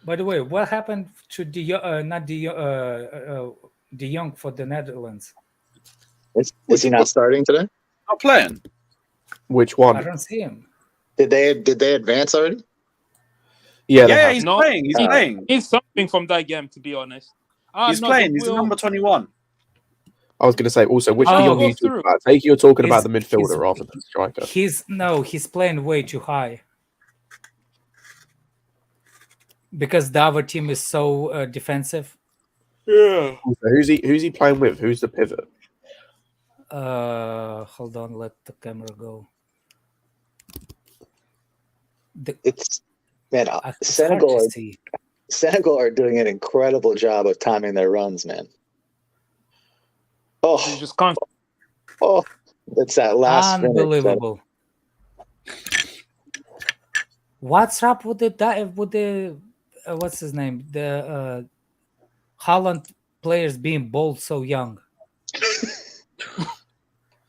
by the way, what happened to De Jong for the Netherlands? Is he not starting today? Not playing. Which I one? don't see him. Did they advance already? Yeah, they Yeah, have. he's No. playing. He's playing. He's something from that game, to be honest. He's playing. He's number 21. I was going to say also, which Oh. De Jong are you Go through. talking about? I think you're talking about the He's- midfielder rather than the striker. He's playing way too high. Because the other team is so defensive. Yeah. Who's he playing with? Who's the pivot? Hold on, let the camera go. It's man, It's hard to see. Senegal are doing an incredible job of timing their runs, man. You Oh, just can't. it's that last minute. Unbelievable. What's up with the what's his name? The Holland players being bold so young.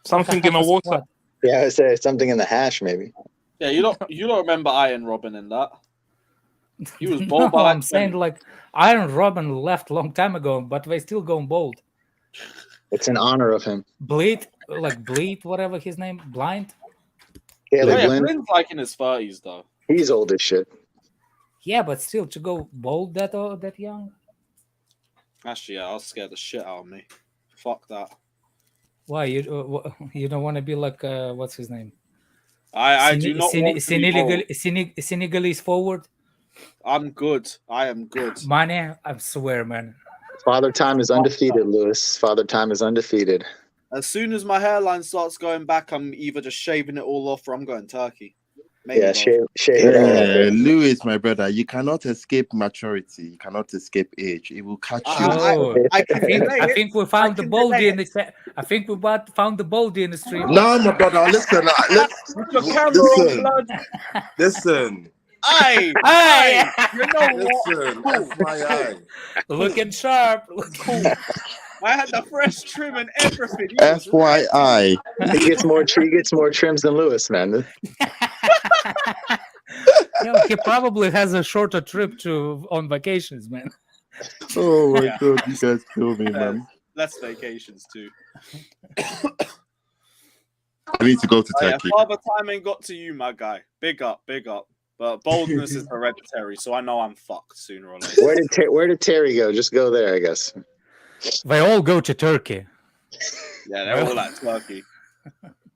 Something in the water. Yeah, I would say something in the hash, maybe. Yeah, you don't remember Iron Robin in that. He was No, bold by I'm saying like Iron Robin left a long time ago, but they still going bold. It's in honor of him. Bleed, whatever his name, Blind. Yeah, Oh, yeah, Blinn, Blynn's like in his 30s though. he's old as shit. Yeah, but still to go bold that young. Actually, yeah, I'll scare the shit out of me. Fuck that. Why you don't want to be like what's his name? I do not want to be bold. Senegalese forward. I'm good. I am good. Mane, I swear, man. Father Time is undefeated, Lewis. Father Time is undefeated. As soon as my hairline starts going back, I'm either just shaving it all off or I'm going turkey. Maybe Yeah, both. shave it all. Lewis, my brother, you cannot escape maturity. You cannot escape age. It will catch you. Oh, I can relate I it. think we found the can baldy relate in the. I think we found the baldy in the stream. No, my brother, listen. With your camera on, Listen. blood. Listen. Aye, Hey, you know what? Listen. FYI. looking sharp. I had the fresh trim and everything. He was FYI. He gets more trims than Lewis, man. Yeah, he probably has a shorter trip on vacations, man. Oh my Yeah. god, you guys kill me, man. less vacations too. I need to go to Oh, yeah, Turkey. Father Time ain't got to you, my guy. Big up, big up. But boldness is hereditary, so I know I'm fucked sooner or later. Where did Terry go? Just go there, I guess. They all go to Turkey. Yeah, they're all at Turkey.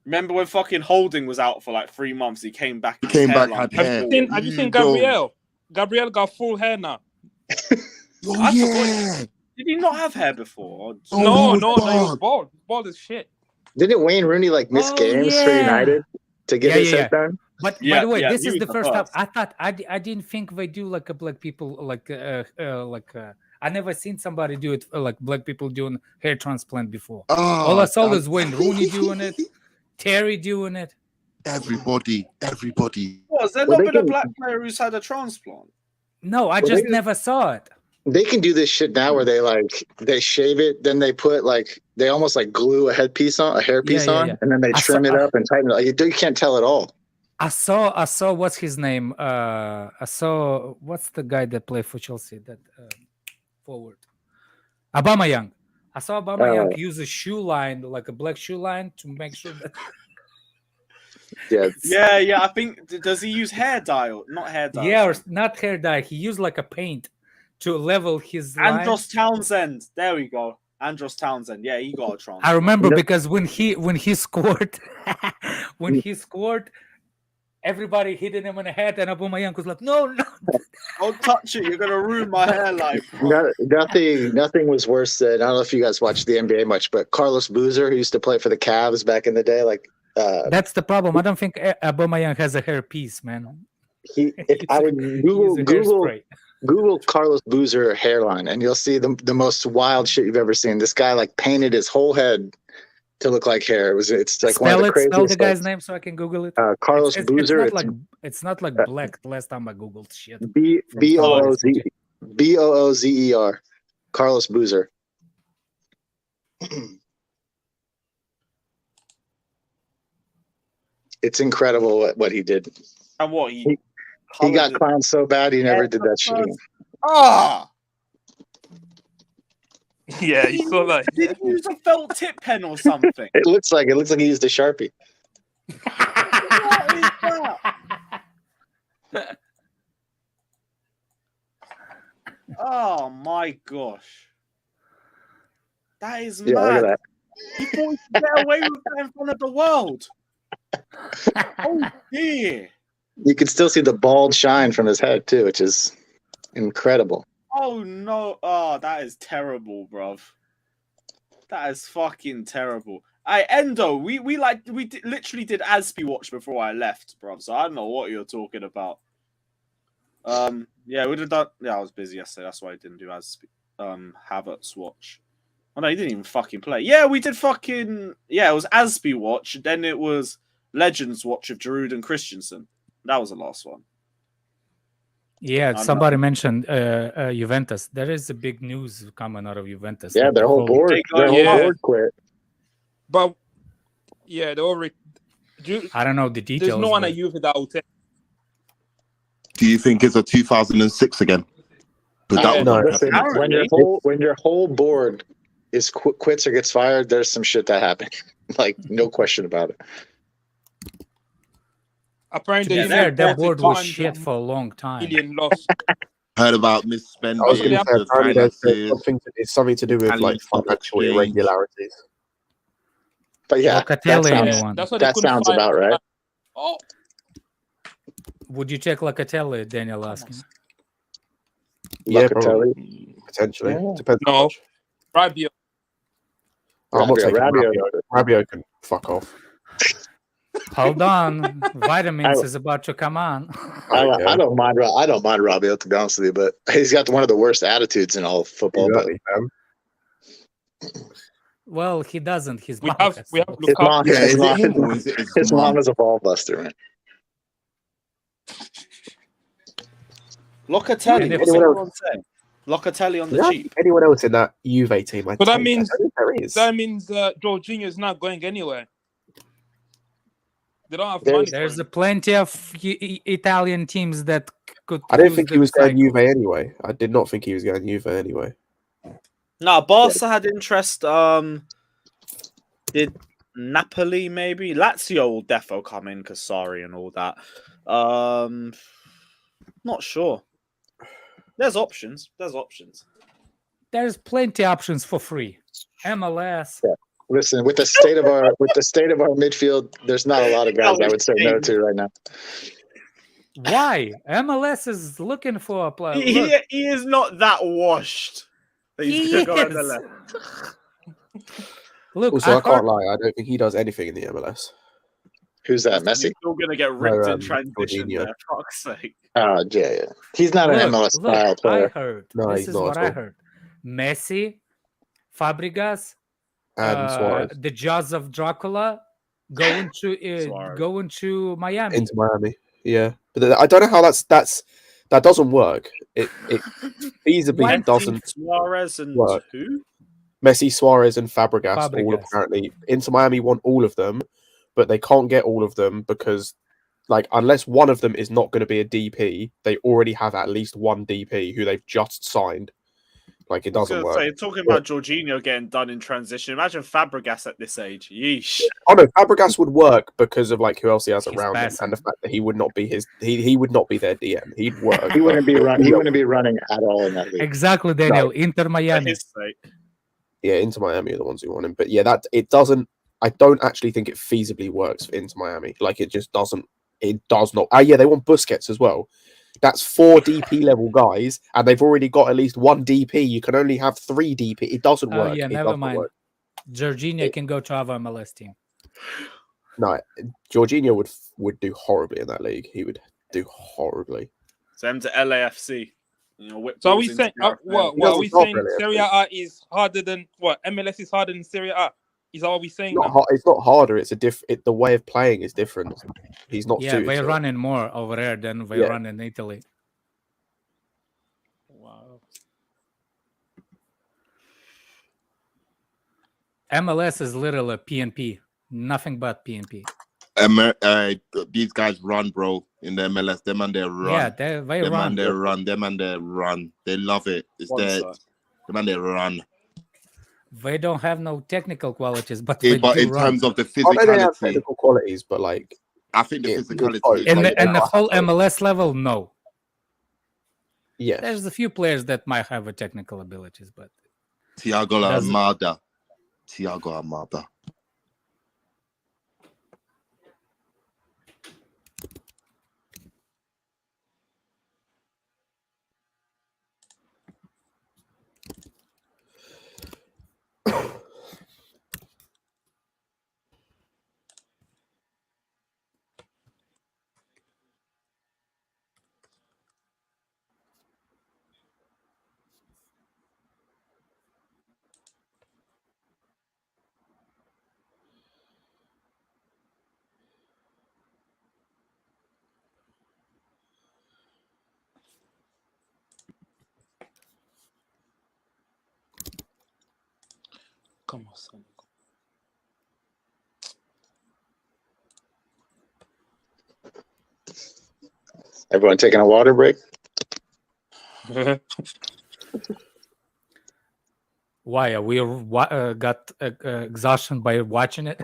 Remember when fucking Holding was out for like 3 months? He came back. He came back, had Have hair. you seen Gabriel? Gabriel got full hair now. Oh, I yeah. Did he not have hair before? Oh, No, he was bald. bald. Bald as shit. Didn't Wayne Rooney like miss Oh, games for yeah. United to get Yeah, his yeah, head done? But by Yeah, the way, yeah, this he is was the the first time first. I thought I didn't think they do like a black people I never seen somebody do it like black people doing hair transplant before. All I saw was Wayne Rooney doing it, Terry doing it. Everybody. What, has there Well, not they been a can- black player who's had a transplant? No, I Well, just they- never saw it. They can do this shit now where they shave it, then they put they almost like glue a hairpiece Yeah, on, yeah. and then they I trim saw- it up and tighten it. You can't tell at all. I saw what's his name? I saw what's the guy that played for Chelsea that forward? Aubameyang. I saw Aubameyang use a shoe line, like a black shoe line, to make sure that Yeah, Yeah. I think does he use hair dye or not hair dye? yeah, or not hair dye. He used like a paint to level his line. Andros Townsend. There we go. Andros Townsend. Yeah, he got a transplant. I remember No. because when he scored, everybody hitting him on the head, and Aubameyang was like, "No, Don't touch it. You're gonna ruin my hairline. bro. nothing was worse than, I don't know if you guys watched the NBA much, but Carlos Boozer, who used to play for the Cavs back in the day, That's the problem. I don't think Aubameyang has a hair piece, man. I would He used a hairspray. Google Carlos Boozer hairline, and you'll see the most wild shit you've ever seen. This guy painted his whole head to look like hair. It's like one of the craziest. Spell the guy's things. name so I can Google it. Carlos Boozer. It's not like black. The last time I googled shit. Boozer. Carlos Boozer. It's incredible what he did. And what He got clowned so bad he never did that shit again. Ah! Yeah, you saw that. Did he use a felt tip pen or something? It looks like he used a Sharpie. What is that? Oh my gosh. That is Yeah, look at mad. that. He thought he could get away with that in front of the world. Oh dear. You can still see the bald shine from his head too, which is incredible. Oh no. Oh, that is terrible, bruv. That is fucking terrible. Endo, we literally did Aspie watch before I left, bruv. So I don't know what you're talking about. Yeah, we'd have done. Yeah, I was busy yesterday. That's why I didn't do Havertz watch. Oh no, he didn't even fucking play. Yeah, we did fucking. Yeah, it was Aspie watch. Then it was Legends watch of Giroud and Christensen. That was the last one. Yeah, somebody mentioned Juventus. There is a big news coming out of Juventus. Yeah, their whole board quit. But yeah, they already. I don't know the details. There's no one at Juve that will take. Do you think it's a 2006 again? Listen, when your whole board is quits or gets fired, there's some shit that happened. Like, no question about it. Apparently, their board was shit for a long time. Million loss. Heard about misspending. I was going to say, apparently it's something to do with like financial irregularities. But yeah, Locatelli, that sounds about right. Oh, would you check Locatelli, Daniel asking? Yeah, Locatelli. Potentially. Yeah. Depends. No, Rabiot. I'm not taking Rabiot can fuck off. Hold on, vitamins is about to come on. I don't mind Rabiot, to be honest with you, but he's got one of the worst attitudes in all of football. Exactly, well, he doesn't. His mom is a ball buster, man. Locatelli. What's everyone saying? Locatelli on the cheap. Anyone else in that Juve team? But that means Jorginho is not going anywhere. They don't have money. There's plenty of Italian teams that could. I didn't think he was going Juve anyway. I did not think he was going Juve anyway. No, Barca had interest. Did Napoli, maybe. Lazio will defo come in because Sarri and all that. Not sure. There's options. There's plenty options for free. MLS. Yeah. Listen, with the state of our midfield, there's not a lot of guys I would say no to right now. Why? MLS is looking for a player. He is not that washed. That he's He gonna go is. MLS. Look, Also, I heard- can't lie. I don't think he does anything in the MLS. Who's that? Messi? He's still gonna get ripped in No, transition Jorginho. there. Fuck's sake. Yeah. He's not an MLS style I player. heard. No, this he's is not what at I all. heard. Messi, Fabregas, And Suarez the Jaws of Dracula going Suarez. to Miami. into Miami. Yeah, but I don't know how that doesn't work. It feasibly Why? doesn't Suarez and work. who? Messi, Suarez, and Fabregas all Fabregas. apparently Inter Miami want all of them, but they can't get all of them because, like, unless one of them is not going to be a DP, they already have at least one DP who they've just signed. Like, it I was doesn't gonna work. say, talking about Jorginho getting done in transition. Imagine Fabregas at this age. Yeesh. Oh no, Fabregas would work because of like who else he has He's around him passing. and the fact that he would not be he would not be their DM. He'd work. He wouldn't be running at all in that league. Exactly, Daniel. Inter For Miami. his sake. Yeah, Inter Miami are the ones who want him. But yeah, that it doesn't. I don't actually think it feasibly works for Inter Miami. Like it just doesn't. It does not. Yeah, they want Busquets as well. That's 4 DP level guys, and they've already got at least 1 DP. You can only have 3 DP. It doesn't Oh work. yeah, It never doesn't mind. work. Jorginho can go to our MLS team. No, Jorginho would do horribly in that league. He would do horribly. Send him to LAFC. Whip So are balls we into saying the RFL. what He are doesn't we stop saying? really, Serie A is harder than what? MLS is harder than Serie A. Is that what we're saying? Now? It's not harder. It's the way of playing is different. He's not. Yeah, suited they're to it. running more over there than they Yeah. run in Italy. Wow. MLS is literally PNP, nothing but PNP. These guys run, bro, in the MLS. Them and they run. Yeah, they Them run. and they run. Them and they run. They love it. It's One their. side. Them and they run. They don't have no technical qualities, but Yeah, they but do in run. terms of the I know they have physicality, technical qualities, but like I think the Yeah, physicality. yeah, in like, the yeah. whole MLS level, no. yeah, There's a few players that might have a technical abilities, but Thiago Doesn't- Almada. Thiago Almada. Come on, son. Everyone taking a water break? why are we got exhaustion by watching it?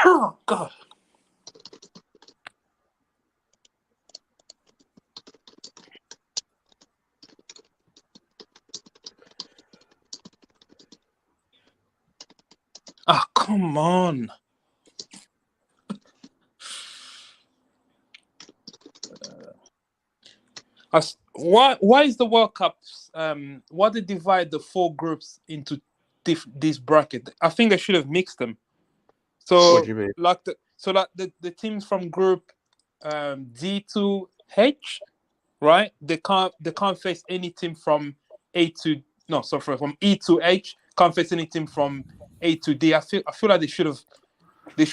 Oh God. Ah, come on. Why is the World Cup? Why they divide the 4 groups into this bracket? I think they should have mixed them. So What do you mean? like the teams from group D to H, right? They can't face any team from from E to H. Can't face any team from A to D. I feel like they should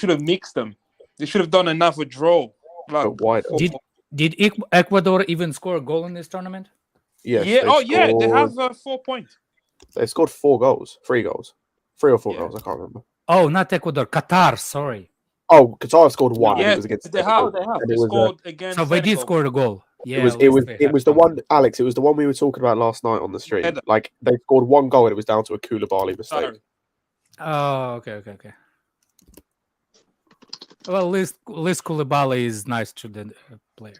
have mixed them. They should have done another draw. Like But why? Did Ecuador even score a goal in this tournament? Yes, yeah. they've Oh yeah, they scored- have 4 points. They've scored 3 goals, 3 or 4 Yeah. goals. I can't remember. Oh, not Ecuador, Qatar. Sorry. Oh, Qatar scored 1. And Yeah, it was against they Senegal, have. and They it was, scored against. So they did Senegal. score the goal. Yeah, it was the one, Alex. It was the one we were talking about last night on the stream. Header. Like they scored one goal and it was down to a Koulibaly mistake. Sorry. Oh, okay. Well, at least Koulibaly is nice to the players,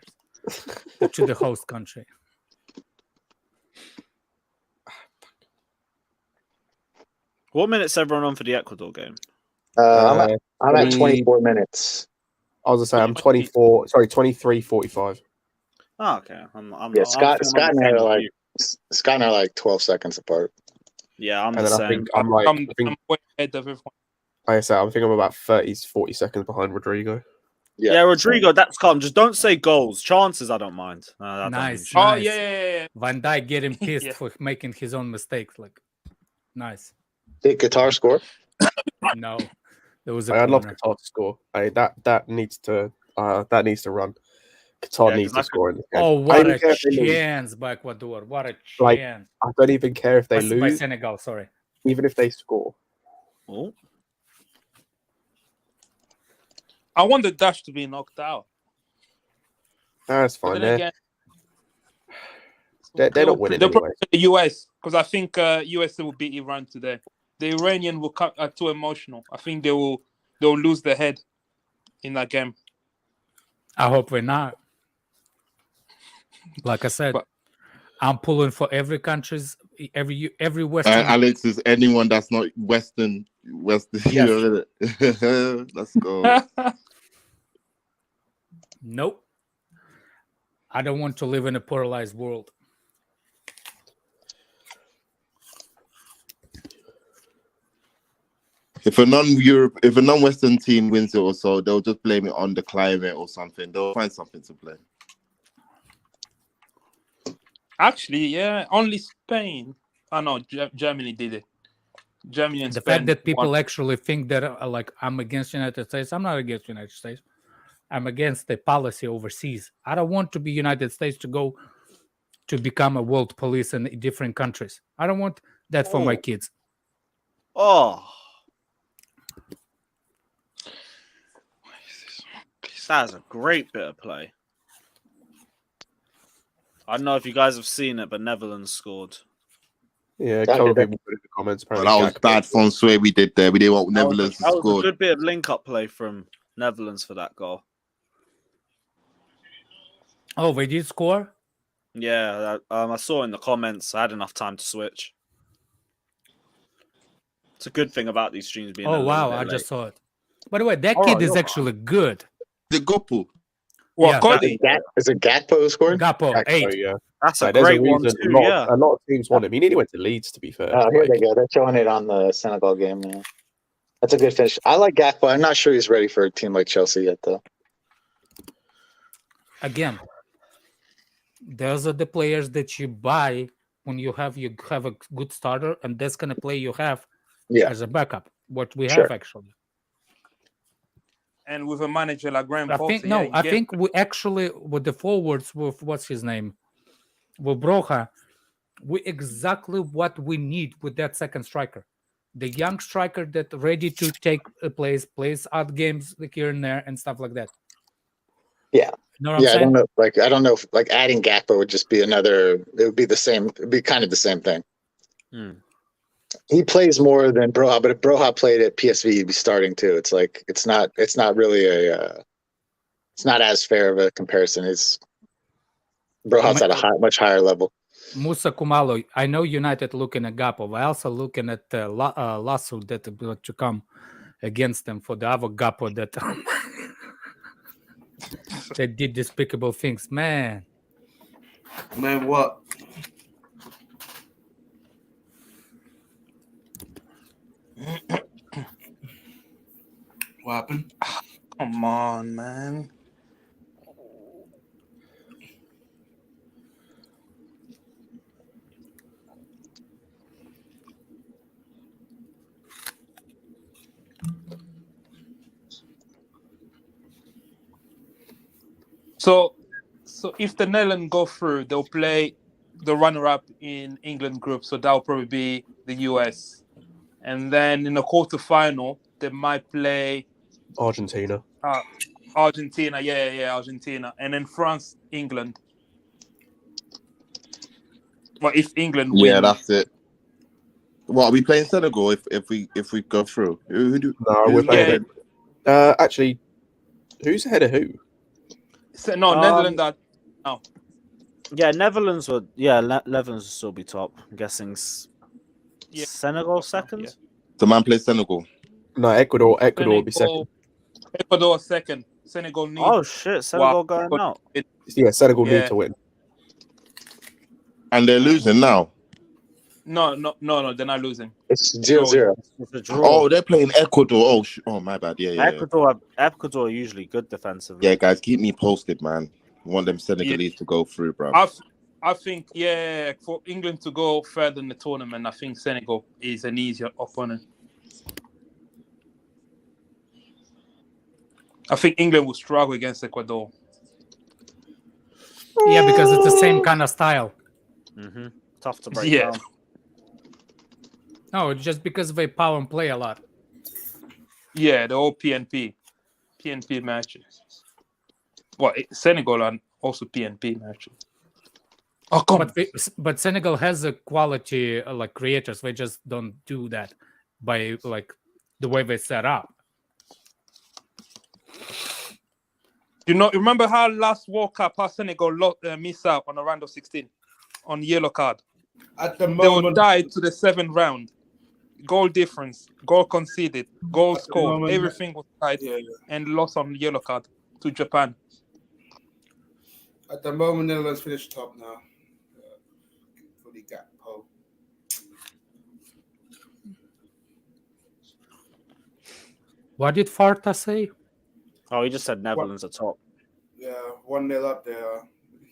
to the host country. What minutes everyone on for the Ecuador game? I'm at 24 minutes. I was gonna say I'm 24. Sorry, 23:45. Oh, okay. I'm Yeah, not, Scott I'm and I the are same like as you. Scott and I are like 12 seconds apart. Yeah, I'm And the then same. I think I'm like, I'm way ahead of everyone. like I said, I think I'm about 40 seconds behind Rodrigo. Yeah, Rodrigo, that's calm. Just don't say goals. Chances, I don't mind. That Nice. Oh Nice. yeah. Van Dijk getting pissed Yeah. for making his own mistakes. Like, nice. Did Qatar score? No, there was a I'd love corner. Qatar to score. That needs to run. Qatar Yeah, needs 'cause I to score in this game. Oh, I what don't a even care if they lose. chance by Ecuador! What a Like, chance I don't even care if they by lose, Senegal. Sorry. even if they score. Oh, I want the Dutch to be knocked out. That's But fine. then again, They're not winning they'll anyway. probably play the US because I think US will beat Iran today. The Iranian will come too emotional. I think they'll lose their head in that game. I hope we're not. Like I said, But- I'm pulling for every country's every Western. Alex is anyone that's not Western. Yes. Let's go. Nope. I don't want to live in a polarized world. If a non-Western team wins it or so, they'll just blame it on the climate or something. They'll find something to blame. Actually, yeah, only Spain. Oh no, Germany did it. Germany and The Spain fact that people won. actually think that like I'm against United States, I'm not against United States. I'm against the policy overseas. I don't want to be United States to go to become a world police in different countries. I don't want that for my kids. oh. That's a great bit of play. I don't know if you guys have seen it, but Netherlands scored. Yeah, a That- couple of that- people put in the comments. But Apparently, that was Gakpo- bad from Sway we did there. We didn't want Netherlands to That was a score. good bit of link-up play from Netherlands for that goal. Oh, they did score? Yeah, I saw in the comments. I had enough time to switch. It's a good thing about these streams being. Oh, a little wow. bit I late. just saw it. By the way, that Oh, kid is you're actually good. The Gopu. Well, Yeah, Cody, Is it Gakpo who scored? Gapo, Gakpo, 8. yeah. That's a Like, there's great a one reason too. Yeah. a lot of teams want him. He nearly went to Leeds, to be fair. Oh, here they Like, go. They're showing it on the Senegal game now. That's a good finish. I like Gakpo. I'm not sure he's ready for a team like Chelsea yet, though. Again, those are the players that you buy when you have a good starter, and that's going to play you have Yeah. as a backup. What we Sure. have actually. and with a manager like Graham I Potter, think no. yeah, you I get- think we actually with the forwards with what's his name, with Broja, we exactly what we need with that second striker, the young striker that ready to take a plays odd games like here and there and stuff like that. Yeah. You know what I'm Yeah, I saying? don't know. I don't know if adding Gakpo would just be another. It would be the same. It'd be kind of the same thing. Hmm. He plays more than Broja, but if Broja played at PSV, he'd be starting too. It's like it's not really it's not as fair of a comparison. It's Broja's at a much higher level. Musa Kumalo, I know United looking at Gapo, but also looking at Lasso that about to come against them for the other Gapo that that did despicable things. Man, what? What happened? Come on, man. So if the Netherlands go through, they'll play the runner-up in England group. So that'll probably be the US, and then in the quarterfinal they might play Argentina. Argentina. Yeah, Argentina, and then France, England. But if England Yeah, win, that's it. What are we playing Senegal if we go through? No, we're who's playing. playing? Actually, who's ahead of who? Netherlands are now. Yeah, Netherlands would. Yeah, Netherlands will still be top. I'm guessing Yeah. Senegal second. Yeah. The man plays Senegal. No, Ecuador will be second. Ecuador second. Senegal need. Oh shit, Senegal going out. Yeah, Senegal Yeah. need to win. And they're losing now. No, they're not losing. It's 0-0. It's a draw. Oh, they're playing Ecuador. Oh, my bad. Yeah. Ecuador are usually good defensively. Yeah, guys, keep me posted, man. I want them Senegalese to go through, bro. I think, for England to go further in the tournament, I think Senegal is an easier opponent. I think England will struggle against Ecuador. Yeah, because it's the same kind of style. Mm-hmm. Tough to break down. No, it's just because they power and play a lot. Yeah, the whole PNP matches. Well, Senegal are also PNP matches. Oh, come. But Senegal has a quality like creators. They just don't do that by like the way they set up. Remember how last World Cup, how Senegal missed out on a round of 16 on yellow card? At the They moment, would die to the 7th round. Goal difference, goal conceded, goal scored, moment, everything was tied and lost on yellow card to Japan. at the moment, Netherlands finished top now. Fully got Poe. What did Farta say? Oh, he just said Netherlands are top. Yeah, 1-0 up there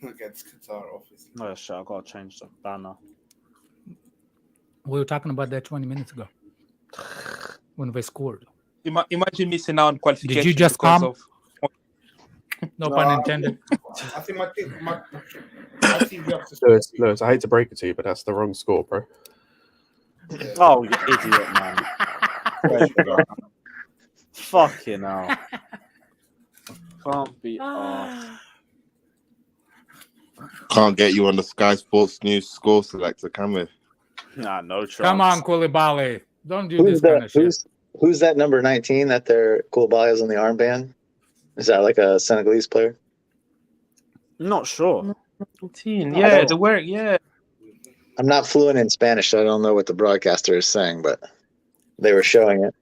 against Qatar, obviously. Oh shit, I gotta change the banner. We were talking about that 20 minutes ago when they scored. Imagine missing out on qualification. Did you just because come? of No pun intended. I think my team up to Lewis, I hate to break it to you, but that's the wrong score, bro. Oh, you idiot, man. Fucking hell. Can't be arsed. Can't get you on the Sky Sports News score selector, can we? Nah, no chance. Come on, Koulibaly. Don't do this kind of shit. Who's that number 19 that their Koulibaly is on the armband? Is that like a Senegalese player? Not sure. 19. Yeah, the work. Yeah. I'm not fluent in Spanish, so I don't know what the broadcaster is saying, but they were showing it.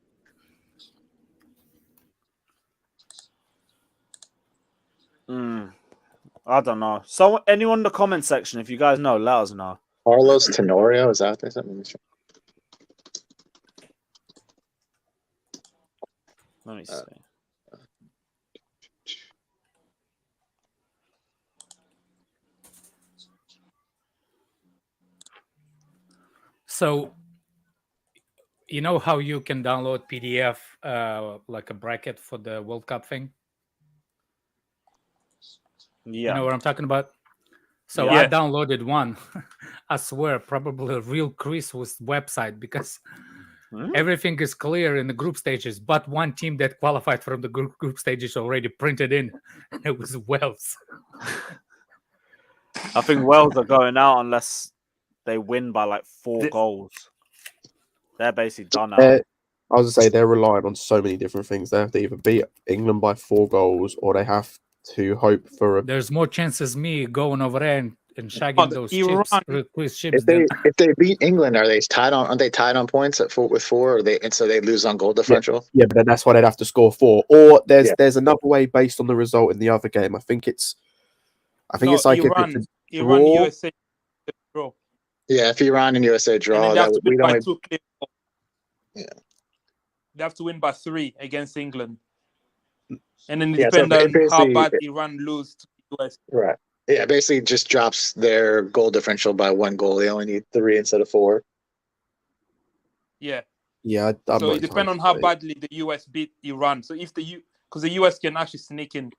I don't know. So, anyone in the comment section, if you guys know, let us know. Carlos Tenorio, is that what they said? Let me see. So, you know how you can download PDF like a bracket for the World Cup thing? Yeah. You know what I'm talking about? So Yeah. I downloaded one. I swear, probably a real Christmas website because everything is clear in the group stages, but one team that qualified from the group stages already printed in. It was Wales. I think Wales are going out unless they win by like 4 goals. They're basically done out. I was gonna say they're relying on so many different things. They have to either beat England by 4 goals, or they have to hope for a. There's more chances me going over there and shagging those chips. If they beat England, aren't they tied on points with 4? And so they lose on goal differential? Yeah, but then that's why they'd have to score 4. Or there's another way based on the result in the other game. I think it's like Iran, Iran USA draw. Yeah, if Iran and USA draw, that would by 2 clear. Yeah. They have to win by 3 against England. And then it depends on how bad Iran lose to the US. Right. Yeah, basically just drops their goal differential by 1 goal. They only need 3 instead of 4. Yeah. Yeah. So it depends on how badly the US beat Iran. So if because the US can actually sneak in.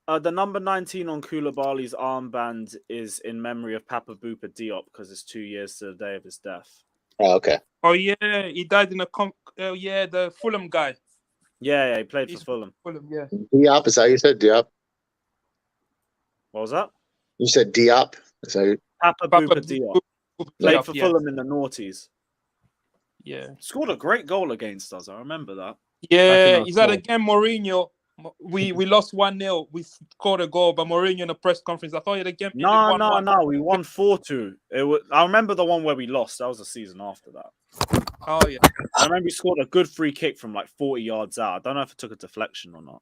The number 19 on Koulibaly's armband is in memory of Papa Boupa Diop because it's 2 years to the day of his death. Oh, okay. Oh yeah, he died in the Fulham guy. Yeah, he played for Fulham. Fulham, yeah. Diop, is that how you said Diop? What was that? You said Diop. So Papa Bouba Diop. Played for yeah. Fulham in the noughties. Yeah. Scored a great goal against us. I remember that. Yeah, is that again Mourinho? We lost 1-0. We scored a goal, but Mourinho in a press conference, I thought the game ended 1-1. No. We won 4-2. I remember the one where we lost. That was the season after that. Oh yeah. I remember he scored a good free kick from like 40 yards out. I don't know if it took a deflection or not.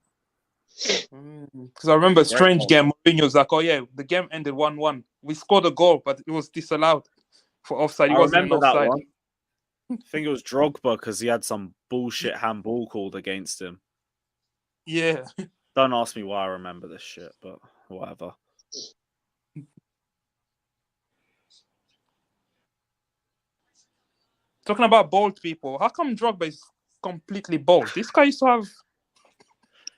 Because I remember a strange goal. game. Mourinho was like, "Oh yeah, the game ended 1-1. We scored a goal, but it was disallowed for offside. It I wasn't remember that offside." one. I think it was Drogba because he had some bullshit handball called against him. Yeah. Don't ask me why I remember this shit, but whatever. Talking about bald people, how come Drogba is completely bald? This guy used to have.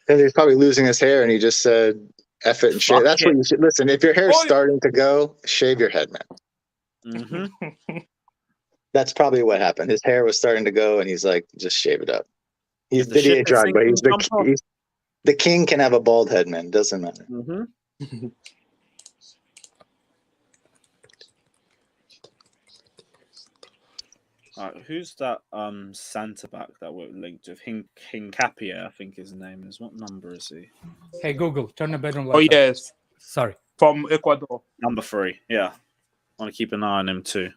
because he's probably losing his hair, and he just said, "F it and shave." Fuck That's it. what you should listen. If your hair's Oh, yeah. starting to go, shave your head, man. Mm-hmm. That's probably what happened. His hair was starting to go, and he's like, "Just shave it up." He's The ship Didier is Drogba. sinking, He's the king. Can have a bald head, man. Doesn't matter. Mm-hmm. Alright, who's that centre back that we're linked with? Hincapie, I think his name is. What number is he? Hey Google, turn the bedroom Oh light on. yes, Sorry. from Ecuador. Number 3, yeah. I want to keep an eye on him too.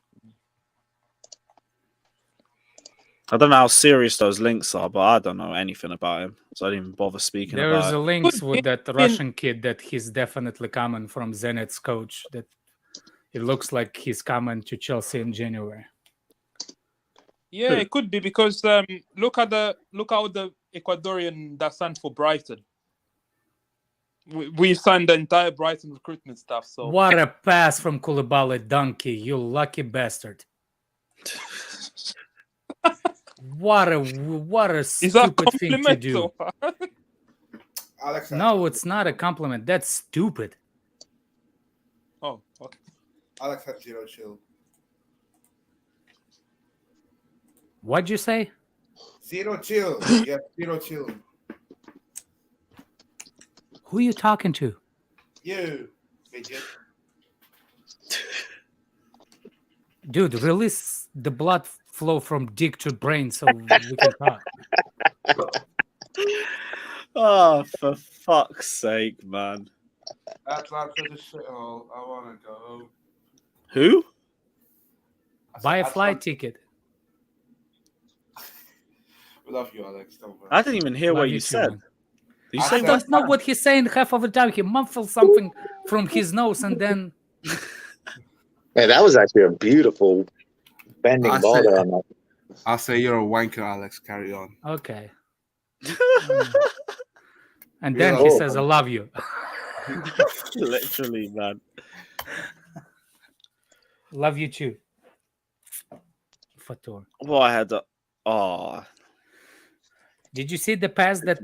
I don't know how serious those links are, but I don't know anything about him, so I didn't even bother speaking There's about a it. links with that Russian kid that he's definitely coming from Zenit's coach. That it looks like he's coming to Chelsea in January. Yeah, it could be because look how the Ecuadorian that signed for Brighton. We signed the entire Brighton recruitment stuff. So What a pass from Koulibaly, donkey! You lucky bastard! What a is that stupid thing to compliment? do. Alex, No, it's not a compliment. That's stupid. Oh, okay. Alex had zero chill. What'd you say? Zero chill. Yeah, zero chill. Who are you talking to? You, midget. Dude, release the blood flow from dick to brain so we can talk. Oh, for fuck's sake, man. That's after the shithole. I want to go. Who? Buy a flight ticket. We love you, Alex. Don't worry. I didn't even hear Love what you you too, said. man. Did you I say said- That's not what he's saying half of the time. He muffles something from his nose and then Man, that was actually a beautiful bending I ball said- there on that. I'll say you're a wanker, Alex. Carry on. okay. And then he Oh. says, I love you. Literally, man. Love you too. Fator. Well, I had the. Oh, Did you see the pass that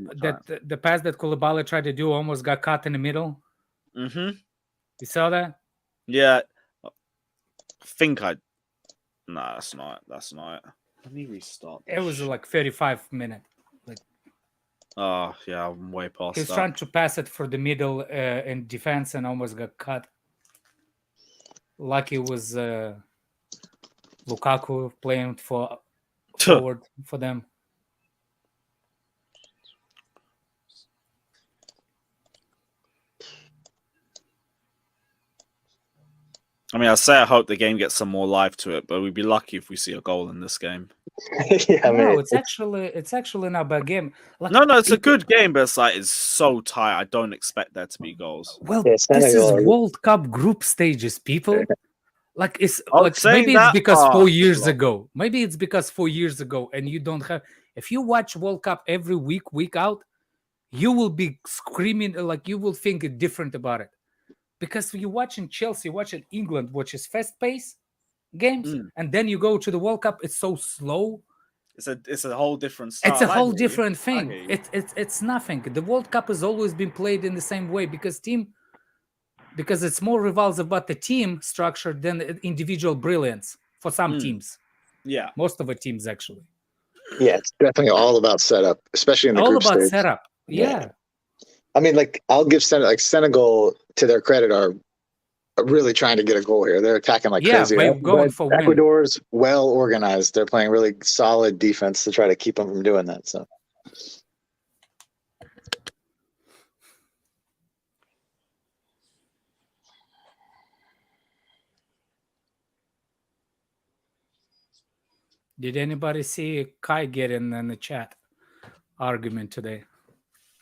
the pass that Koulibaly tried to do almost got caught in the middle? mm-hmm. You saw that? Yeah. I think I. Nah, that's not. That's not. Let me restart. It was like 35 minutes. Oh, yeah, I'm way past He was that. trying to pass it for the middle in defense and almost got cut. Lucky was Lukaku playing for forward for them. I mean, I say I hope the game gets some more life to it, but we'd be lucky if we see a goal in this game. Yeah, No, man. it's actually not a bad game. Like, No, it's a good game, but it's so tight. I don't expect there to be goals. Well, Yeah, this is Senegal- World Cup group stages, people. Like it's Oh, like saying maybe it's that- because oh, 4 years love. ago. Maybe it's because 4 years ago, and you don't have. If you watch World Cup every week out, you will be screaming like you will think different about it. Because you're watching Chelsea, watching England, which is fast-paced games, and then you go to the World Cup. It's so slow. It's a whole different style. It's a I whole hear you. different I thing. hear you. It's nothing. The World Cup has always been played in the same way because it's more revolves about the team structure than the individual brilliance for some teams. Yeah. Most of the teams actually. Yeah, it's definitely all about setup, especially in the All group about stage. setup. Yeah. I mean, like I'll give Senegal to their credit, are really trying to get a goal here. They're attacking like Yeah, crazy. they're going But for win. Ecuador's well organized. They're playing really solid defense to try to keep them from doing that. So Did anybody see Kai get in the chat argument today?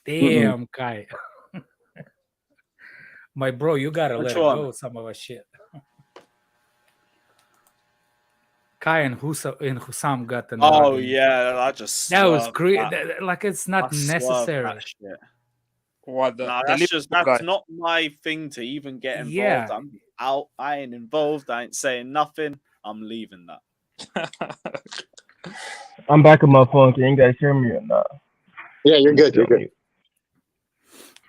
Damn, Kai. My bro, you gotta Which let it one? go some of our shit. Kai and Hussam got in the Oh argument. yeah, I just That was swerved great. that. Like it's I not swerved necessary. that shit. What the Nah, Liverpool that's guy? not my thing to even get involved. Yeah. I'm out. I ain't involved. I ain't saying nothing. I'm leaving that. I'm back on my phone. Can you guys hear me or not? yeah, you're good. You're good.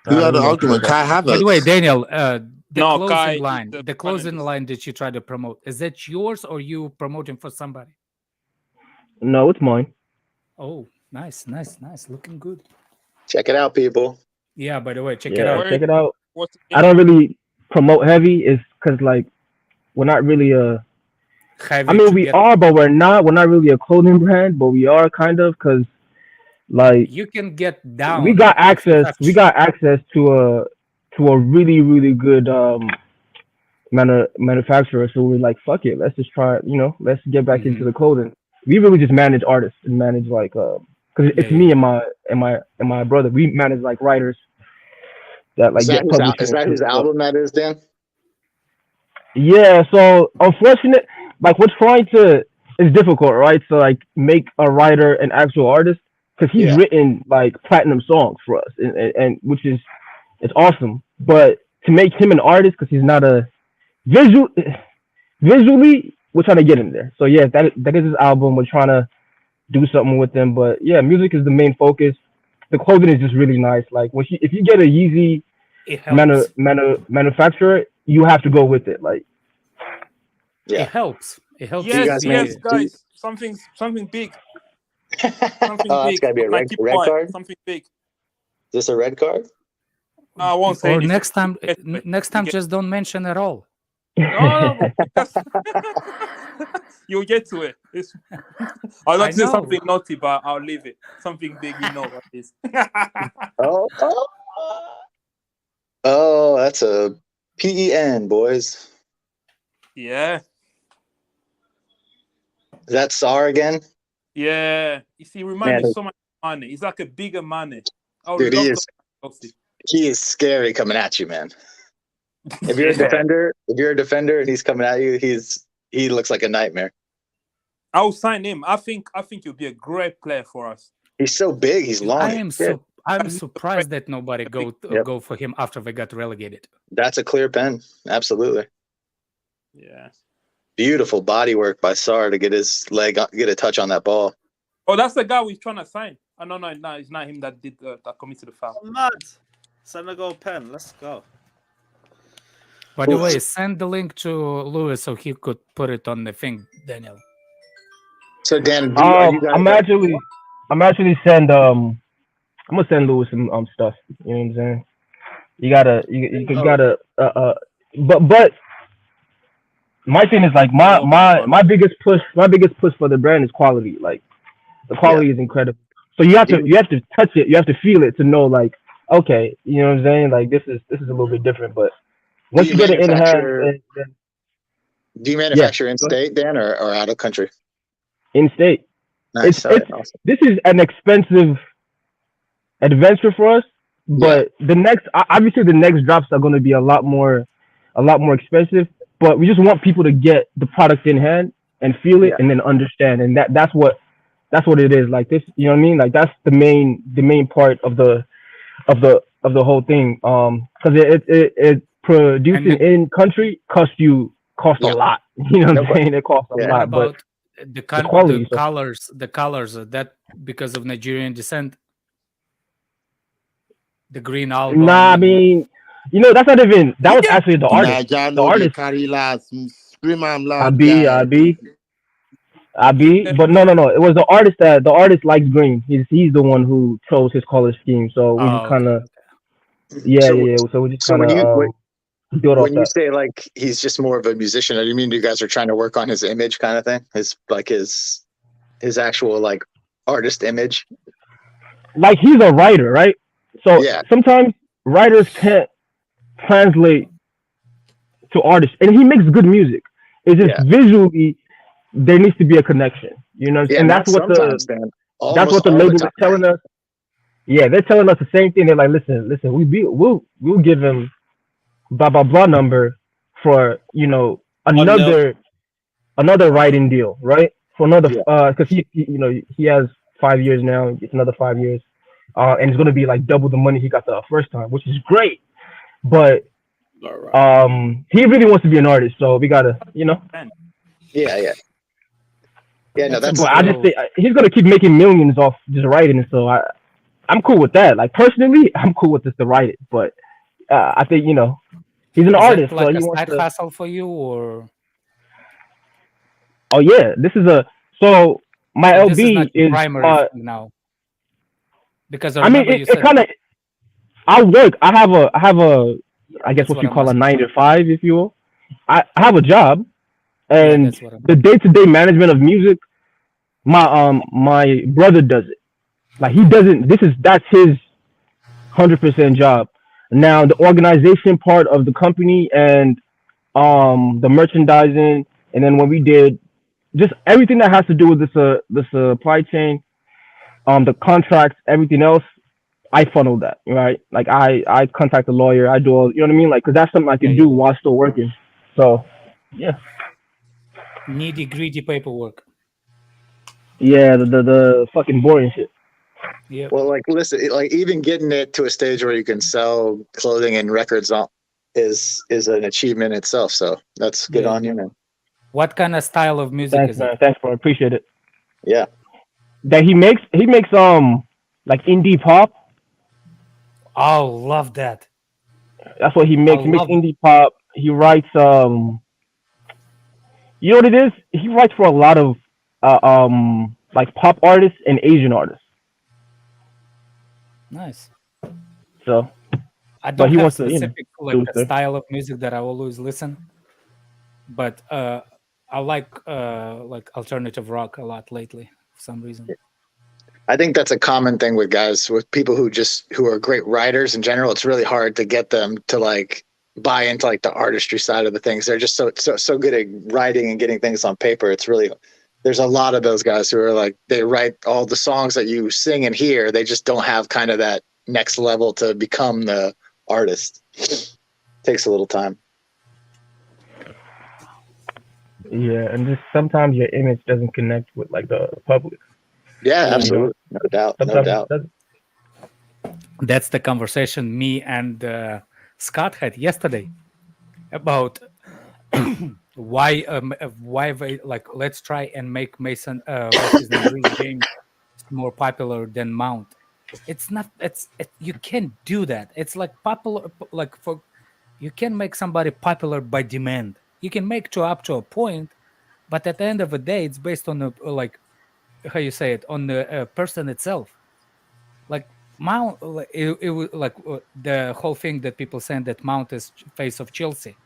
Who had an argument? Kai Havertz. By the way, Daniel, the No, closing Kai is line, the the closing panelist. line that you try to promote, is that yours or you promoting for somebody? No, it's mine. Oh, nice. Looking good. Check it out, people. Yeah, by the way, check it Yeah, out. check it out. What's I don't really promote heavy, is because like we're not really Heavy I mean, to we get- are, but we're not. We're not really a clothing brand, but we are kind of, because like You can get down. we got if you access. have We got access to a really really good manufacturer. So we're like, fuck it, let's just try. Let's get back into the clothing. We really just manage artists and manage like because it's Yeah, me and my brother. We manage like writers that like Is that, get published. is that whose album that is, Dan? Yeah, so unfortunate, like it's difficult, right? So like make a writer an actual artist, because he's written like platinum songs for us, and which is it's awesome. But to make him an artist, because he's not a visually, we're trying to get him there. So yeah, that is his album. We're trying to do something with him, but yeah, music is the main focus. The clothing is just really nice. Like if you get a Yeezy it helps. manufacturer, you have to go with it. Like Yeah. It helps. It helps. Yes, make- yes, guys. Something big. Something Oh, that's big. gotta be a But, like, red, keep red quiet. card. Is Something big. this a red card? No, I won't say Or anything. next time, Get to it. next time, Get- just don't mention at all. No, because you'll get to it. I'll I not say know. something naughty, but I'll leave it. Something big, you know what it is. Oh, that's a PEN, boys. Yeah, Is that SAR again? yeah. You see, remind me Man. so much money. It's like a bigger money. I would Dude, he love is to- Chelsea. he is scary coming at you, man. If you're a defender and he's coming at you, he looks like a nightmare. I'll sign him. I think he'll be a great player for us. He's so big, he's long. I'm surprised that nobody Yep. go for him after they got relegated. That's a clear pen. Absolutely. Yeah. Beautiful body work by Sar to get his leg, get a touch on that ball. Oh, that's the guy we're trying to sign. Oh, no, it's not him that did that committed the foul. Mad. Senegal pen. Let's go. By the way, send the link to Lewis so he could put it on the thing, Daniel. So Dan, are you guys I'm actually I'm gonna send Lewis some stuff. You know what I'm saying? You gotta but my thing is like my biggest push for the brand is quality. Like the quality is incredible. So you have to touch it, you have to feel it to know like, okay, you know what I'm saying? Like this is a little bit different, but once you get it in hand, do you manufacture in state, Dan, or out of country? In state. Nice. Awesome. This is an expensive adventure for us, but the next drops are going to be a lot more expensive. But we just want people to get the product in hand and feel it, and then understand, and that's what it is. Like this, you know what I mean? Like that's the main part of the whole thing. Because it producing in country costs a lot. You know what I'm saying? It costs a lot, but the quality, the colors that because of Nigerian descent. The green album. Nah, I mean, that's not even. That was actually the artist. The artist carry last scream I'm loud. Abi, but no. It was the artist the artist likes green. He's the one who chose his color scheme. So we just kind of, So we just kind of. do it off When you that. say like he's just more of a musician, do you mean you guys are trying to work on his image kind of thing? His actual like artist image? Like he's a writer, right? So Yeah. sometimes writers can't translate to artists, and he makes good music. It's just visually there needs to be a connection, you know. Yeah, and that's what sometimes, the man. that's what the label is telling us. Yeah, they're telling us the same thing. They're like, listen, we'll give him blah blah blah number for another writing deal, right? For another because he has 5 years now. It's another 5 years, and it's gonna be like double the money he got the first time, which is great. But he really wants to be an artist, so we gotta, Yeah. No, that's. But I just think he's gonna keep making millions off just writing, so I'm cool with that. Like personally, I'm cool with just the writing, but I think he's an artist, like so he a wants side to. hustle for you, or Oh yeah, this is so my this is not LB your is primary thing now? Because I I mean, remember you it said kind of. I work. I have a. I guess That's what what you I'm call a asking. 9 to 5, if you will. I have a job, and that's what I'm the day-to-day management of music, my brother does it. Like he doesn't. That's his 100% job. Now the organization part of the company and the merchandising, and then when we did just everything that has to do with the supply chain, the contracts, everything else, I funnel that, right? Like I contact a lawyer, I do all, you know what I mean? Like, cause that's something I can do while still working. So, yeah. Nitty gritty paperwork. Yeah, the fucking boring shit. Yeah. Well, like, listen, like even getting it to a stage where you can sell clothing and records is an achievement itself. So that's good on you, man. What kind of style of music Thanks, is man. it? Thanks, bro. Appreciate it. Yeah. That he makes like indie pop. Oh, love that. That's what he makes. I He makes love it. indie pop. He writes you know what it is? He writes for a lot of like pop artists and Asian artists. Nice. So I but don't he have wants to, specific do a stuff. style of music that I always listen, but I like alternative rock a lot lately for some reason. I think that's a common thing with guys, with people who are great writers in general. It's really hard to get them to like buy into like the artistry side of the things. They're just so good at writing and getting things on paper. There's a lot of those guys who are like, they write all the songs that you sing and hear. They just don't have kind of that next level to become the artist. Takes a little time. Yeah, and just sometimes your image doesn't connect with like the public. Yeah, absolutely. No doubt. No Sometimes doubt. That's the conversation me and Scott had yesterday about why like let's try and make Mason what's his name, Reece James more popular than Mount. It's not. You can't do that. It's like popular. Like you can make somebody popular by demand. You can make up to a point, but at the end of the day, it's based on the how you say it, on the person itself. Like Mount, it was like the whole thing that people saying that Mount is face of Chelsea,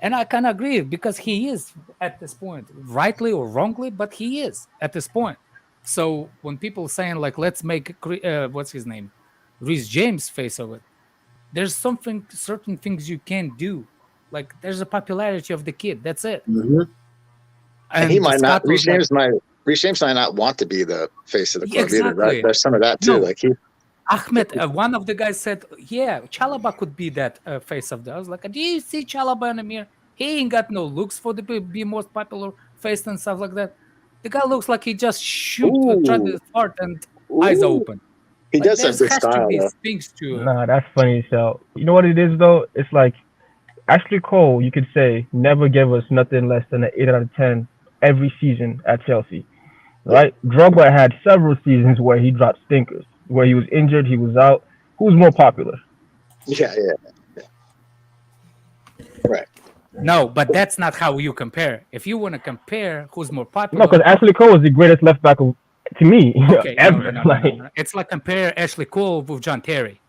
and I can agree because he is at this point, rightly or wrongly, but he is at this point. So when people saying like let's make what's his name, Reece James face of it, there's certain things you can't do. Like there's a popularity of the kid. That's it. Mm-hmm. And he might not. Reece James might not want to be the face of the club either. There's some of that too. No. Like Ahmed, one of the guys said, "Yeah, Chalaba could be that face of the." I was like, "Do you see Chalaba in the mirror? He ain't got no looks for the be most popular face and stuff like that. The guy looks like he just tried to fart and eyes open. He does have good style, though. Things to Nah, that's funny as hell. You know what it is though? It's like Ashley Cole. You could say never give us nothing less than an 8 out of 10 every season at Chelsea, right? Drogba had several seasons where he dropped stinkers, where he was injured, he was out. Who's more popular? Yeah. Right. No, but that's not how you compare. If you want to compare who's more popular, No, because Ashley Cole is the greatest left back to me okay, ever. no. It's like compare Ashley Cole with John Terry.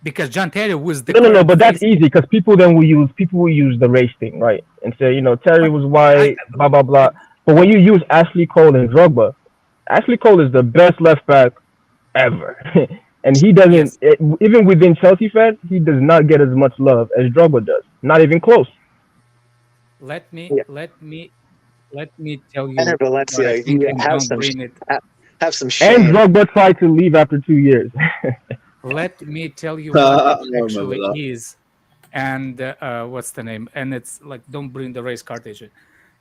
because John Terry was the No, current but that's face. easy because people will use the race thing, right? And say, Terry was white, blah blah blah. But when you use Ashley Cole and Drogba, Ashley Cole is the best left back ever, and he doesn't Yes. even within Chelsea fans, he does not get as much love as Drogba does. Not even close. Let me Yeah. let me let me tell And you what I Valencia, think, you and have don't some bring it. have some And shame. Drogba tried to leave after 2 years. Let me tell you what I it remember actually that. is, and what's the name? And it's like, don't bring the race card issue.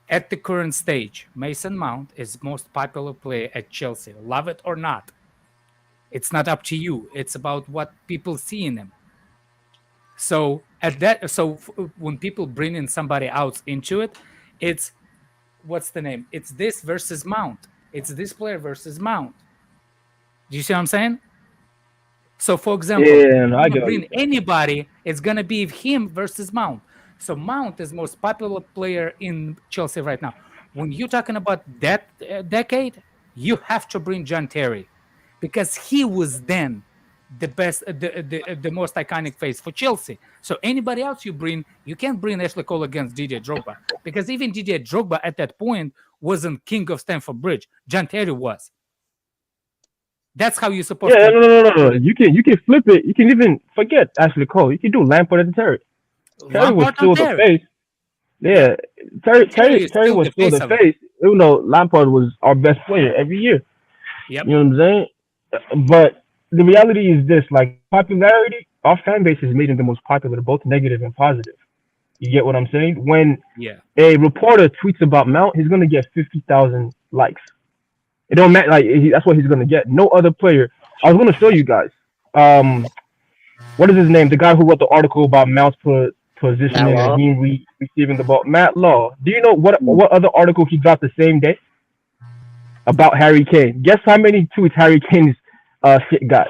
At the current stage, Mason Mount is most popular player at Chelsea. Love it or not, it's not up to you. It's about what people see in him. So when people bring in somebody else into it, it's what's the name? It's this versus Mount. It's this player versus Mount. Do you see what I'm saying? So, for example, Yeah, no, I you get what you're bring saying. anybody, it's gonna be him versus Mount. So Mount is most popular player in Chelsea right now. When you're talking about that decade, you have to bring John Terry because he was then the best, the most iconic face for Chelsea. So anybody else you bring, you can't bring Ashley Cole against Didier Drogba because even Didier Drogba at that point wasn't king of Stamford Bridge. John Terry was. That's how you're supposed Yeah, to. no. You can flip it. You can even forget Ashley Cole. You can do Lampard and Terry. Terry was Lampard and still the Terry. face. Yeah. Yeah, Terry Terry Terry is Terry still was the still face the of it. face. Even though Lampard was our best player every year. Yep. You know what I'm saying? But the reality is this: like popularity, our fan base has made him the most popular, both negative and positive. You get what I'm saying? When Yeah. a reporter tweets about Mount, he's gonna get 50,000 likes. It don't matter. Like that's what he's gonna get. No other player. I was gonna show you guys. Um, what is his name? The guy who wrote the article about Mount's Matt positioning and Law. he receiving the ball. Matt Law. Do you know Mm. what other article he dropped the same day about Harry Kane? Guess how many tweets Harry Kane's shit got?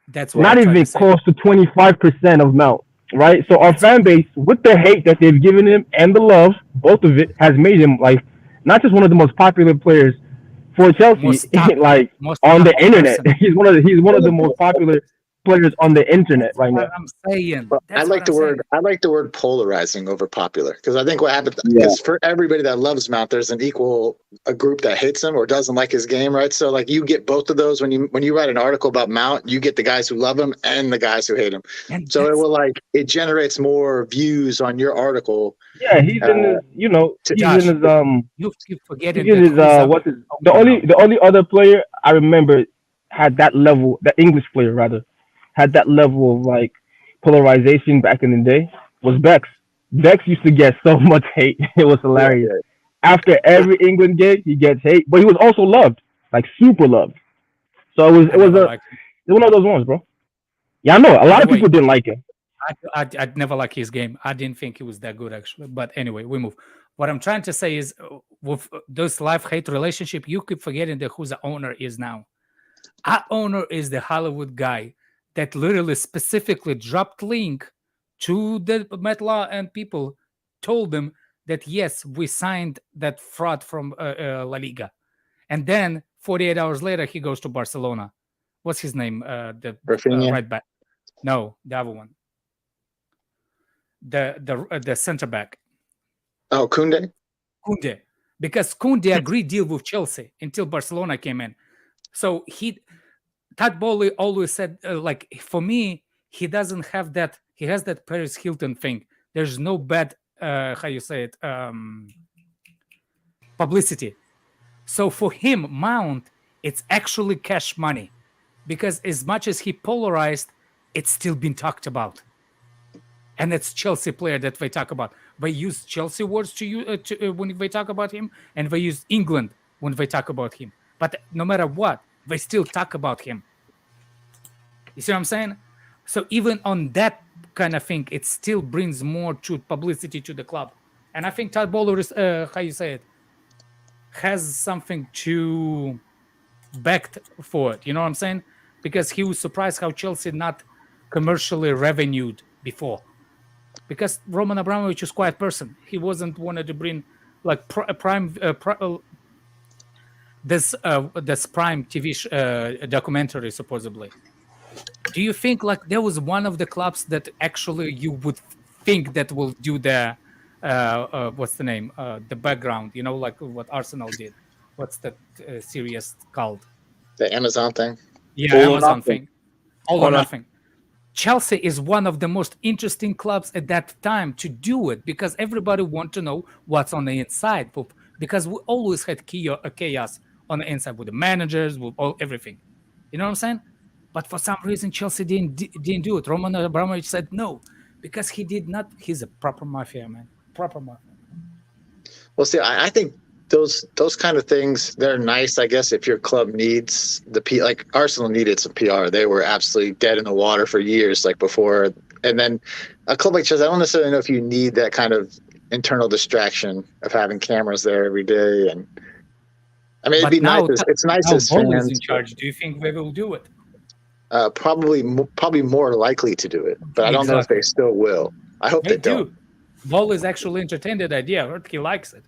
That's what Not I'm trying to even say. close to 25% of Mount. Right. So our fan base, with the hate that they've given him and the love, both of it has made him like not just one of the most popular players for Chelsea, like Most on the top internet. person. He's one of the most popular players on the internet That's right what now. I'm saying. Well, That's what I'm saying. I like the word polarizing over popular because I think what happens Yeah. because for everybody that loves Mount, there's a group that hates him or doesn't like his game, right? So like you get both of those when you write an article about Mount, you get the guys who love him and the guys who hate him. And So that's it generates more views on your article. Yeah, he's in his he's in Josh. his You keep he's forgetting in that his who's up what's his over now. the only other player I remember had that level, the English player rather, had that level of like polarization back in the day was Bex. Bex used to get so much hate. It was Yeah, hilarious. yeah. After every England game, he gets hate, but he was also loved, like super loved. So I never liked him. it was one of those ones, bro. Yeah, I know. A By lot the of way, people didn't like him. I'd never like his game. I didn't think he was that good actually. But anyway, we move. What I'm trying to say is, with those love-hate relationship, you keep forgetting that who the owner is now. Our owner is the Hollywood guy that literally specifically dropped link to the Met Law and people told them that yes, we signed that fraud from La Liga, and then 48 hours later he goes to Barcelona. What's his name? The Rafinha. right back. No, the other one. The center back. Oh, Kunde. Kunde, because Kunde agreed deal with Chelsea until Barcelona came in. So Todd Bowley always said, like, for me, he doesn't have that. He has that Paris Hilton thing. There's no bad, how you say it, publicity. So for him, Mount, it's actually cash money, because as much as he polarized, it's still been talked about. And it's Chelsea player that they talk about. They use Chelsea words when they talk about him, and they use England when they talk about him. But no matter what, they still talk about him. You see what I'm saying? So even on that kind of thing, it still brings more to publicity to the club. And I think Todd Bowler is, how you say it, has something to backed for it. You know what I'm saying? Because he was surprised how Chelsea not commercially revenued before. Because Roman Abramovich is quite person. He wasn't wanted to bring like this prime TV documentary supposedly. do you think like there was one of the clubs that actually you would think that will do the what's the name, the background, you know, like what Arsenal did? What's that series called? The Amazon thing. Yeah, All or Amazon nothing. thing. All or nothing. Chelsea is one of the most interesting clubs at that time to do it because everybody want to know what's on the inside. Because we always had chaos on the inside with the managers, with everything. You know what I'm saying? But for some reason, Chelsea didn't do it. Roman Abramovich said no because he did not. He's a proper mafia man. Proper mafia. Well, see, I think those kind of things, they're nice, I guess, if your club needs like Arsenal needed some PR. They were absolutely dead in the water for years, like before. And then a club like Chelsea, I don't necessarily know if you need that kind of internal distraction of having cameras there every day. And I mean, it'd be nice. It's nice as Ball fans. is in charge. Do you think they will do it? Probably more likely to do it, but I don't know if they still will. I hope they don't. Ball is actually entertained that idea. I heard he likes it.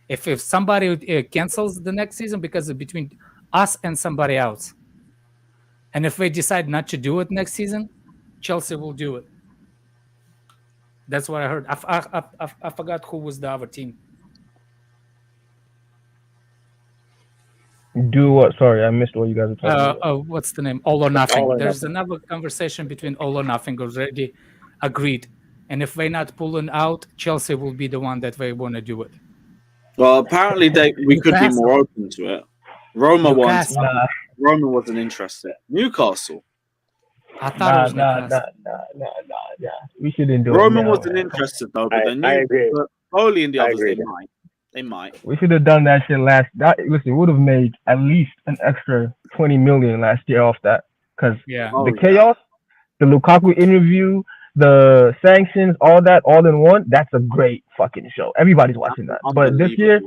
If somebody cancels the next season because it's between us and somebody else, and if they decide not to do it next season, Chelsea will do it. That's what I heard. I forgot who was the other team. Do what? Sorry, I missed what you guys are talking about. What's the name? All or Nothing. All or There's Nothing. another conversation between All or Nothing already agreed. And if they're not pulling out, Chelsea will be the one that they want to do it. Well, apparently we could be more open to it. Roma Newcastle. wasn't interested. Newcastle. I thought it was Nah. We shouldn't do it. Roman now, wasn't man. interested though, but I agree. Foley and the I others, agree. they might. We should have done that shit listen, would have made at least an extra 20 million last year off that. Because Yeah. the chaos, the Lukaku interview, the sanctions, all that, all in one, that's a great fucking show. Everybody's watching that. But this year,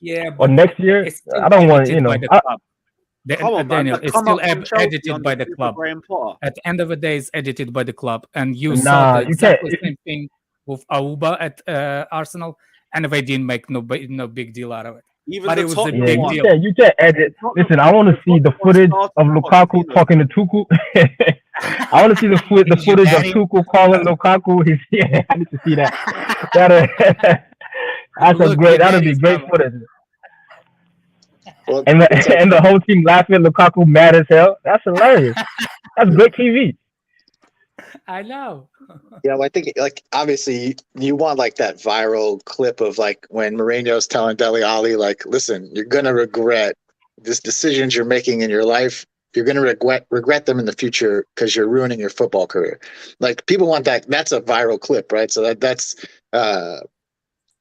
Yeah. or next year, it's still I don't want, edited you know. by the club. Come on, Daniel, man. it's Come still up from Chelsea edited under by the Super club. Graham Potter. At the end of the day, it's edited by the club. And you Nah, saw the you exactly can't- same thing with Auba at Arsenal, and they didn't make no big deal out of it. Even But the it was a Tottenham big one. deal. You can't edit. Listen, I want to see the footage of Lukaku talking to Tuchel. I want to see the footage of Tuchel calling Lukaku. Yeah, I need to see that. That'd be great footage. Well, And the whole team laughing, Lukaku mad as hell. That's hilarious. That's great TV. I know. Yeah, well, I think like obviously you want like that viral clip of like when Mourinho's telling Dele Alli, like, listen, you're gonna regret these decisions you're making in your life. You're gonna regret them in the future because you're ruining your football career. Like people want that. That's a viral clip, right? So those are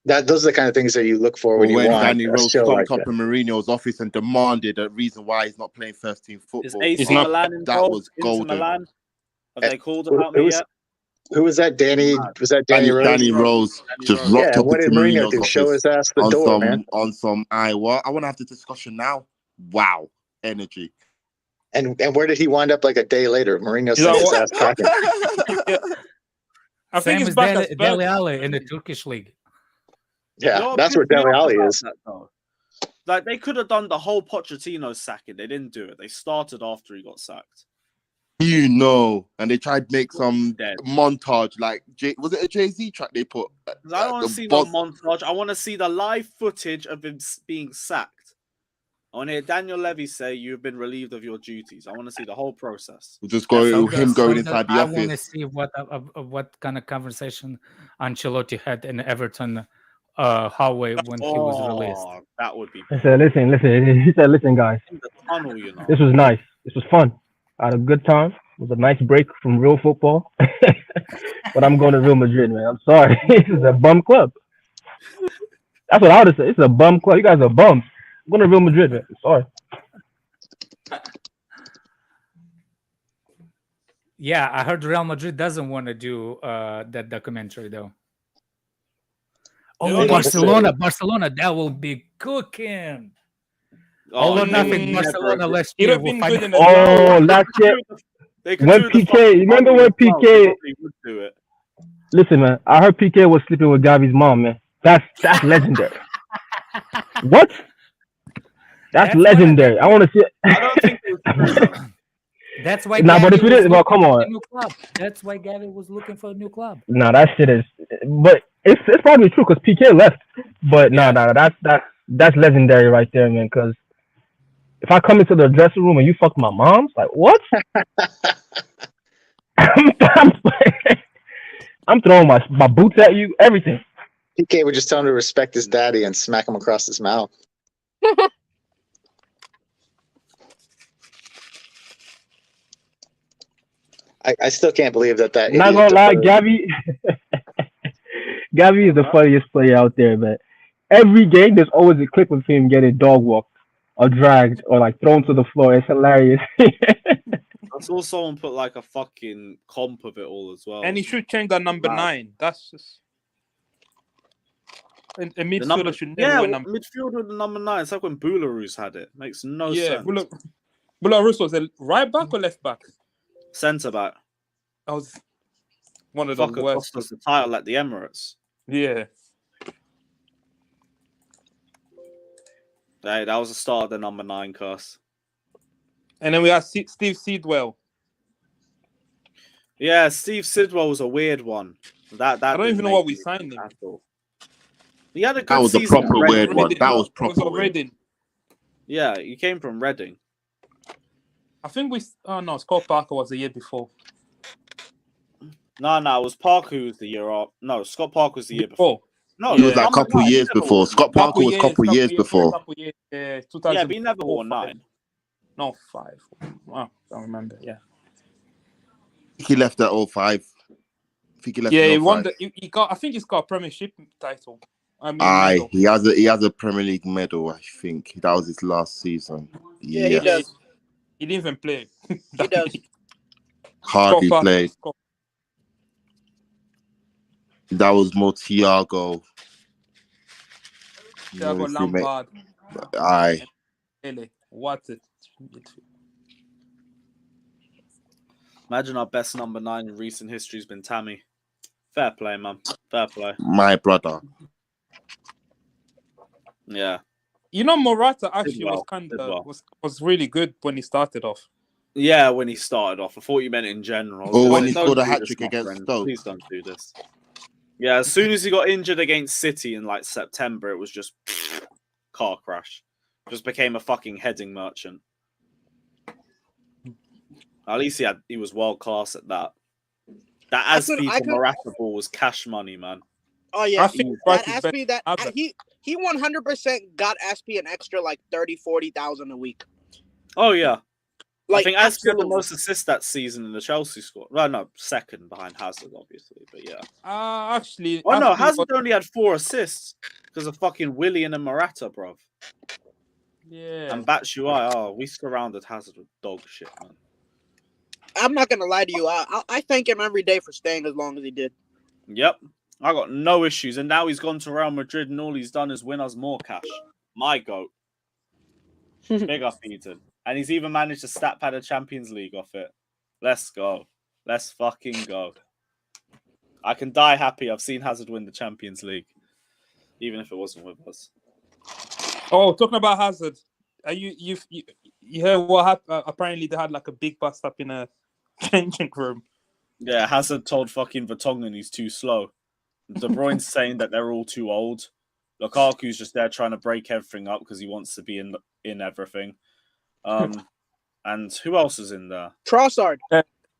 the kind of things that you look for when you when want Danny a Rose show stomped like up that. in Mourinho's office and demanded a reason why he's not playing first team Is football. AC not- Milan that involved? was Inter golden. Milan? Have they called Who- about who me was- yet? Who was that? Danny? Was that Danny Rose? Danny Rose just rocked Yeah. up What into did Mourinho Mourinho's do? Show office his ass the door, man. on some I want to have the discussion now. Wow, energy. And where did he wind up like a day later? Mourinho You know sent his what? ass packing. I think Same it's as back at Dele Spurs. Alli in the Turkish league. Yeah, You know what that's where pissed me Dele off Alli about is. that, though? Like they could have done the whole Pochettino sacking. They didn't do it. They started after he got sacked. You know, and they tried to make some Dead. montage like was it a Jay-Z track they put? 'Cause I don't want the to see no boss- montage. I want to see the live footage of him being sacked. I want to hear Daniel Levy say you've been relieved of your duties. I want to see the whole process. Just going him going inside the I want to office. see what kind of conversation Ancelotti had in Everton hallway when he was released. Oh, that would be He said, listen. He said, listen, guys. in the tunnel, you know. This was nice. This was fun. I had a good time. It was a nice break from real football. But I'm going to Real Madrid, man. I'm sorry. This is a bum club. That's what I would have said. It's a bum club. You guys are bums. I'm going to Real Madrid, man. I'm sorry. Yeah, I heard Real Madrid doesn't want to do that documentary though. You Oh, know, Barcelona, that will be cooking. All or nothing, Barcelona last He'd year. have been will good find- in the Oh, last year. They could When do the PK fucking remember money when as well. PK They would do it. Listen, man. I heard PK was sleeping with Gavi's mom, man. That's legendary. What? That's That's what legendary. I want to see it. I don't think it was true. That's why. Nah, but Gabby if it was is, well, looking come for a on. new club. That's why Gabby was looking for a new club. Nah, that shit is. But it's probably true because PK left. But Yeah. that's legendary right there, man. Because if I come into the dressing room and you fuck my mom's, like what? I'm, I'm throwing my boots at you, everything. PK would just tell him to respect his daddy and smack him across his mouth. I still can't believe that Not idiot gonna lie, deferred. Gabby is the funniest player out there, man. Every game, there's always a clip of him getting dog walked or dragged or like thrown to the floor. It's hilarious. I saw someone put like a fucking comp of it all as well. And he should change that number 9. That's just a midfielder should never wear number. Midfield with the number 9. It's like when Boularus had it. Makes no sense. Boularus was a right back or left back? Centre back. I was one of the Fucker worst. cost us the title at the Emirates. Yeah. Hey, that was the start of the number 9 curse. And then we have Steve Sidwell. Yeah, Steve Sidwell was a weird one. That I don't even know what we signed him. He had a good That was a season proper at weird Reading. one. That was It proper was weird. Reading. Yeah, he came from Reading. I think we. Oh no, Scott Parker was the year before. No, it was Parker who was the year up. No, Scott Parker was the year before. No, It was like a number couple 9, years never before. won. Scott Parker was a couple years before. Yeah, 2000. Yeah, but he never won 9. No, 5. Wow, I don't remember. Yeah. He left at 05. I think he left Yeah, at he 05. won. He got. I think he's got a Premiership title. I mean, Aye, medal. he has a Premier League medal. I think that was his last season. Yeah, he does. He didn't even play. He does. Hardly Scott played. Parker. That was more Thiago. Thiago Lampard. Aye. Really, what a midfield. Imagine our best number 9 in recent history has been Tammy. Fair play, man. Fair play. My brother. Yeah. You know, Morata actually Did well, was kind did of well. was really good when he started off. Yeah, when he started off. I thought you meant in general. Or when Don't he scored a do hat-trick this, my against friend. Stoke. Please don't do this. Yeah, as soon as he got injured against City in like September, it was just car crash. Just became a fucking heading merchant. At least he was world class at that. That Aspie for Morata ball was cash money, man. Oh yeah, I think that Brighton's Aspie, that better. he 100% got Aspie an extra like 30,000-40,000 a week. Oh yeah. Like, I think Aspie had the absolutely. most assists that season in the Chelsea squad. Well, no, second behind Hazard, obviously, but yeah. Actually. Oh no, Aspie Hazard only had 4 assists because of fucking Willian and Morata, bruv. Yeah. And Batshuayi, we surrounded Hazard with dog shit, man. I'm not gonna lie to you. I thank him every day for staying as long as he did. Yep. I got no issues. And now he's gone to Real Madrid and all he's done is win us more cash. My goat. Big up, Eden. And he's even managed to stat pad a Champions League off it. Let's go. Let's fucking go. I can die happy I've seen Hazard win the Champions League. Even if it wasn't with us. Oh, talking about Hazard. You heard what happened? Apparently they had like a big bust up in a changing room. Yeah, Hazard told fucking Vertonghen he's too slow. De Bruyne's saying that they're all too old. Lukaku's just there trying to break everything up because he wants to be in everything. And who else is in there? Trossard.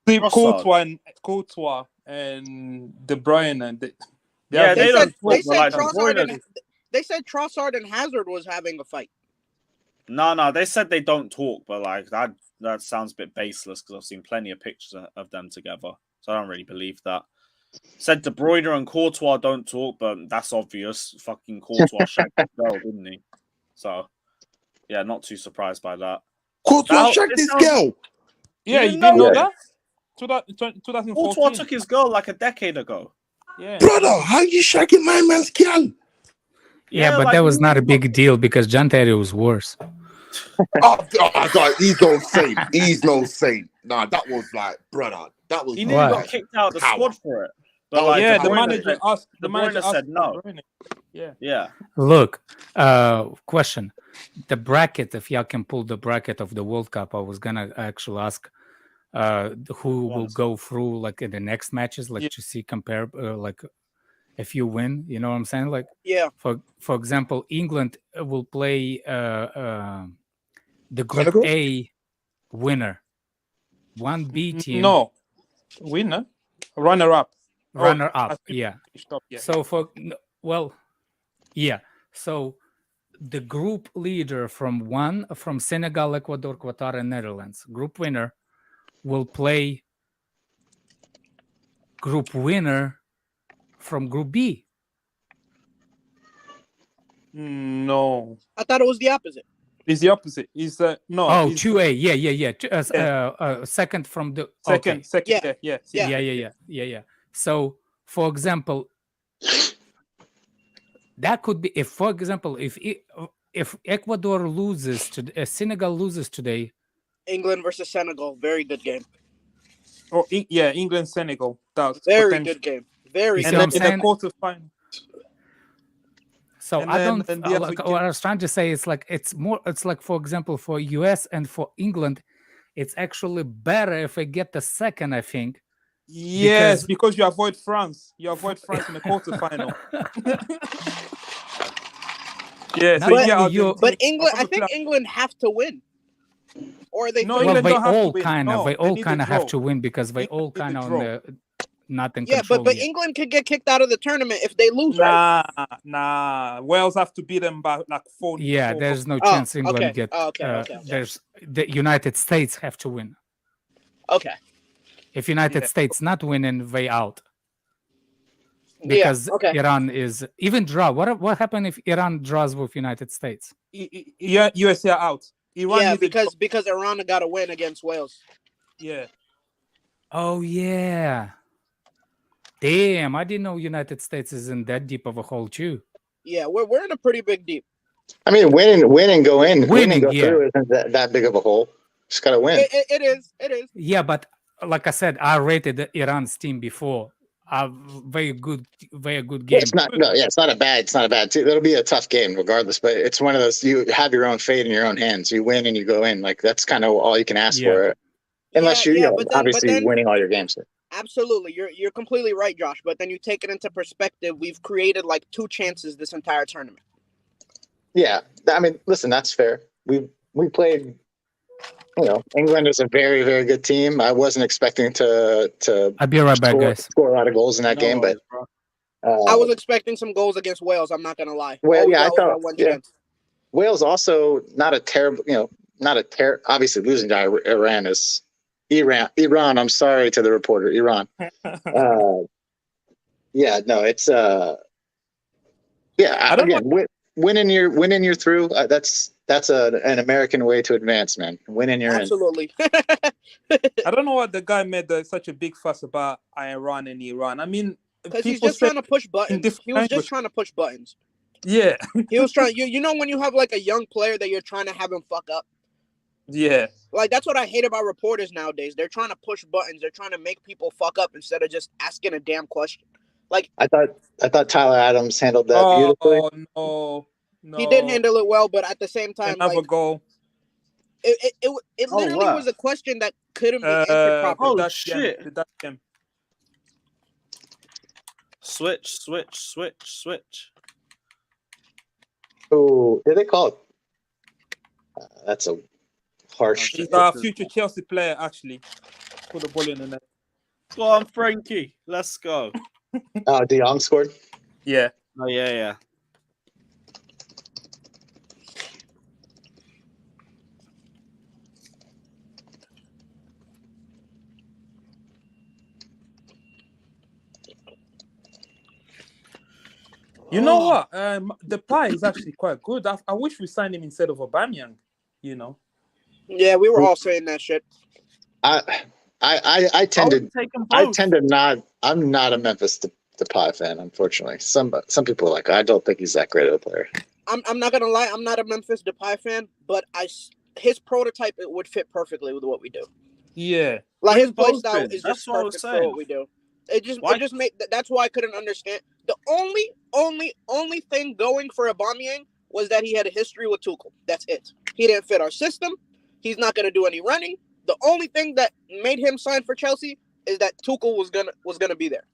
Courtois and De Bruyne and they said Trossard and Hazard was having a fight. No, they said they don't talk, but like that sounds a bit baseless because I've seen plenty of pictures of them together, so I don't really believe that. Said De Bruyne and Courtois don't talk, but that's obvious. Fucking Courtois shagged his girl, didn't he? So, yeah, not too surprised by that. Courtois shagged his girl. Yeah, you didn't know that? 2014. Courtois took his girl like a decade ago. Yeah, brother, how you shagging my man's girl? Yeah, but that was not a big deal because John Terry was worse. God, he's no saint. He's no saint. Nah, that was like, brother, that was. He nearly got kicked out of the squad for it. But like, yeah, the manager said no. Yeah. Look, question. The bracket, if y'all can pull the bracket of the World Cup, I was gonna actually ask who will go through like in the next matches, like Yeah. to see compare like if you win, you know what I'm saying? Like Yeah. for example, England will play the Group Senegal? A winner, 1B team, No, winner, runner up. runner I up. think Yeah. stop. Yeah. So yeah. So the group leader from Senegal, Ecuador, Qatar, and Netherlands, group winner, will play group winner from Group B. No, I thought it was the opposite. it's the opposite. It's no. Oh, it's 2A. Yeah. Second from the second. Okay. Second. Yeah. Yeah. Yeah. So, for example, that could be for example, if Ecuador loses to Senegal loses today. England versus Senegal, very good game. Or yeah, England, Senegal. That's Very potential. good game. Very You see good. what And I'm then in saying? the quarterfinal. So And I then- don't. and the other Like, game- what I was trying to say is like it's more. It's like for example for US and for England, it's actually better if we get the second. I think. Yes, because you avoid France. You avoid France in the quarterfinal. Yeah, so Not yeah, only you- But England, I think England have to win, or they. No, finish- Well, England they don't have to all win. kind of. No, They they all need a kind of have draw. to win because they England all need a kind of on draw. the not in Yeah, control but yet. England could get kicked out of the tournament if they lose, right? Nah. Wales have to beat them by like 4. Yeah, there's no Oh, chance England okay. get. Oh, okay. There's the United States have to win. Okay. If United Yeah. States not winning, they out. Yeah. Because Okay. Iran is even draw. What happened if Iran draws with United States? Yeah, USA are out. Iran Yeah, needs a draw. because Iran got to win against Wales. Yeah. Oh yeah. Damn, I didn't know United States is in that deep of a hole too. Yeah, we're in a pretty big deep. I mean, win and go in, win and go Winning, through isn't that big of a hole. Just gotta win. It is. It is. Yeah, but like I said, I rated Iran's team before. Very good game. It's not a bad team. It'll be a tough game regardless, but it's one of those you have your own fate in your own hands. You win and you go in. Like that's kind of all you can ask for. Unless you're obviously winning all your games. Absolutely. You're completely right, Josh. But then you take it into perspective, we've created like 2 chances this entire tournament. Yeah. I mean, listen, that's fair. We played, England is a very, very good team. I wasn't expecting to I'll be right back, guys. Score a lot of goals in that game, but I was expecting some goals against Wales, I'm not gonna lie. Well, yeah, I thought one chance. Wales also not a terrible, obviously losing to Iran is Iran. I'm sorry to the reporter, Iran. Yeah, no, it's winning you're through. That's an American way to advance, man. Winning you're Absolutely. I don't know what the guy made such a big fuss about Iran and Iran. I mean, because he's just trying to push buttons. He was just trying to push buttons. Yeah. He was trying. You know when you have like a young player that you're trying to have him fuck up. Yeah. Like that's what I hate about reporters nowadays. They're trying to push buttons. They're trying to make people fuck up instead of just asking a damn question. Like I thought Tyler Adams handled that beautifully. Oh no. He did handle it well, but at the same time, another goal. It literally was a question that couldn't be answered properly. Oh shit! Switch. Oh, did they call it? That's a harsh. He's our future Chelsea player, actually. Put the ball in the net. Go on, Frankie. Let's go. Oh, De Jong scored? Yeah. Oh, yeah. You know what? The pie is actually quite good. I wish we signed him instead of Aubameyang. Yeah, we were all saying that shit. I tend to not. I'm not a Memphis Depay fan, unfortunately. Some people are like, I don't think he's that great of a player. I'm not gonna lie. I'm not a Memphis Depay fan, but his prototype it would fit perfectly with what we do. Yeah, like his play style is just perfect for what we do. It just made. That's why I couldn't understand. The only thing going for Aubameyang was that he had a history with Tuchel. That's it. He didn't fit our system. He's not gonna do any running. The only thing that made him sign for Chelsea is that Tuchel was gonna be there,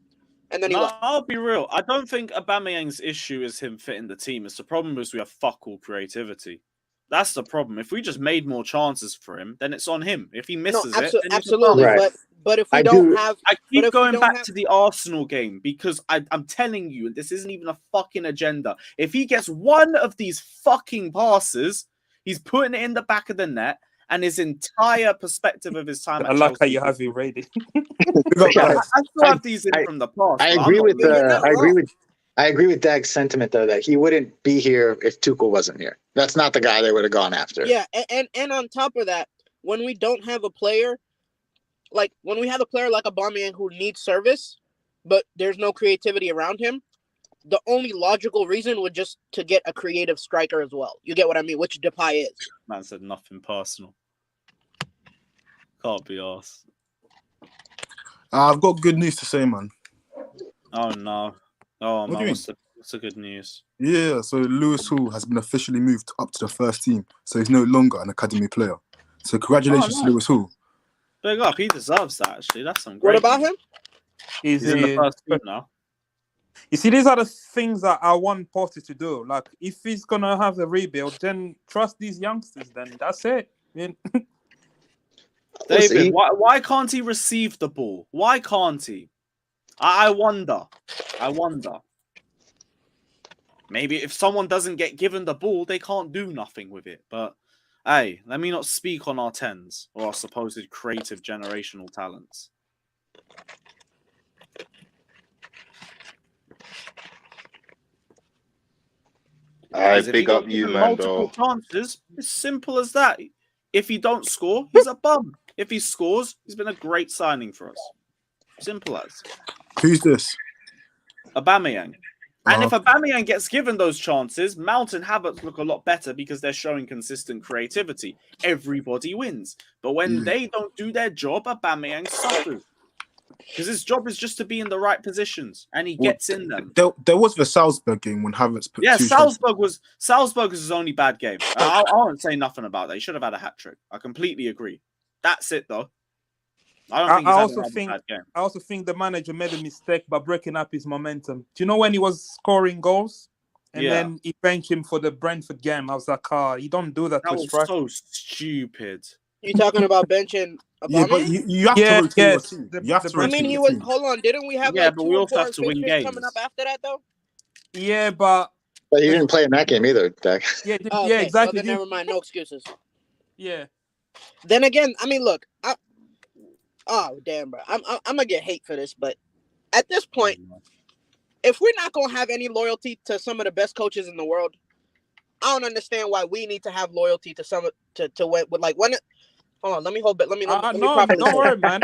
and then he left. I'll be real. I don't think Aubameyang's issue is him fitting the team. It's the problem is we have fuck all creativity. That's the problem. If we just made more chances for him, then it's on him. If he misses it, then absolutely. Right. But if we don't have, I keep going back to the Arsenal game because I'm telling you, and this isn't even a fucking agenda. If he gets one of these fucking passes, he's putting it in the back of the net, and his entire perspective of his time. I like how you have it ready. I still have these in from the past. I agree with Dag's sentiment though that he wouldn't be here if Tuchel wasn't here. That's not the guy they would have gone after. Yeah, and on top of that, when we don't have a player, like when we have a player like Aubameyang who needs service, but there's no creativity around him, the only logical reason would just to get a creative striker as well. You get what I mean? Which Depay is. Man said nothing personal. Can't be arsed. I've got good news to say, man. Oh no. Oh What man, do you what's the good news? Yeah, so Lewis Hall has been officially moved up to the first team, so he's no longer an academy player. So congratulations to Lewis Hall. Big up, he deserves that actually. That's some great. What about him? He's in the first team now. You see, these are the things that I want Potter to do. Like, if he's gonna have a rebuild, then trust these youngsters. Then that's it. I mean, David, why can't he receive the ball? Why can't he? I wonder. Maybe if someone doesn't get given the ball, they can't do nothing with it. But hey, let me not speak on our tens or our supposed creative generational talents. I big up you, man. Multiple chances. It's simple as that. If he don't score, he's a bum. If he scores, he's been a great signing for us. Simple as. Who's this? Aubameyang. And if Aubameyang gets given those chances, Mount and Havertz look a lot better because they're showing consistent creativity. Everybody wins. But when they don't do their job, Aubameyang suffers. Because his job is just to be in the right positions, and he gets in them. There was the Salzburg game when Havertz put Salzburg was his only bad game. I won't say nothing about that. He should have had a hat trick. I completely agree. That's it, though. I also think the manager made a mistake by breaking up his momentum. Do you know when he was scoring goals and then he benched him for the Brentford game? I was like, you don't do that. That was so stupid. You talking about benching? Yeah, but you have to rotate your team. You have to rotate he your was. team. Hold on, didn't we have? Yeah, but we also have to win games coming up after that, though. Yeah, but he didn't play in that game either, Dak. Yeah, Okay. exactly. Well, then never mind. No excuses. Yeah. Then again, I mean, look. Oh damn, bro. I'm gonna get hate for this, but at this point, if we're not gonna have any loyalty to some of the best coaches in the world, I don't understand why we need to have loyalty to some to when Hold on, let me hold it. Let me don't worry, man.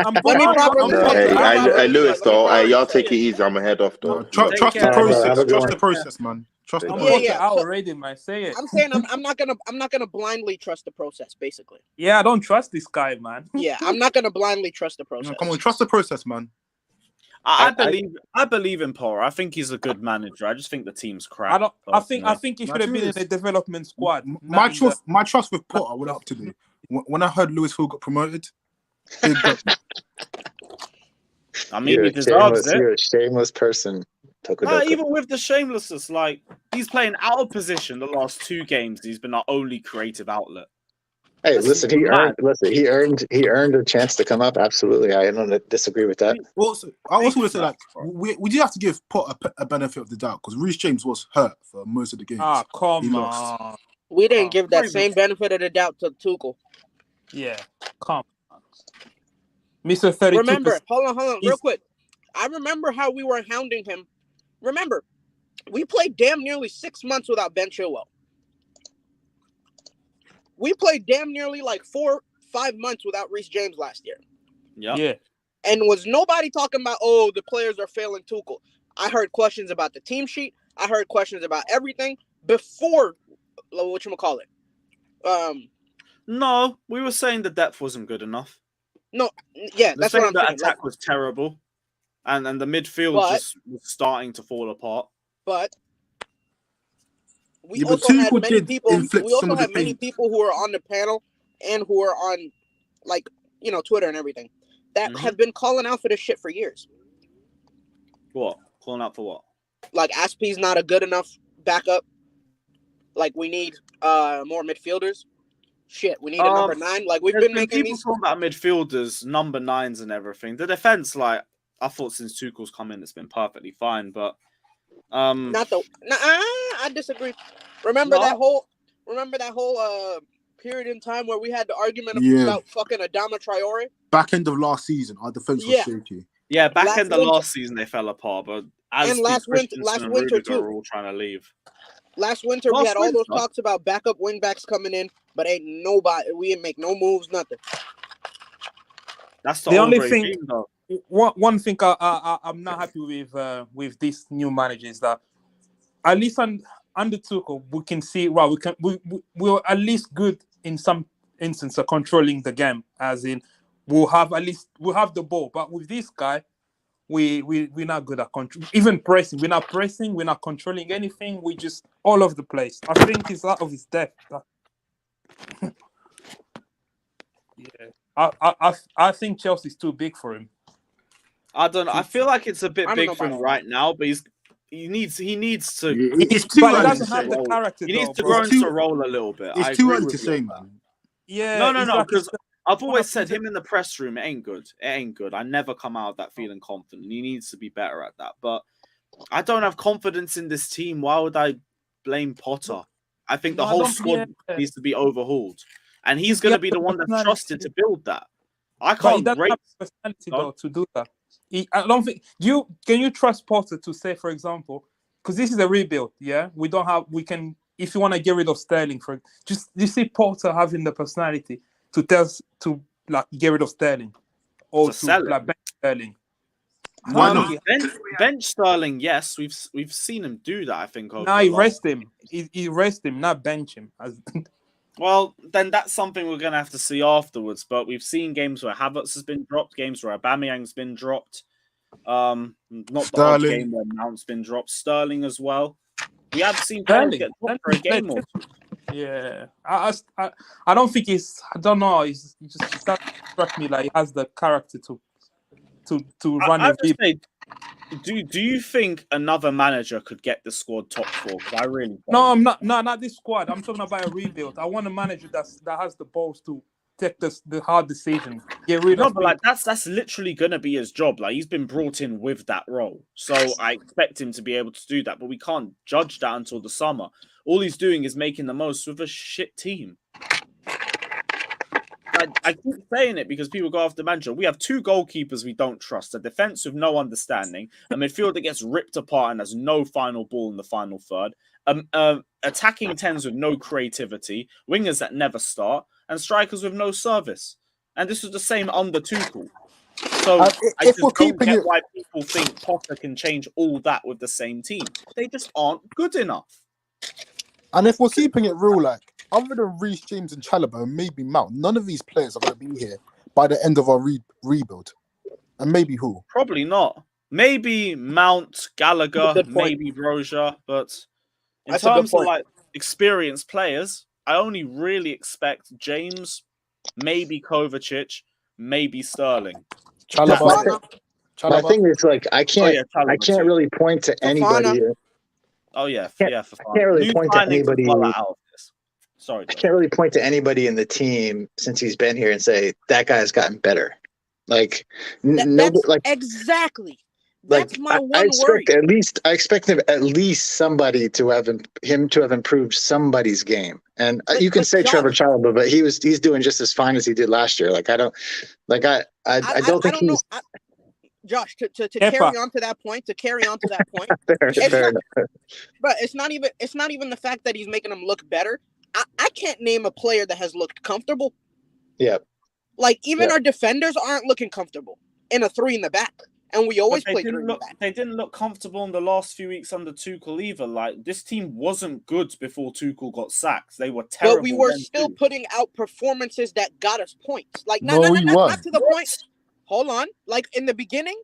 Hey, Lewis, though, y'all take it easy. I'm ahead of though. Trust the process. Trust the process, man. Trust the process. Yeah. Already, man. Say it. I'm saying I'm not gonna blindly trust the process, basically. Yeah, I don't trust this guy, man. Yeah, I'm not gonna blindly trust the process. No, come on, trust the process, man. I believe in Power. I think he's a good manager. I just think the team's crap. I think he should have been in a development squad. My trust with Potter went up today. When I heard Lewis Hall got promoted, big up. I mean, he deserves it. You're a shameless person. Even with the shamelessness, like he's playing out of position the last 2 games. He's been our only creative outlet. Hey, listen, he earned a chance to come up. Absolutely, I don't disagree with that. Also, I also want to say, like, we do have to give Potter a benefit of the doubt because Reece James was hurt for most of the games. Come on. We didn't give that same benefit of the doubt to Tuchel. Yeah, come on. Mr. 32%. Remember, hold on, real quick. I remember how we were hounding him. Remember, we played damn nearly 6 months without Ben Chilwell. We played damn nearly like 4-5 months without Reece James last year. Yeah. And was nobody talking about, the players are failing Tuchel? I heard questions about the team sheet. I heard questions about everything before, whatchamacallit. No, we were saying the depth wasn't good enough. No, yeah, that's what I'm saying. The attack was terrible. And the midfield just was starting to fall apart. But we also had many people. We also had many people who are on the panel and who are on, like, Twitter and everything, that have been calling out for this shit for years. What? Calling out for what? Like Aspi's not a good enough backup. Like we need more midfielders. Shit, we need a number 9. Like we've been making people these. talking about midfielders, number 9s, and everything. The defense, like I thought, since Tuchel's come in, it's been perfectly fine. But I disagree. Remember that whole period in time where we had the argument about fucking Adama Traore? Back end of last season, our defense was shaky. Yeah, back end of last season they fell apart, but as last winter too, are all trying to leave. Last winter we had all those talks about backup wingbacks coming in, but we didn't make no moves, nothing. That's the only thing. One thing I'm not happy with this new manager is that at least under Tuchel we can see we're at least good in some instance of controlling the game, as in we'll have the ball. But with this guy, we're not good at control. Even pressing, we're not pressing. We're not controlling anything. We just all over the place. I think he's out of his depth. Yeah, I think Chelsea's too big for him. I don't know. I feel like it's a bit big for him right now, but he needs to. He needs to grow into a role a little bit. It's too early to say, man. Yeah. No. Because I've always said him in the press room, it ain't good. It ain't good. I never come out of that feeling confident. He needs to be better at that. But I don't have confidence in this team. Why would I blame Potter? I think the whole squad needs to be overhauled, and he's going to be the one that's trusted to build that. I can't rate personality though to do that. I don't think can you trust Potter to say, for example, because this is a rebuild. Yeah, we can. If you want to get rid of Sterling, you see Potter having the personality to get rid of Sterling or to bench Sterling. Why not? Bench Sterling, yes, we've seen him do that. I think. He rest him. He rest him, not bench him. Well, then that's something we're going to have to see afterwards. But we've seen games where Havertz has been dropped, games where Aubameyang's been dropped. Not the odd game where Mount's been dropped. Sterling as well. We have seen Sterling get dropped for a game or two. Yeah, I don't think he's. I don't know. He just struck me like he has the character to run a rebuild. Do you think another manager could get the squad top 4? I really don't. No, I'm not. No, not this squad. I'm talking about a rebuild. I want a manager that has the balls to take the hard decision. Get rid of. But like that's literally gonna be his job. Like he's been brought in with that role, so I expect him to be able to do that. But we can't judge that until the summer. All he's doing is making the most with a shit team. I keep saying it because people go after the manager. We have 2 goalkeepers we don't trust, a defense with no understanding, a midfield that gets ripped apart and has no final ball in the final third, attacking 10s with no creativity, wingers that never start, and strikers with no service. And this was the same under Tuchel. So I just don't get why people think Potter can change all that with the same team. They just aren't good enough. And if we're keeping it real, like, other than Reece James and Chalobah and maybe Mount, none of these players are going to be here by the end of our rebuild. And maybe who? Probably not. Maybe Mount, Gallagher, maybe Broja. But in terms of like experienced players, I only really expect James, maybe Kovacic, maybe Sterling. My thing is, like, I can't really point to anybody. Oh yeah, I can't really point to anybody. Sorry, I can't really point to anybody in the team since he's been here and say that guy's gotten better. Like, exactly. That's my one worry. I expect him at least somebody to have improved somebody's game. And you can say Trevor Chalobah, but he's doing just as fine as he did last year. Like I don't think he's. Josh, to carry on to that point, fair enough. But it's not even the fact that he's making them look better. I can't name a player that has looked comfortable. Yeah. Like even our defenders aren't looking comfortable in a 3 in the back, and we always play 3 in the back. They didn't look comfortable in the last few weeks under Tuchel either. Like this team wasn't good before Tuchel got sacked. They were terrible. But we were still putting out performances that got us points. Like not to the point. Hold on. Like in the beginning,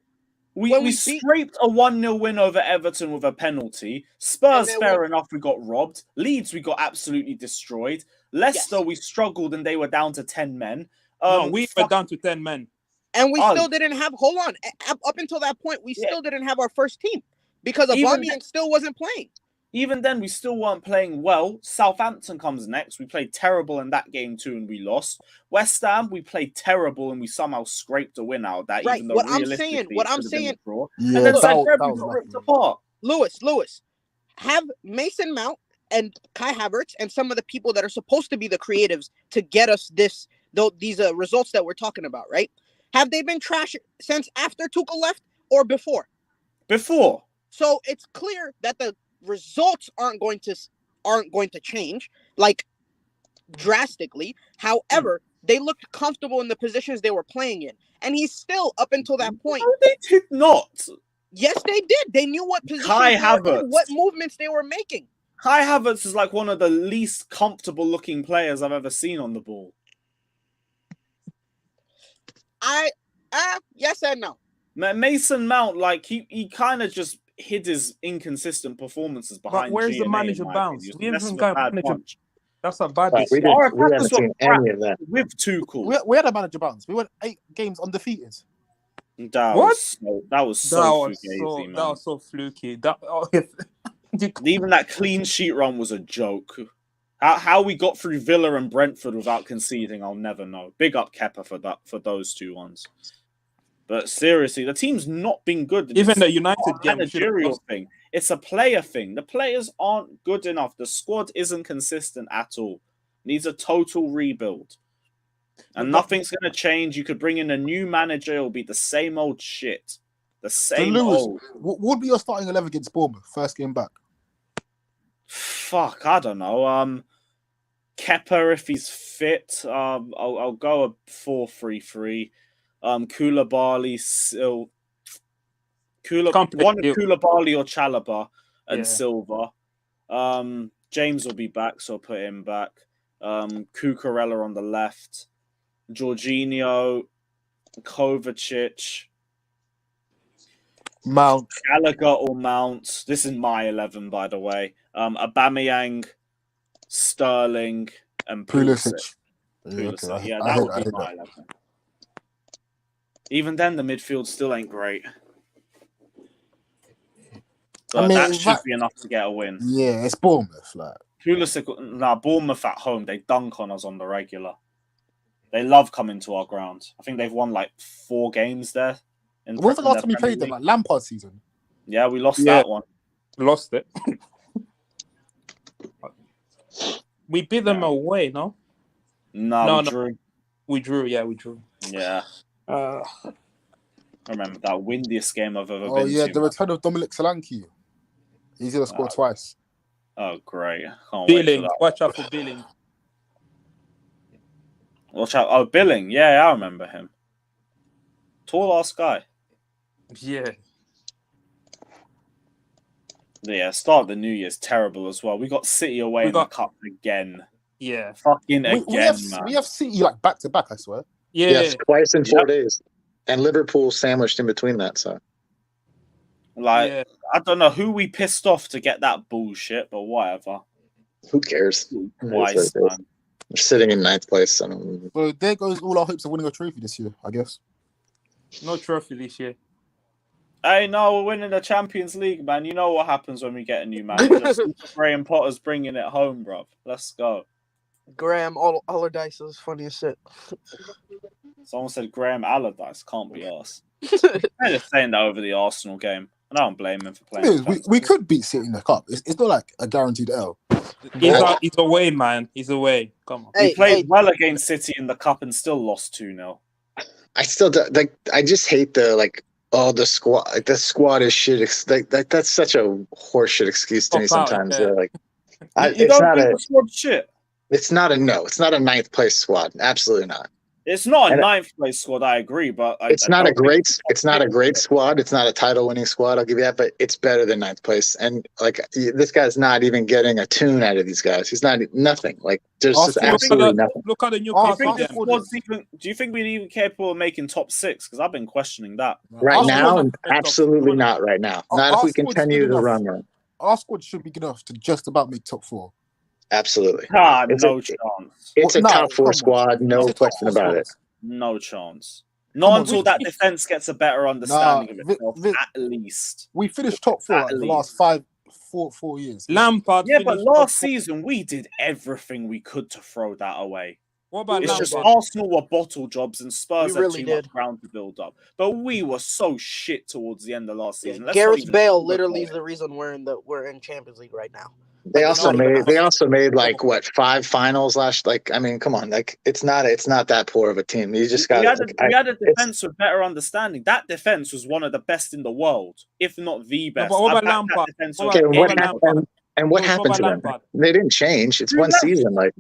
we scraped a 1-0 win over Everton with a penalty. Spurs, fair enough, we got robbed. Leeds, we got absolutely destroyed. Leicester, we struggled and they were down to 10 men. No, we were down to 10 men. And we still didn't have, hold on, up until that point, we still didn't have our first team because Aubameyang still wasn't playing. Even then, we still weren't playing well. Southampton comes next. We played terrible in that game too, and we lost. West Ham, we played terrible, and we somehow scraped a win out of that. Right. Even though What I'm saying, and then Zagreb, we got ripped apart. Lewis, have Mason Mount and Kai Havertz and some of the people that are supposed to be the creatives to get us these results that we're talking about, right? Have they been trash since after Tuchel left or before? Before. So it's clear that the results aren't going to change like drastically. However, they looked comfortable in the positions they were playing in, and he's still up until that point. No, they did not. Yes, they did. They knew what positions Kai they were in, Havertz. what movements they were making. Kai Havertz is like one of the least comfortable looking players I've ever seen on the ball. Yes and no. Mason Mount, like he kind of just hid his inconsistent performances behind. But where's G&A, the manager in my bounce? opinion. We He was haven't messing got a with bad manager. punch. That's a bad Right, we decision. haven't seen any of that. With Tuchel. We had a manager bounce. We went 8 games undefeated. That was so fugazi, man. That was so fluky. Even that clean sheet run was a joke. How we got through Villa and Brentford without conceding, I'll never know. Big up Kepa for those two ones. But seriously, the team's not been good. Even the United game, managerial thing. It's a player thing. The players aren't good enough. The squad isn't consistent at all. Needs a total rebuild. And nothing's going to change. You could bring in a new manager. It'll be the same old shit. The same Lewis, old. what would be your starting 11 against Bournemouth? First game back. Fuck, I don't know. Kepa, if he's fit, I'll go a 4-3-3. Koulibaly, Koulibaly or Chalobah and Silva. James will be back, so I'll put him back. Cucurella on the left. Jorginho, Kovacic, Mount, Gallagher or Mount. This is my 11, by the way. Aubameyang, Sterling, and Pulisic. Yeah, that would be my 11. Even then, the midfield still ain't great. But that should be enough to get a win. Yeah, it's Bournemouth. Pulisic, Bournemouth at home, they dunk on us on the regular. They love coming to our ground. I think they've won like 4 games there. When was the last time we played them? Like Lampard season? Yeah, we lost that one. Lost it. We beat them away, no? No, we drew. We drew, yeah, we drew. Yeah. I remember that windiest game I've ever been to. Oh, yeah, the return of Dominic Solanke. He's going to score twice. Oh, great. Billing. Watch out for Billing. Watch out. Oh, Billing. Yeah, I remember him. Tall ass guy. Yeah. Yeah, start of the New Year's terrible as well. We got City away in the cup again. Yeah. Fucking again, man. We have City like back to back, I swear. Yeah. Yes, twice in 4 days. And Liverpool sandwiched in between that, so. I don't know who we pissed off to get that bullshit, but whatever. Who cares? Twice, man. We're sitting in 9th place. Well, there goes all our hopes of winning a trophy this year, I guess. No trophy this year. Hey, no, we're winning the Champions League, man. You know what happens when we get a new manager. Graham Potter's bringing it home, bro. Let's go. Graham Allardyce is funny as shit. Someone said Graham Allardyce can't be us. They're just saying that over the Arsenal game. And I don't blame him for playing. We could beat City in the cup. It's not like a guaranteed L. He's away, man. He's away. Come on. We played well against City in the cup and still lost 2-0. I still I just hate the squad. Like, the squad is shit. That's such a horseshit excuse to me sometimes. It's not a squad shit. It's not a 9th place squad. Absolutely not. It's not a 9th place squad. I agree, but it's not a great squad. It's not a title winning squad. I'll give you that, but it's better than 9th place. And this guy's not even getting a tune out of these guys. He's not nothing. Like there's just absolutely nothing. Look at the Newcastle. Do you think we're even capable of making top 6? Because I've been questioning that. Right now, absolutely not. Right now, not if we continue the run. Our squad should be good enough to just about make top 4. Absolutely. No chance. It's a top 4 squad, no question about it. No chance. Not Come on, until that defense gets a better understanding of itself, at least. We finished top four At like, the least. last 4 years. Lampard. Yeah, but finished last top four. season we did everything we could to throw that away. What about It's Lampard? just Arsenal were bottle jobs and Spurs We had really too much did. ground to build up. But we were so shit towards the end of last season. Let's not Gareth even Bale sugarcoat literally it. is the reason we're in Champions League right now. They Like, also it's not even made us. like what 5 finals last. Like I mean, come on, like it's not that poor of a team. You just got We had a defense with better understanding. That defense was one of the best in the world, if not the best. but what I about back that Lampard? defense What over about- Okay, what anyone about else. Lampard? and what What happened to about them? Lampard? They didn't change. It's Who one left? season. Like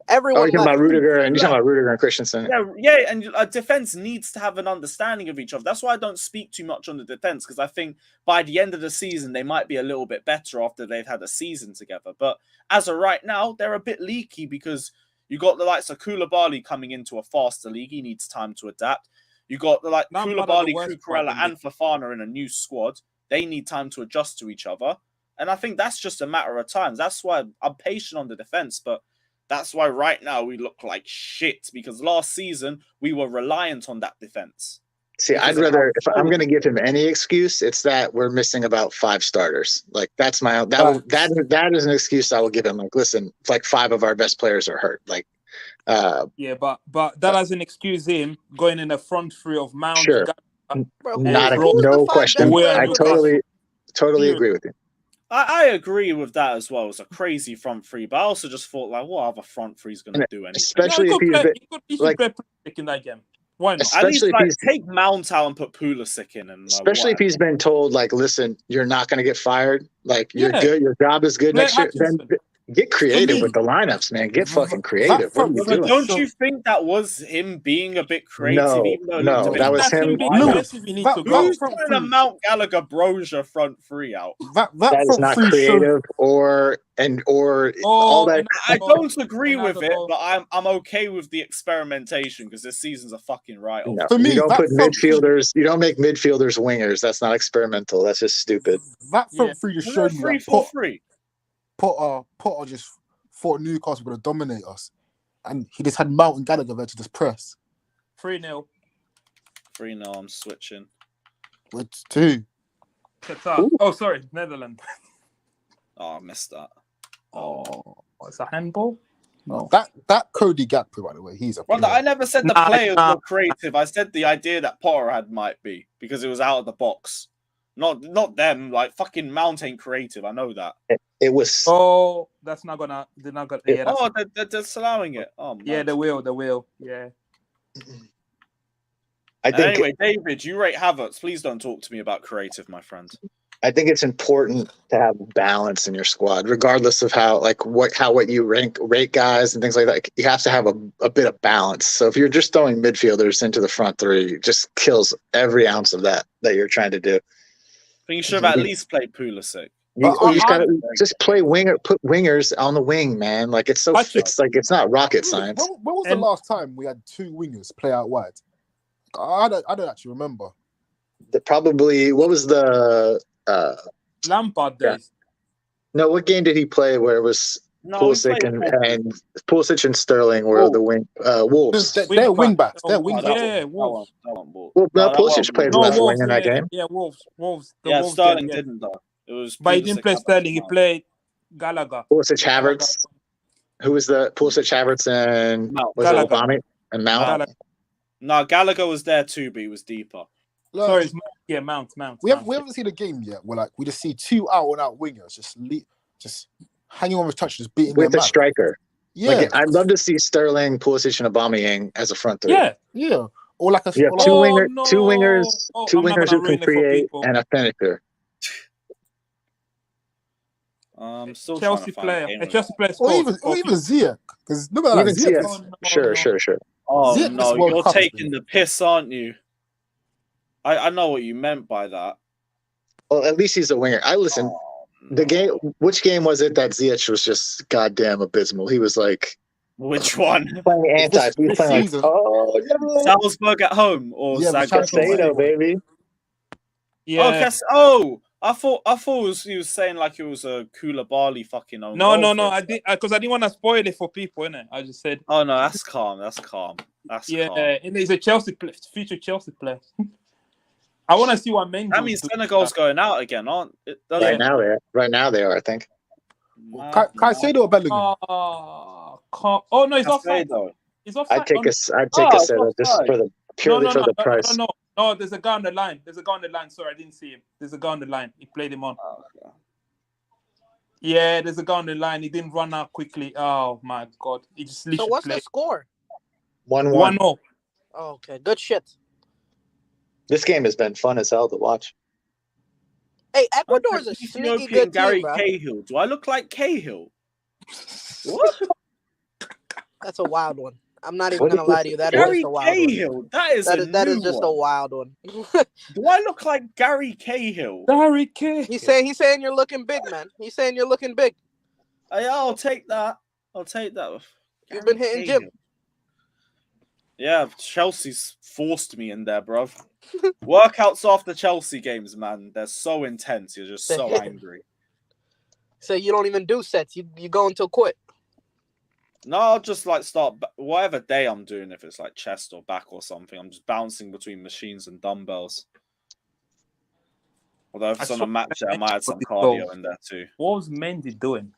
Everyone you're talking left. about Rudiger and Who you're talking about Rudiger and Christensen. Yeah, and a defense needs to have an understanding of each other. That's why I don't speak too much on the defense, because I think by the end of the season they might be a little bit better after they've had a season together. But as of right now, they're a bit leaky because you got the likes of Koulibaly coming into a faster league. He needs time to adapt. You got the like Lampard are the Koulibaly, worst part Cucurella, in the- and Fofana in a new squad. They need time to adjust to each other, and I think that's just a matter of time. That's why I'm patient on the defense, but that's why right now we look like shit, because last season we were reliant on that defense. See, Because I'd of rather, if how I'm going to give him any excuse, it's that we're missing about 5 starters. Like that's that is an excuse I will give him. Like, listen, like 5 of our best players are hurt. Like, Yeah, but that doesn't excuse him going in the front three of Mount. sure, Bro, not who's the no 5 question. best Where players I with Newcastle? us? totally agree with you. I agree with that as well. It's a crazy front three, but I also just thought, like, what other front three is going to do anything? Especially if he's He should play Pulisic in that game. Why not? At least especially if like he's take Mount out and put Pulisic in, and especially if he's been told, like, listen, you're not going to get fired. Like, you're Yeah. good. Your job is good Play next year. Then Hutchinson. get creative me, with the lineups, man. Get fucking creative. What are you But doing? don't you think that was him being a bit creative? No, even though it no, looked a bit that was That's him him. being Lewis, aggressive. He needs to go. Who's front putting a three. Mount Gallagher Brozier front three out? That That is front not three showed. creative or all Oh, that. and I another don't agree another with it, goal. but I'm okay with the experimentation because this season's a fucking write-off. No, For me, you don't that put front three, midfielders. You don't make midfielders wingers. That's not experimental. That's just stupid. that Yeah. front three just We're showed me that 3-4-3. Potter just thought Newcastle were going to dominate us, and he just had Mount and Gallagher there to just press. 3-0. 3-0, I'm switching. With 2. Qatar. Oh, sorry, Netherlands. Oh, I missed that. Oh, it's a handball. No. That Cody Gakpo, by the way, he's a Brother, player. I never said the Nah, players nah. were creative. I said the idea that Potter had might be because it was out of the box. Not them. Like fucking Mount ain't creative. I know that. It was. Oh, that's not gonna. They're not gonna. Yeah, that's, Oh, they're just allowing it. Oh, yeah, man. they will. Yeah. I think. Anyway, David, you rate Havertz. Please don't talk to me about creative, my friend. I think it's important to have balance in your squad, regardless of how what you rate guys and things like that. You have to have a bit of balance. So if you're just throwing midfielders into the front three, it just kills every ounce of that you're trying to do. I think you should have at least played Pulisic. You just gotta just play winger, put wingers on the wing, man. Like it's not rocket science. When was the last time we had 2 wingers play out wide? I don't actually remember. Probably what was the Lampard days. No, what game did he play where it was Pulisic and Pulisic and Sterling were the wing Wolves? They're wing backs. They're wing backs. Yeah, Wolves. Well, Pulisic played left wing in that game. Yeah, Wolves. The Yeah, Wolves Sterling game, didn't though. It was. But he didn't Pulisic, play Havertz, Sterling. He Mount. played Gallagher. Pulisic, Havertz. Who was the Pulisic, Havertz, and was it Gallagher. Obama and Mount? Gallagher. No, Gallagher was there too, but he was deeper. Look, Sorry, it's Mount. we haven't seen a game yet where we just see 2 out and out wingers just hanging on with touch, just beating With their a man. striker. Yeah, Like, I'd love to see Sterling, Pulisic, and Aubameyang as a front three. Yeah. Or like a You have or two like- wingers I'm not gonna who can ruin it for create people. and a finisher. Still Chelsea trying to find player. a game A with Chelsea player. or scores. even Ziyech, because look at that. Even Ziyech. Ziyech. Sure. Oh Ziyech no, is World you're Cup, taking the piss, aren't you? I know what you meant by that. Well, at least he's a winger. I listen. Oh, The game. Which game was it that Ziyech was just goddamn abysmal? He was like Which one? playing anti. He was playing like, oh no, Salzburg at home or Yeah, Zagreb? Casado, baby. Yeah. I thought he was saying like it was a Koulibaly fucking own No, goal. I did because I didn't want to spoil it for people, innit? I just said. Oh no, that's calm. That's calm. Yeah, calm. and he's a future Chelsea player. I want to see what Mendy. That means Senegal's going out again, aren't it? Right now they are. I think. Caicedo or Bellingham? Oh no, he's offside. He's offside. I'd take Caicedo just for the purely for the price. No, there's a guy on the line. Sorry, I didn't see him. There's a guy on the line. He played him on. Oh, okay. Yeah, there's a guy on the line. He didn't run out quickly. Oh my god. He just literally So what's the score? 1-1. 1-0. Oh, okay, good shit. This game has been fun as hell to watch. Hey, Ecuador is a sneaky good Gary team, bro. Cahill. Do I look like Cahill? What? That's a wild one. I'm not even gonna lie to you. That is Gary just a wild Cahill. one. That is just a wild one. Do I look like Gary Cahill? Gary Cahill. He's saying you're looking big, man. He's saying you're looking big. Yeah, I'll take that. You've been hitting Jim. Yeah, Chelsea's forced me in there, bruv. Workouts after Chelsea games, man. They're so intense. You're just so angry. So you don't even do sets. You go until quit. No, I'll just like start whatever day I'm doing. If it's like chest or back or something, I'm just bouncing between machines and dumbbells. Although if it's on a match day, I might add some cardio in there too. What was Mendy doing?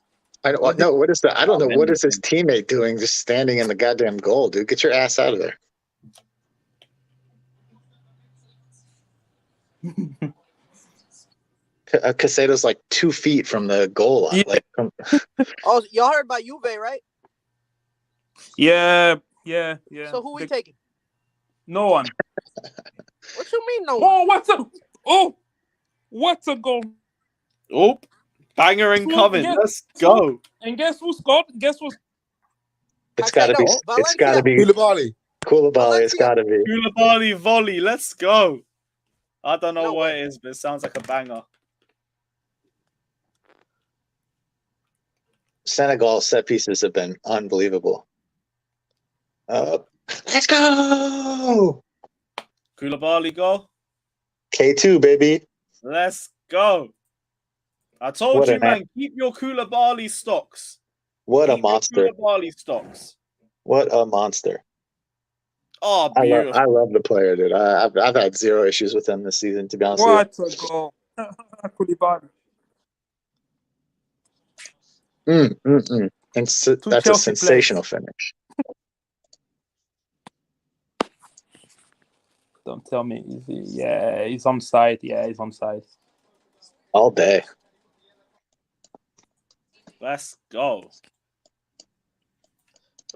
I don't know what is that. I don't know what is his teammate doing, just standing in the goddamn goal, dude. Get your ass out of there. Caicedo's like 2 feet from the goal line. Like, Oh, y'all heard about Juve, right? Yeah. So who we taking? No one. What you mean no one? What's a goal? Oh, banger incoming. Let's go. And guess who scored? Guess what? it's got to be. It's got to be Koulibaly. It's got to be. Koulibaly volley. Let's go. I don't know what it is, but it sounds like a banger. Senegal set pieces have been unbelievable. Let's go. Koulibaly go. K2, baby. Let's go. I told you, man, keep your Koulibaly stocks. What a monster. Koulibaly stocks. What a monster. Oh, beautiful. I love the player, dude. I've had zero issues with him this season, to be honest What with a goal. Koulibaly. you. And that's a sensational finish. Don't tell me. He's on side. Yeah, he's on side. All day. Let's go.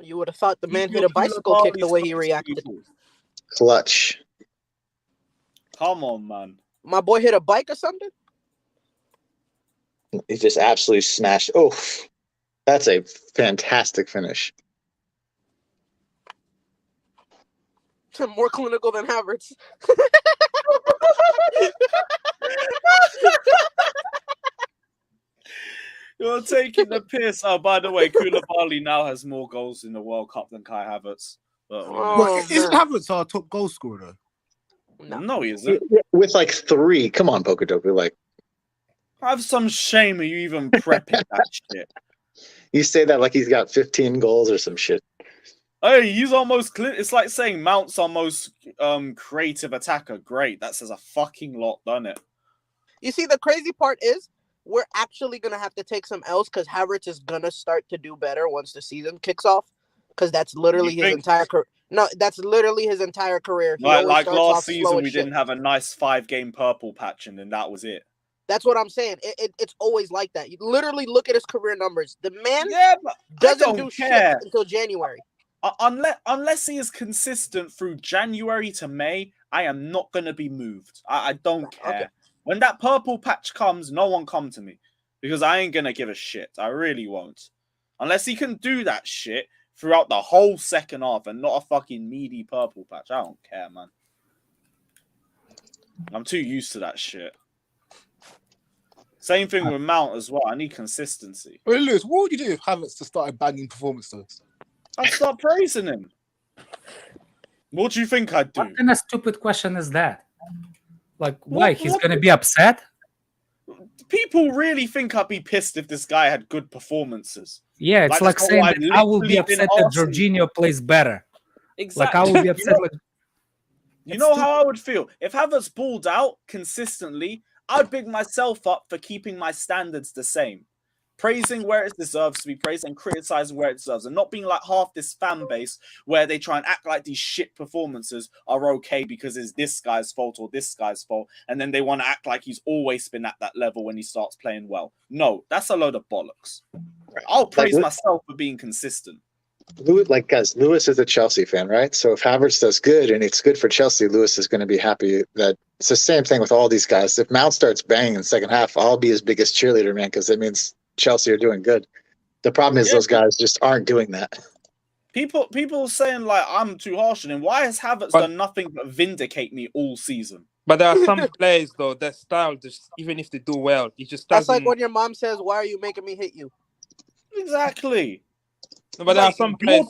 You would have thought the man hit a bicycle kick the way he reacted. Clutch. Come on, man. My boy hit a bike or something? He just absolutely smashed. Oh, that's a fantastic finish. More clinical than Havertz. You're taking the piss. Oh, by the way, Koulibaly now has more goals in the World Cup than Kai Havertz. Is Havertz our top goal scorer? No, he isn't. With like 3. Come on, Pokedoku. Like, have some shame. Are you even prepping that shit? You say that like he's got 15 goals or some shit. Hey, he's almost. It's like saying Mount's our most creative attacker. Great, that says a fucking lot, doesn't it? You see, the crazy part is we're actually gonna have to take some L's because Havertz is gonna start to do better once the season kicks off. Because that's literally his entire career. No, that's literally his entire career. Like last season, we didn't have a nice 5-game purple patch, and then that was it. That's what I'm saying. It's always like that. You literally look at his career numbers. The man doesn't do shit until January. Unless he is consistent through January to May, I am not going to be moved. I don't care. Okay. When that purple patch comes, no one come to me. Because I ain't going to give a shit. I really won't. Unless he can do that shit throughout the whole second half and not a fucking meaty purple patch. I don't care, man. I'm too used to that shit. Same thing with Mount as well. I need consistency. Well, Lewis, what would you do if Havertz started banging performances? I'd start praising him. What do you think I'd do? What kind of stupid question is that? Like, why? He's going to be upset? people really think I'd be pissed if this guy had good performances. Yeah, it's like that's not saying why that I will be literally been upset that asking- Jorginho plays better. Exactly. Like I will be upset. You know how I would feel if Havertz balled out consistently. I'd big myself up for keeping my standards the same, praising where it deserves to be praised and criticizing where it deserves, and not being like half this fan base where they try and act like these shit performances are okay because it's this guy's fault or this guy's fault, and then they want to act like he's always been at that level when he starts playing well. No, that's a load of bollocks. I'll praise myself for being consistent. Guys, Lewis is a Chelsea fan, right? So if Havertz does good and it's good for Chelsea, Lewis is going to be happy. That it's the same thing with all these guys. If Mount starts banging in the second half, I'll be his biggest cheerleader, man, because it means Chelsea are doing good. The problem is those guys just aren't doing that. People saying like I'm too harsh on him. Why has Havertz done nothing but vindicate me all season? But there are some players though, their style just even if they do well, it just doesn't. That's like when your mom says, "Why are you making me hit you?" Exactly. No, but there are some players.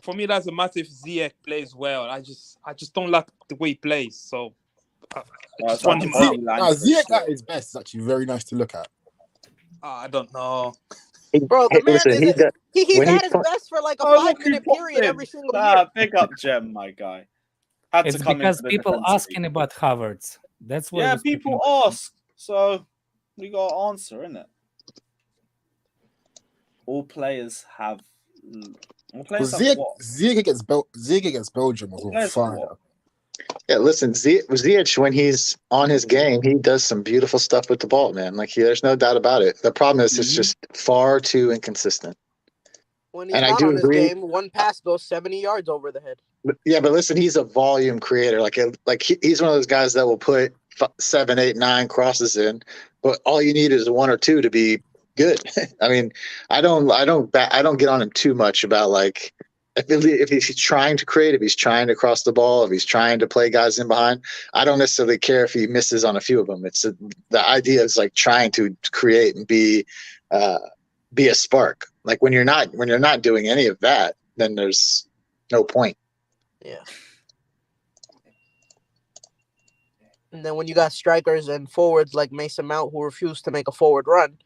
For me, that's a massive. Ziyech plays well. I just don't like the way he plays. So I just want him out. Ziyech at his best is actually very nice to look at. I don't know. Bro, the man he's when at he his best for like a 5-minute period every single year. Pick up Gem, my guy. Had It's to come because into the people defensive asking about Havertz. That's what. Yeah, people ask, so we got to answer, innit? All players have. All players have what? Ziyech against Belgium was on fire. Yeah, listen, Ziyech, when he's on his game, he does some beautiful stuff with the ball, man. Like, there's no doubt about it. The problem is it's just far too inconsistent. When he's not on his game, one pass goes 70 yards over the head. Yeah, but listen, he's a volume creator. He's one of those guys that will put 7, 8, 9 crosses in, but all you need is 1 or 2 to be good. I mean, I don't get on him too much about like if he's trying to create, if he's trying to cross the ball, if he's trying to play guys in behind. I don't necessarily care if he misses on a few of them. It's the idea is like trying to create and be a spark. Like when you're not doing any of that, then there's no point. Yeah. And then when you got strikers and forwards like Mason Mount who refuse to make a forward run,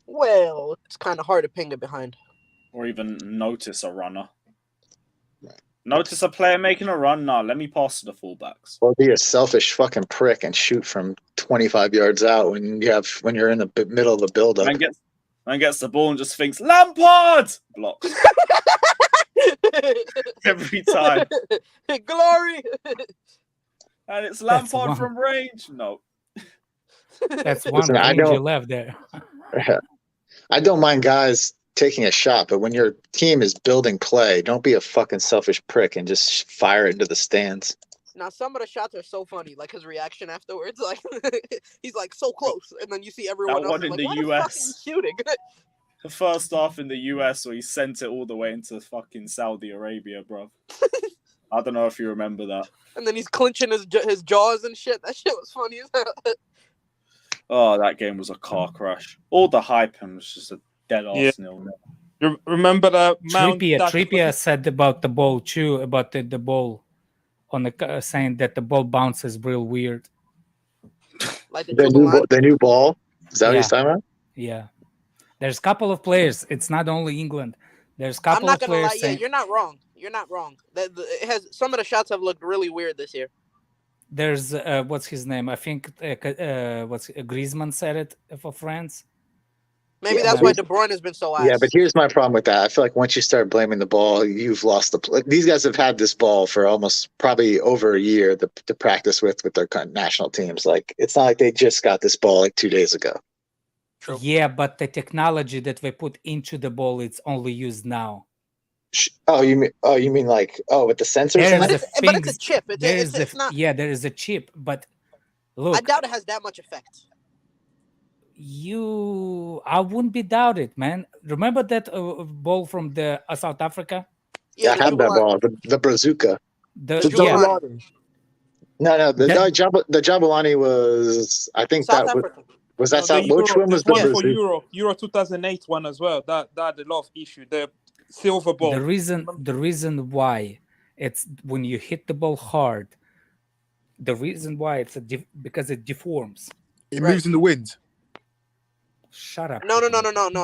well, it's kind of hard to ping it behind. Or even notice a runner. Notice a player making a run? Nah, let me pass to the fullbacks. Or be a selfish fucking prick and shoot from 25 yards out when you're in the middle of the build-up. Man gets the ball and just thinks, Lampard! Block. Every time. Glory! And it's Lampard from range. No. That's one range you left there. I don't mind guys taking a shot, but when your team is building play, don't be a fucking selfish prick and just fire it into the stands. Now, some of the shots are so funny, like his reaction afterwards. Like he's like so close, and then you see everyone else in like, the why US. the fuck are you shooting? The first half in the US where he sent it all the way into fucking Saudi Arabia, bro. I don't know if you remember that. And then he's clenching his jaws and shit. That shit was funny as hell. Oh, that game was a car crash. All the hype and was just a dead ass nil. Remember that Trippier said about the ball too, about the ball on the saying that the ball bounces real weird. Like the new ball. Is that what he's talking about? Yeah. There's a couple of players. It's not only England. There's a couple of players. I'm not gonna lie. Yeah, you're not wrong. You're not wrong. It has some of the shots have looked really weird this year. There's what's his name? I think Griezmann said it for France. Maybe that's why De Bruyne has been so ass. Yeah, but here's my problem with that. I feel like once you start blaming the ball, you've lost the. These guys have had this ball for almost probably over a year to practice with their national teams. Like it's not like they just got this ball like 2 days ago. True. Yeah, but the technology that we put into the ball, it's only used now. Oh, you mean like with the sensors? But it's a chip. It's not. Yeah, there is a chip, but look, I doubt it has that much effect. I wouldn't be doubted, man. Remember that ball from the South Africa? Yeah, I have that ball, the bazooka. The Jabulani. No, the Jabulani was. I think South that Africa. was that South. Which one was the bazooka? Euro 2008 one as well. That had a lot of issue. The silver ball. The reason why it's when you hit the ball hard, the reason why it's because it deforms. It Right. moves in the wind. Shut up. No.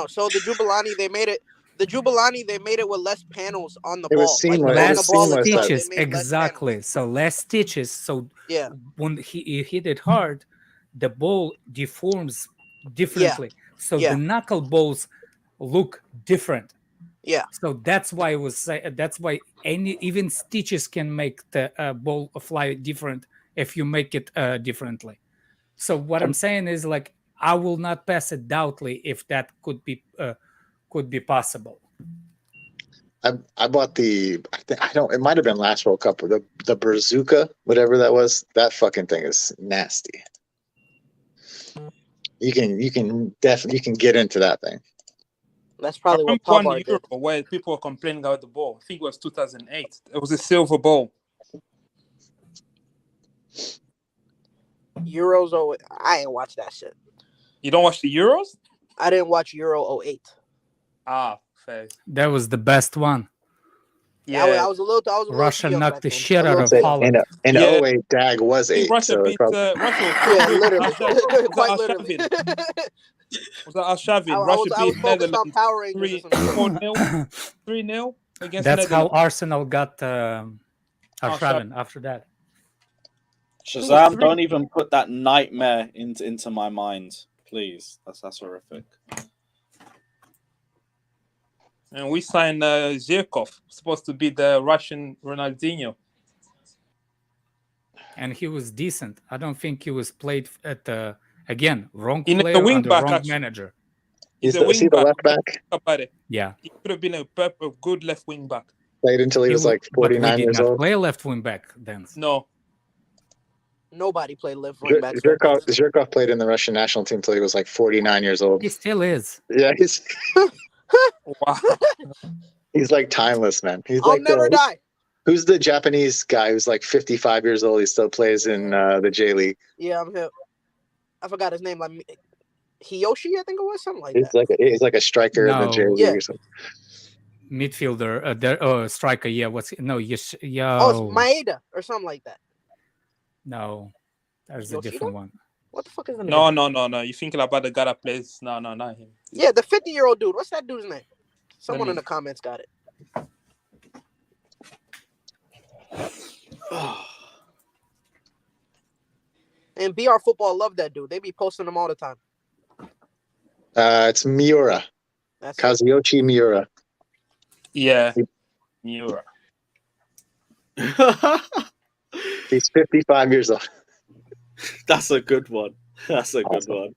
So the Jubilani, they made it. The Jubilani, they made it with less panels on the It was ball. seamless. Like on It the was ball seamless. itself, they Stitches, made less exactly. panels. So less stitches. So Yeah. when he hit it hard, the ball deforms differently. So Yeah. the knuckleballs look different. Yeah. So that's why it was. That's why even stitches can make the ball fly different if you make it differently. So what I'm saying is, like, I will not pass it doubtly if that could be possible. I bought I don't. It might have been last World Cup. The bazooka, whatever that was. That fucking thing is nasty. You can definitely get into that thing. That's I probably remember what one Pavard Euro did. where people were complaining about the ball. I think it was 2008. It was a silver ball. Euros. Oh, I ain't watch that shit. You don't watch the Euros? I didn't watch Euro 08. Ah, fair. That was the best one. Yeah, I was a little Russia too young knocked back the then. shit A out little of too young. Holland. In Yeah. 08, Dag was I think 8. Russia So beat Russia was Yeah, beat literally. Arshavin. Quite Was that literally. Arshavin? Was that Arshavin? I Russia was beat focused on Netherlands Power Rangers or some shit. 4-0, 3-0 against That's how Netherlands. Arsenal got Arshavin after that. Shazam! Don't even put that nightmare into my mind, please. That's horrific. And we signed Zirkov, supposed to be the Russian Ronaldinho. And he was decent. I don't think he was played at again, wrong In the player wing under back, wrong actually. manager. He's Is a he wing the back. left back? Think about it. Yeah. He could have been a good left wing back. Played until he was like But we 49 did years not old. play left wing back then. No. Nobody played left wing backs back then. Zhirkov played in the Russian national team until he was like 49 years old. He still is. Yeah, Wow. he's like timeless, man. He's I'll like never die. Who's the Japanese guy who's like 55 years old? He still plays in the J League. Yeah, I'm hip. I forgot his name. Like Hiyoshi, I think it was something like He's that. he's like a striker in the J League or something. Midfielder, striker. Yeah, what's no? Yes, yo. Oh, it's Maeda or something like that. No, that's a Yoshida? different one. What the fuck is the name? No. You're thinking about the guy that plays. No, not him. Yeah, the 50-year-old dude. What's that dude's name? Someone in the comments got it. And BR Football love that dude. They be posting him all the time. It's Miura. That's Kazuyoshi Miura. Yeah. Miura. He's 55 years old. That's a good one. That's a good one.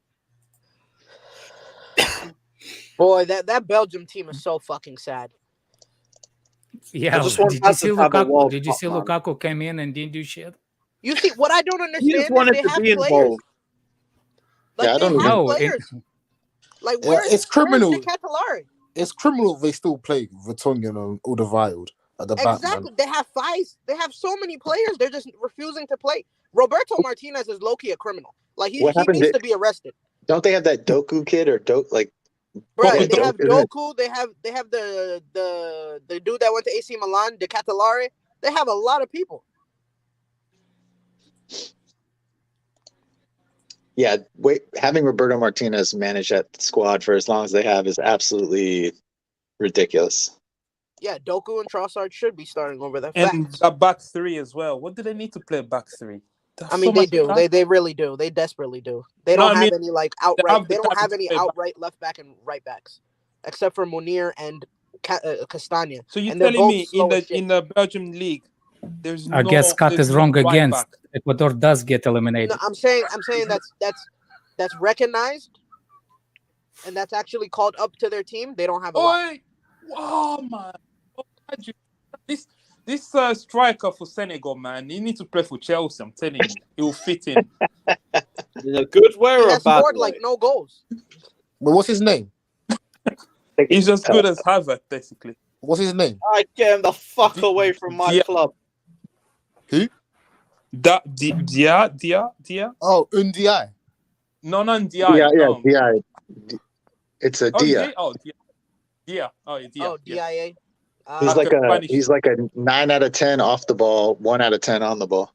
Boy, that Belgium team is so fucking sad. Yeah, I just want did you us see to have a Lukaku? World Did you Cup, see man. Lukaku came in and didn't do shit? You see, what I don't He just understand is wanted they to have be players. involved. Like Yeah, I they don't have know. players. Like Yeah, where's it's criminal. Where's the Catalari? It's criminal they still play Vertonghen and Alderweireld at the back, Exactly. man. They have five. They have so many players. They're just refusing to play. Roberto Martinez is low-key a criminal. Like he What happened needs to- to be arrested. Don't they have that Doku kid or like? Right. Yeah, They have isn't it? Doku. They have the dude that went to AC Milan, De Catalari. They have a lot of people. Yeah, having Roberto Martinez manage that squad for as long as they have is absolutely ridiculous. Yeah, Doku and Trossard should be starting over there. And Facts. a back three as well. What do they need to play back three? I mean, they do. They really do. They desperately do. They don't have any like outright. They don't have any outright left back and right backs, except for Munir and Castagna. So you're And they're telling both me slow as shit. in the Belgium league, there's I guess Scott is wrong right again. back. Ecuador does get eliminated. No, I'm saying that's recognized, and that's actually called up to their team. They don't have a lot. Oh man, this striker for Senegal, man, he needs to play for Chelsea. I'm telling you, he will fit in. In a good way He or a has bad scored way? like no goals. But what's his name? He's just good as Hazard, basically. What's his name? I get him the fuck away from my club. Who? Dia. Oh, Undiai. No, Dia. Yeah, no. Dia. It's a Oh, Dia. Dia. Oh, Dia. Oh, DIA. He's like a 9 out of 10 off the ball, 1 out of 10 on the ball.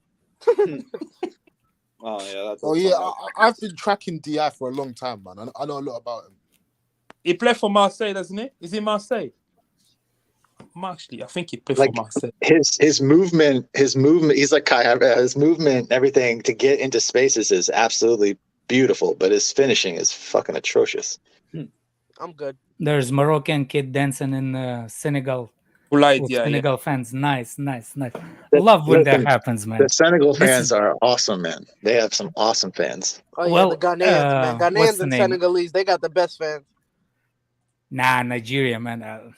Oh yeah, that Oh does yeah, sound like I've been tracking Di for a long time, man. I know a lot about him. He played for Marseille, doesn't he? Is he Marseille? Actually, I think he played Like for Marseille. his movement. He's like Kai Havertz. His movement, and everything to get into spaces is absolutely beautiful, but his finishing is fucking atrocious. I'm good. There's Moroccan kid dancing in Senegal. Cool With idea, yeah. Senegal fans, nice. Love when that Listen, happens, man. The Senegal This fans is- are awesome, man. They have some awesome fans. Oh yeah, Well, the Ghanaians, man. what's Ghanaians the and name? Senegalese, they got the best fans. Nah, Nigeria, man.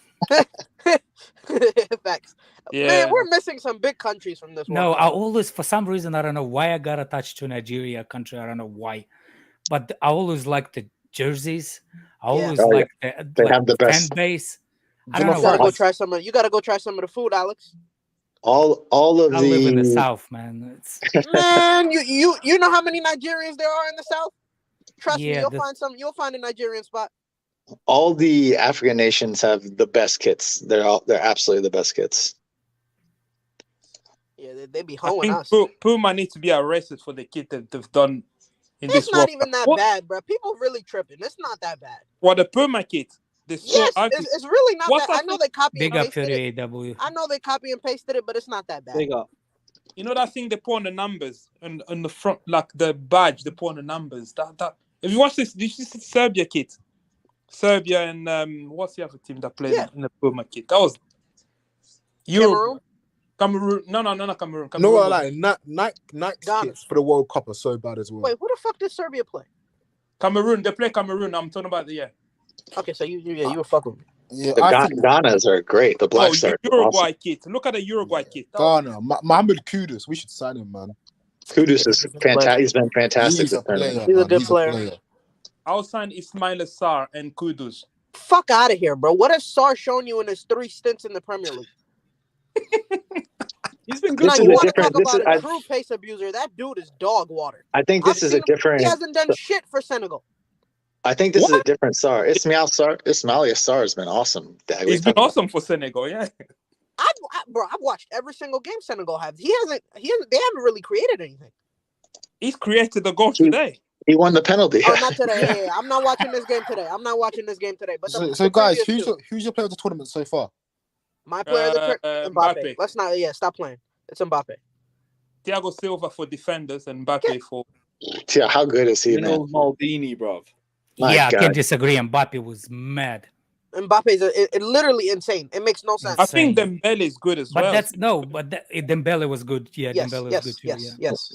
Facts. Yeah. Man, we're missing some big countries from this No, World I Cup. always, for some reason, I don't know why I got attached to Nigeria country. I don't know why, but I always like the jerseys. I always Oh, yeah. like They like have the fan best. base. I You don't know, You know. gotta why. go try some of. You gotta go try some of the food, Alex. All of I live in the the South, man. It's Man, you know how many Nigerians there are in the South? Trust me, Yeah, you'll the- find some. You'll find a Nigerian spot. all the African nations have the best kits. They're absolutely the best kits. Yeah, they be I hoeing think us. Puma need to be arrested for the kid that they've done in It's this not World even Cup. that What? bad, bro. People really tripping. It's not that bad. What, the Puma kid? They so Yes, ugly. it's really not What's that. I that know thing? they copy and big up pasted for it. the AW. I know they copy and pasted it, but it's not that bad. big up. You know that thing they put on the numbers and on the front, like the badge they put on the numbers. That. If you watch this, did you see Serbia kid? Serbia and what's the other team that played Yeah. in the Puma kit? That was Cameroon? Cameroon. No, not Cameroon. no, Cameroon like Nike Ghana. kits for the World Cup are so bad as well. Wait, who the fuck did Serbia play? Cameroon. They play Cameroon. I'm talking about the year. Okay, so you were fucking with me. Yeah, The I think Ghanas are great. The Black Oh, Stars are Uruguay awesome. kit. Look at the Uruguay kit. That was- Ghana, Mohamed Kudus, we should sign him, man. Kudus is fantastic. He's been fantastic He's a this tournament. player, He's a man. good He's player. a player. I'll sign Ismail Assar and Kudus. Fuck out of here, bro. What has Sarr shown you in his 3 stints in the Premier League? He's been Now good. This you is a want to different. talk This is. about a true pace abuser? That dude is dog water. I think I've this is seen a him. different. He hasn't done shit for Senegal. I think this is What? a different Sar. Ismail Assar has been awesome. He's been awesome for Senegal, yeah. Bro, I've watched every single game Senegal have. They haven't really created anything. He's created the goal today. He won the penalty. Oh, not today. Yeah, I'm not watching this game today. But So guys, previous two. who's your player of the tournament so far? My player of the tournament, Mbappe. Mbappe. Let's not. Yeah, stop playing. It's Mbappe. Thiago Silva for defenders and Mbappe for. Yeah, how good is he, man? Lionel Maldini, bruv. My Yeah, I God. can't disagree. Mbappe was mad. Mbappe's literally insane. It makes no sense. I think Dembele is good as But well. Dembele was good. Yeah, Yes, Dembele yes, was good too. yes, yeah. yes.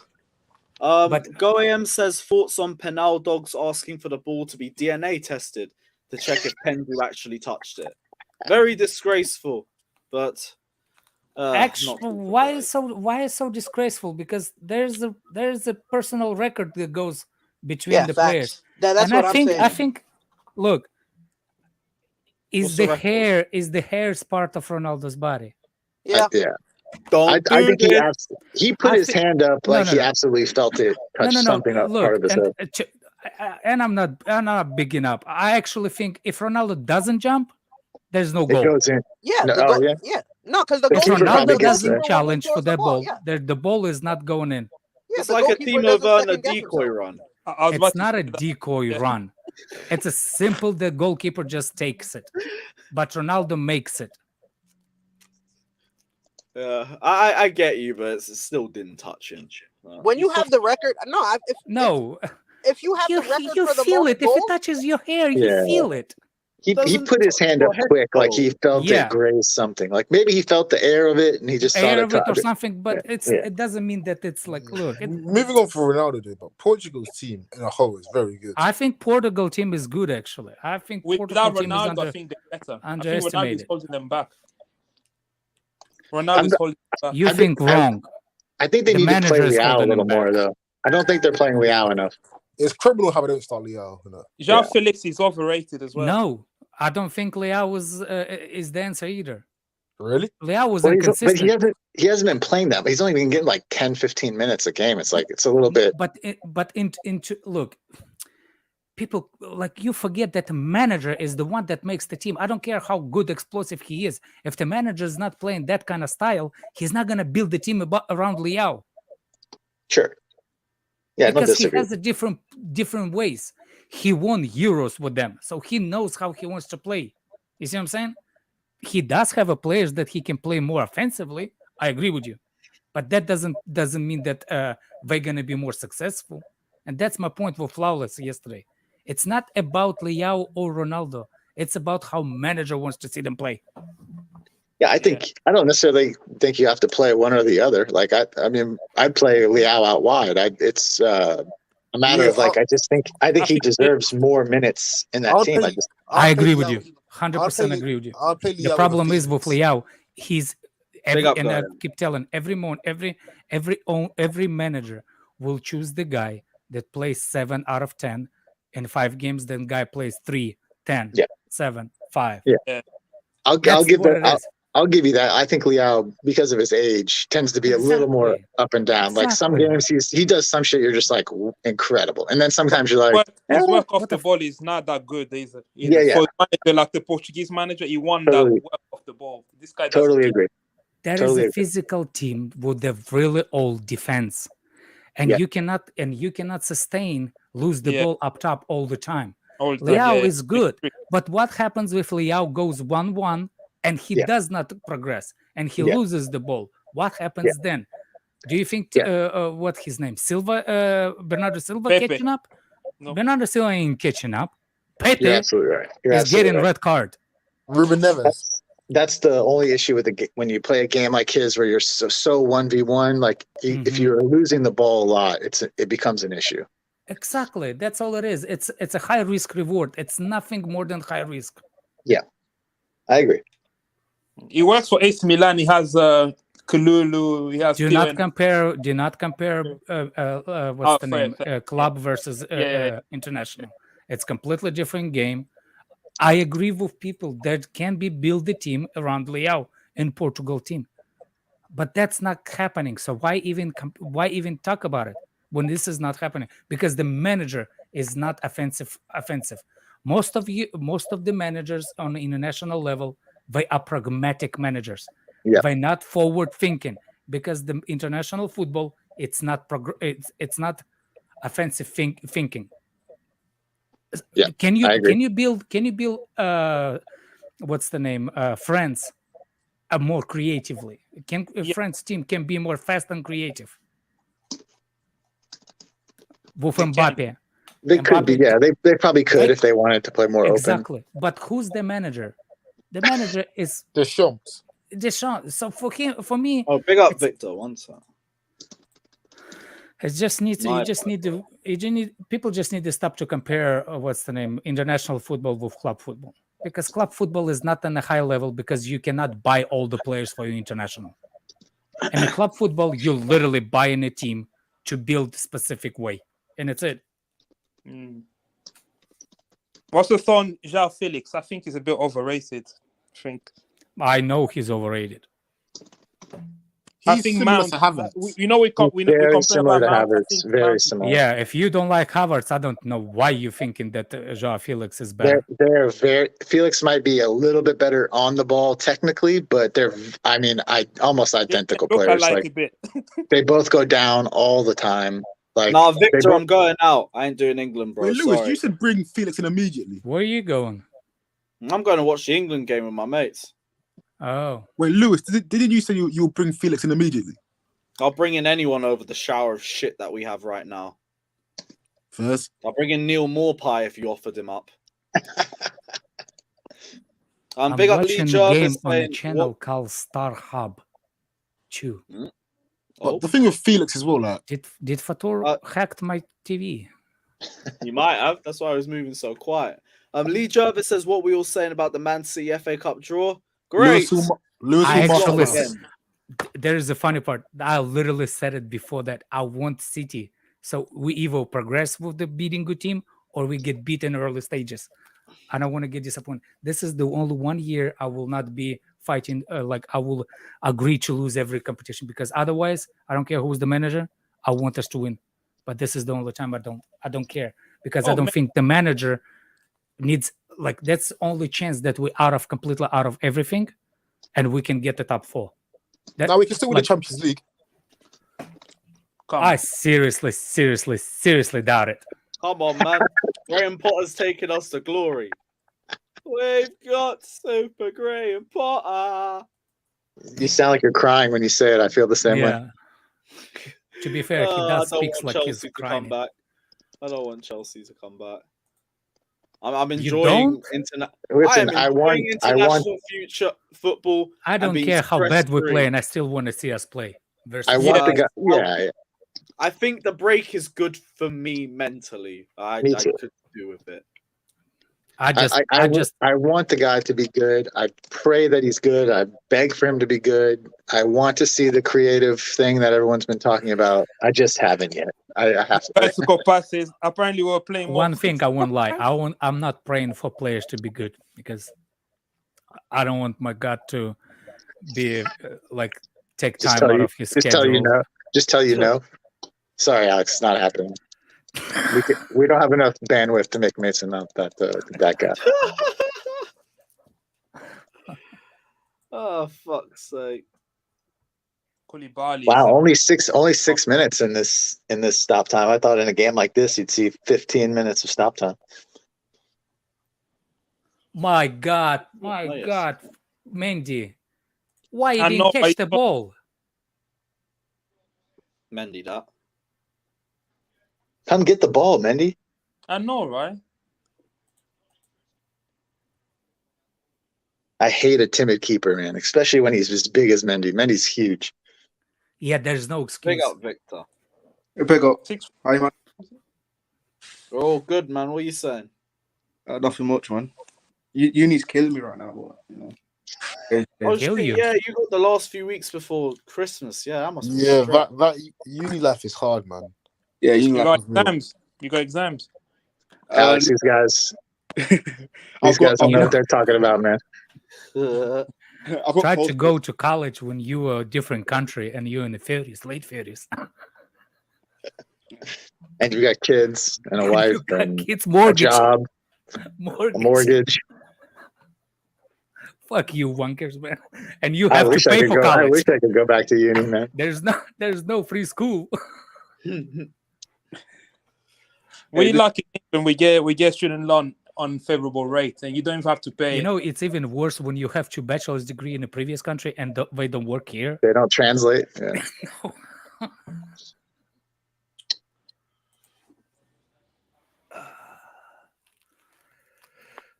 But GoAM says thoughts on Penal Dogs asking for the ball to be DNA tested to check if Pendu actually touched it. Very disgraceful, but Actually, not why is so disgraceful? Because there's a personal record that goes between the facts. players. That's and what I think saying. I think look, is What's the the record? hair part of Ronaldo's body? Yeah. I think he put his hand up like he no. absolutely felt it touch something up part of his head. And I'm not bigging up. I actually think if Ronaldo doesn't jump, there's no It goal. goes in. Yeah, No, the oh, goal, yeah? yeah. No, because the The If keeper goalkeeper, probably Ronaldo gets doesn't there. challenge for throws that the ball, yeah. the ball is not going in. Yeah, It's the like a goalkeeper Timo doesn't Werner second guess decoy himself. run. I was about It's to not say a that. decoy Yeah. run. It's a simple. The goalkeeper just takes it, but Ronaldo makes it. Yeah, I get you, but it still didn't touch him. When you have the record, if you have you the record you for the feel most it. If goals, it touches your hair, Yeah. you feel it. He Doesn't put his hand up touch your quick, like head, he felt Yeah. it graze something. Like maybe he felt the air of it and he just thought Air it of it or touched. something, but Yeah. it doesn't mean that it's like look. Moving on for Ronaldo, though, but Portugal's team in a whole is very good. I think Portugal team is good actually. I think Portugal Without team is Ronaldo, I think they're better. I think Ronaldo is underestimated. holding them back. Ronaldo is holding them back. You think wrong. I think they The need to play manager is Leao a holding little them more, back. though. I don't think they're playing Leao enough. It's criminal how they don't start Leao. You know? Jean Felix is overrated as well. No, I don't think Leao is the answer either. Really? Leao was But inconsistent. he hasn't been playing that. He's only been getting like 10, 15 minutes a game. It's like it's a little bit. But into look, people like you forget that the manager is the one that makes the team. I don't care how good explosive he is. If the manager is not playing that kind of style, he's not gonna build the team around Leao. Sure. Yeah, no Because he disagree. has a different ways. He won Euros with them, so he knows how he wants to play. You see what I'm saying? He does have a players that he can play more offensively. I agree with you, but that doesn't mean that they're gonna be more successful. And that's my point with Flawless yesterday. It's not about Leao or Ronaldo. It's about how manager wants to see them play. Yeah, I don't necessarily think you have to play one or the other. Like I mean, I'd play Leao out wide. It's a matter of like I think he deserves more minutes in that team. I agree with you. 100% agree with you. I'll play The Leao problem with is with Leao, he's Big up, and I Brian. keep telling every manager will choose the guy that plays 7 out of 10 in 5 games. Then guy plays 3, 10, 7, 5. Yeah. I'll give you that. I think Leao, because of his age, tends to be a little more up and down. Like some games he does some shit you're just like incredible, and then sometimes you're like his work off the ball is not that good. For a manager like the Portuguese manager, he won that work off the ball. This guy totally agree. That is a physical team with a really old defense, and you cannot sustain lose the ball up top all the time. Leao is good, but what happens if Leao goes 1-1 and he does not progress and he loses the ball? What happens then? Do you think what his name Bernardo Silva catching up? No. Bernardo Silva ain't catching up. Pepe is getting red card. Ruben Neves. That's the only issue with when you play a game like his, where you're so 1v1. Like if you're losing the ball a lot, it becomes an issue. Exactly, that's all it is. It's a high risk reward. It's nothing more than high risk. Yeah, I agree. He works for AC Milan. He has Kululu. He has. Do not compare. What's the name? Club versus international. It's completely different game. I agree with people that can build the team around Leao in Portugal team, but that's not happening. So why even talk about it when this is not happening? Because the manager is not offensive. Most of the managers on the international level, they are pragmatic managers. Yeah. They're not forward thinking, because the international football, it's not offensive thinking. Yeah, can you build what's the name France more creatively? France team can be more fast and creative with Mbappe? They could be, they probably could if they wanted to play more open. But who's the manager? The manager is Deschamps. So for me, big up Victor once. It just needs. People just need to stop to compare international football with club football, because club football is not on a high level, because you cannot buy all the players for your international. In a club football, you literally buy in a team to build a specific way, and it's it. What's your thought on João Felix? I think he's a bit overrated. I know he's overrated. I think Mount. We compare similar to Havertz. Very similar. Yeah, if you don't like Havertz, I don't know why you're thinking that João Felix is better. They're very. Felix might be a little bit better on the ball technically, but they're. I mean, almost identical players. Like they both go down all the time. Like, nah, Victor, I'm going out. I ain't doing England, bro. Wait, Lewis, sorry. you should bring Felix in immediately. Where are you going? I'm going to watch the England game with my mates. Oh. Wait, Lewis, didn't you say you'll bring Felix in immediately? I'll bring in anyone over the shower of shit that we have right now. First? I'll bring in Neil Morpie if you offered him up. I'm big up watching Lee the Jarvis game on a channel called Star Hub 2. But the thing with Felix as well, like... Did Fator hacked my TV? You might have. That's why I was moving so quiet. Lee Jarvis says, what we all saying about the Man City FA Cup draw? Great. There is a funny part. I literally said it before that I want City. So we either progress with the beating good team or we get beaten in early stages. I don't want to get disappointed. This is the only 1 year I will not be fighting. I will agree to lose every competition, because otherwise, I don't care who's the manager. I want us to win. But this is the only time I don't care, because I don't think the manager needs, that's the only chance that we're completely out of everything, and we can get the top 4. Now we can still win the Champions League. I seriously doubt it. Come on, man. Graham Potter's taking us to glory. We've got Super Graham Potter. You sound like you're crying when you say it. I feel the same way. To be fair, he does speak like Chelsea he's to crying. come back. I don't want Chelsea to come back. I'm You enjoying don't? Listen, I am enjoying international future football. I and don't being care how bad we stress-free. play, and I still want to see us play. I want the guy. I think the break is good for me mentally. I could do with it. I want the guy to be good. I pray that he's good. I beg for him to be good. I want to see the creative thing that everyone's been talking about. I just haven't yet. I have to. Bicycle passes. Apparently, we're playing One thing I won't lie. I'm not praying for players to be good because I don't want my God to be take time out of his schedule. Just tell you no. Sorry, Alex, it's not happening. We don't have enough bandwidth to make Mason out that guy. Oh, fuck's sake! Koulibaly. Wow, only 6 minutes in this stop time. I thought in a game like this you'd see 15 minutes of stop time. My God, Mendy, why you didn't catch the ball? Mendy, that. Come get the ball, Mendy. I know, right? I hate a timid keeper, man, especially when he's as big as Mendy. Mendy's huge. Yeah, there's no excuse. Big up, Victor. Big up. Hi, man. We're all good, man. What are you saying? Nothing much, man. Uni's killing me right now, but you know. Yeah, you got the last few weeks before Christmas. Yeah, that must be that uni life is hard, man. Yeah, you got exams. You got exams. Alex, these guys don't know what they're talking about, man. Try to go to college when you were a different country and you're in the 30s, late 30s. And you got kids and a wife and kids, mortgage. A job, a mortgage. Fuck you, wankers, man. And you have to pay for college. I wish I could go back to uni, man. There's no free school. We lucky when we get student loan on favorable rates, and you don't even have to pay. You know, it's even worse when you have 2 bachelor's degree in a previous country and they don't work here. They don't translate. Yeah. No.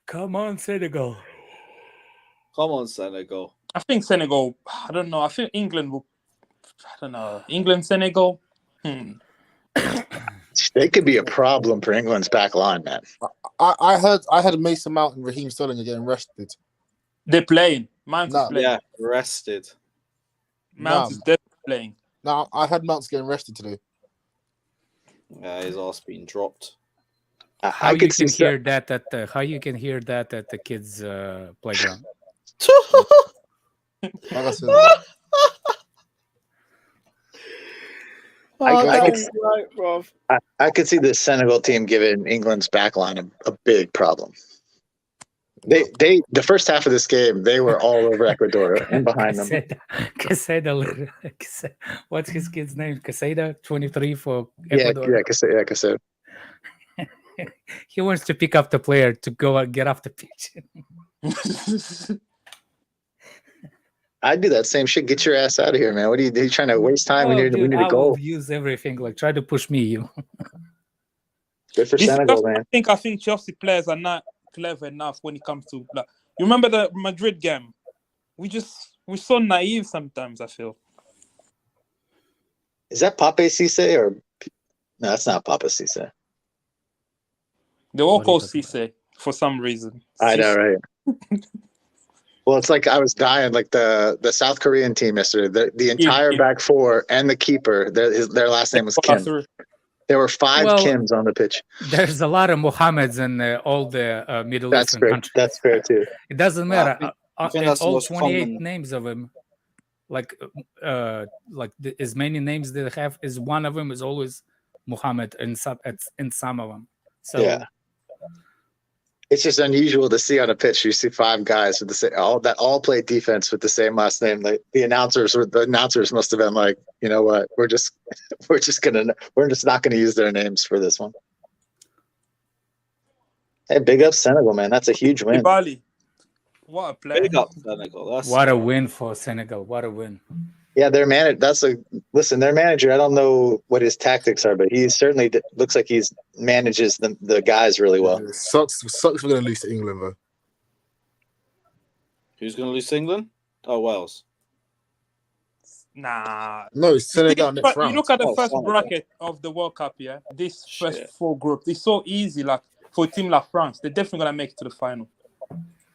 Come on, Senegal. Come on, Senegal. I think Senegal. I don't know. I think England will. I don't know. England, Senegal. They could be a problem for England's back line, man. I heard Mason Mount and Raheem Sterling are getting rested. They're playing. Mount is playing. Yeah, rested. Mount is definitely playing. No, I heard Mount's getting rested today. Yeah, his ass being dropped. How you can hear that at the kids' playground? Like I said. I could see the Senegal team giving England's backline a big problem. The first half of this game, they were all over Ecuador and behind them. Caseda, what's his kid's name? Caseda, 23 for Ecuador. Yeah, Caseda. He wants to pick up the player to go and get off the pitch. I'd do that same shit. Get your ass out of here, man. What are you trying to waste time when we need a goal? I will use everything. Try to push me, you. Good for Senegal, man. I think Chelsea players are not clever enough when it comes to. You remember the Madrid game? We're so naive sometimes. I feel. Is that Pape Cisse or no? That's not Pape Cisse. They all call Cisse for some reason. I know, right? Well, it's like I was dying. Like the South Korean team yesterday, the entire back four and the keeper, their last name was Kim. There were 5 Kims on the pitch. There's a lot of Mohammeds in all the Middle Eastern countries. That's fair too. It doesn't matter. I think that's all most 28 common. names of them, as many names they have, is one of them is always Mohammed in some of them. So. Yeah. it's just unusual to see on a pitch. You see 5 guys with the same, all play defense with the same last name. Like the announcers must have been like, you know what, we're just not gonna use their names for this one. Hey, big up Senegal, man. That's a huge win. Bali, what a play! Big up Senegal. What a win for Senegal. What a win. Yeah, their manager. Their manager. I don't know what his tactics are, but he certainly looks like he's manages the guys really well. It sucks. We're gonna lose to England though. Who's going to lose to England? Oh, Wales. Nah. No, it's Senegal next But round. you look at the first Senegal. bracket of the World Cup, yeah. This first Shit. 4 group, it's so easy. Like for a team like France, they're definitely gonna make it to the final.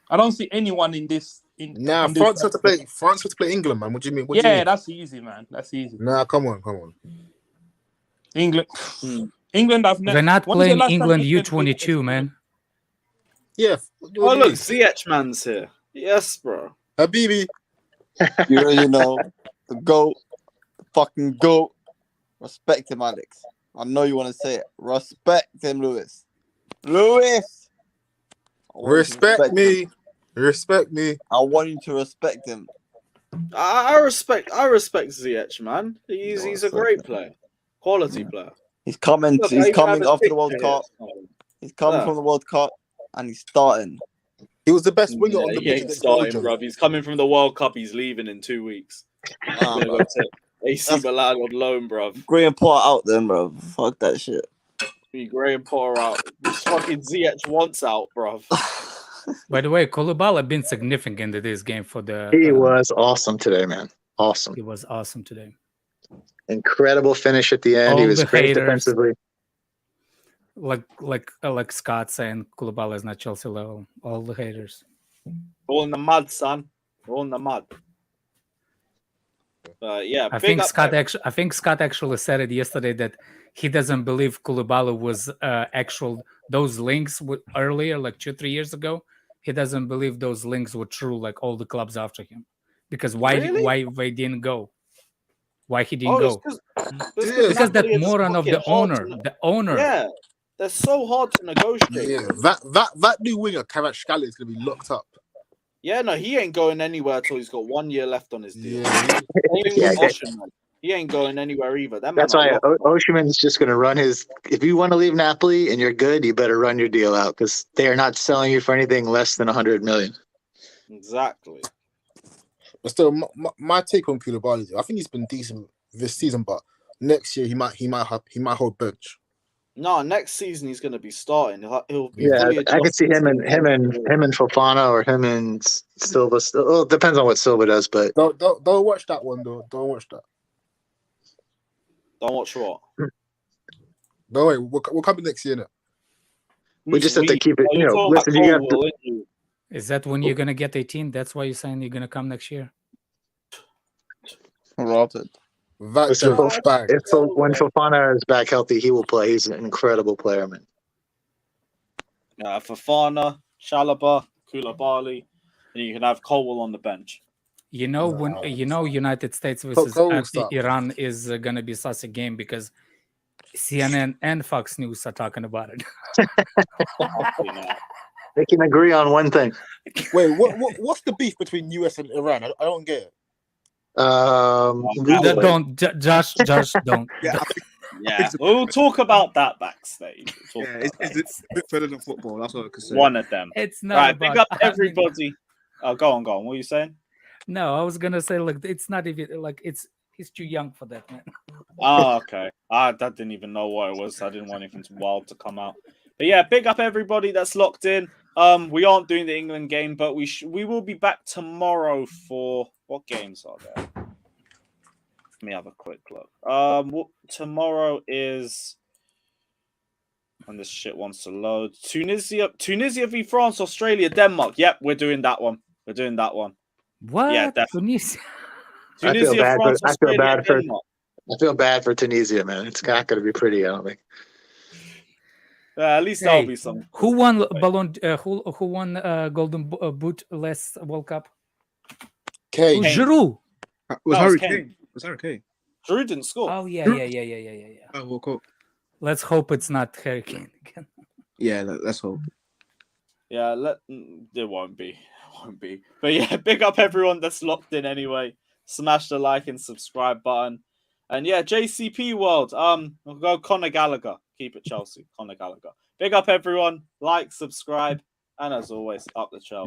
I don't see anyone in this. Nah, in this France have to play. France have to play England, man. What do you mean? What do you mean? that's easy, man. That's easy. Nah, come on. England, England. They're not playing England U22, man. Yeah. Oh, look, Ziyech man's here. Yes, bro. Habibi. You already know the GOAT, the fucking GOAT. Respect him, Alex. I know you want to say it. Respect him, Lewis. Lewis. Respect me. Respect me. I want you to respect him. I respect Ziyech, man. He's a great player, quality player. He's coming. Look, He's I even coming have a after the World picture Cup. here. He's coming Yeah. from the World Cup, and he's starting. He was the best winger on the He pitch ain't against starting, Belgium. bruv. He's coming from the World Cup. He's leaving in 2 weeks. He's gonna go to AC Milan on loan, bruv. Graham Potter out then, bro. Fuck that shit. Be Graham Potter out. This fucking Ziyech wants out, bruv. By the way, Koulibaly been significant in this game for the. He was awesome today, man. Awesome. He was awesome today. Incredible finish at the end. He All was the great haters. defensively. Like Scott saying, Koulibaly is not Chelsea level. All the haters. All in the mud, son. All in the mud. Yeah, I big think up Scott there. actually said it yesterday that he doesn't believe Koulibaly was those links earlier, like 2-3 years ago. He doesn't believe those links were true, like all the clubs after him. Because why they didn't go? Why he didn't go? Because that moron of the owner. Yeah, they're so hard to negotiate. Yeah, that new winger, Kvaratskhelia, is gonna be locked up. Yeah, no, he ain't going anywhere until he's got 1 year left on his deal. Yeah. He ain't going anywhere either. That's why Oshiman's just going to run his. If you want to leave Napoli and you're good, you better run your deal out because they are not selling you for anything less than 100 million. Exactly. But still, my take on Koulibaly, I think he's been decent this season, but next year he might hold bench. No, next season he's going to be starting. He'll be Yeah, fully I could see adjusted him and Fofana or him and Silva. Well, it depends on what Silva does, but Don't watch that one though. Don't watch that. Don't watch what? No way, we'll come next year now. we just have to keep it. You know, listen, you have to. Is that when you're gonna get 18? That's why you're saying you're gonna come next year. Rotted. Listen, when Fofana is back healthy, he will play. He's an incredible player, man. Fofana, Chalobah, Koulibaly, and you can have Colwell on the bench. You know when United States versus Iran is gonna be such a game because CNN and Fox News are talking about it. They can agree on one thing. Wait, what's the beef between US and Iran? I don't get it. Josh, don't. Yeah, we'll talk about that backstage. It's a bit further than football. That's what I could say. One of them. It's not right. about, Big up everybody. Go on. What are you saying? No, I was gonna say like it's not even like he's too young for that, man. Oh, okay. I didn't even know what it was. I didn't want anything wild to come out. But yeah, big up everybody that's locked in. We aren't doing the England game, but we will be back tomorrow for what games are there? Let me have a quick look. Tomorrow is when this shit wants to load. Tunisia v France, Australia, Denmark. Yep, we're doing that one. What? Yeah, definitely. I feel bad for Tunisia, man. It's not going to be pretty, I don't think. At least that'll be some. Who won Ballon? Who won Golden Boot last World Cup? Kane. Giroud. Was Harry Kane? Was Harry Kane? Giroud didn't score. Oh yeah. Oh, well, cool. Let's hope it's not Harry Kane again. Yeah, let's hope. Yeah, it won't be. It won't be. But yeah, big up everyone that's locked in anyway. Smash the like and subscribe button. And yeah, JCP World. We'll go Conor Gallagher. Keep it Chelsea. Conor Gallagher. Big up everyone. Like, subscribe, and as always, up the Chelsea.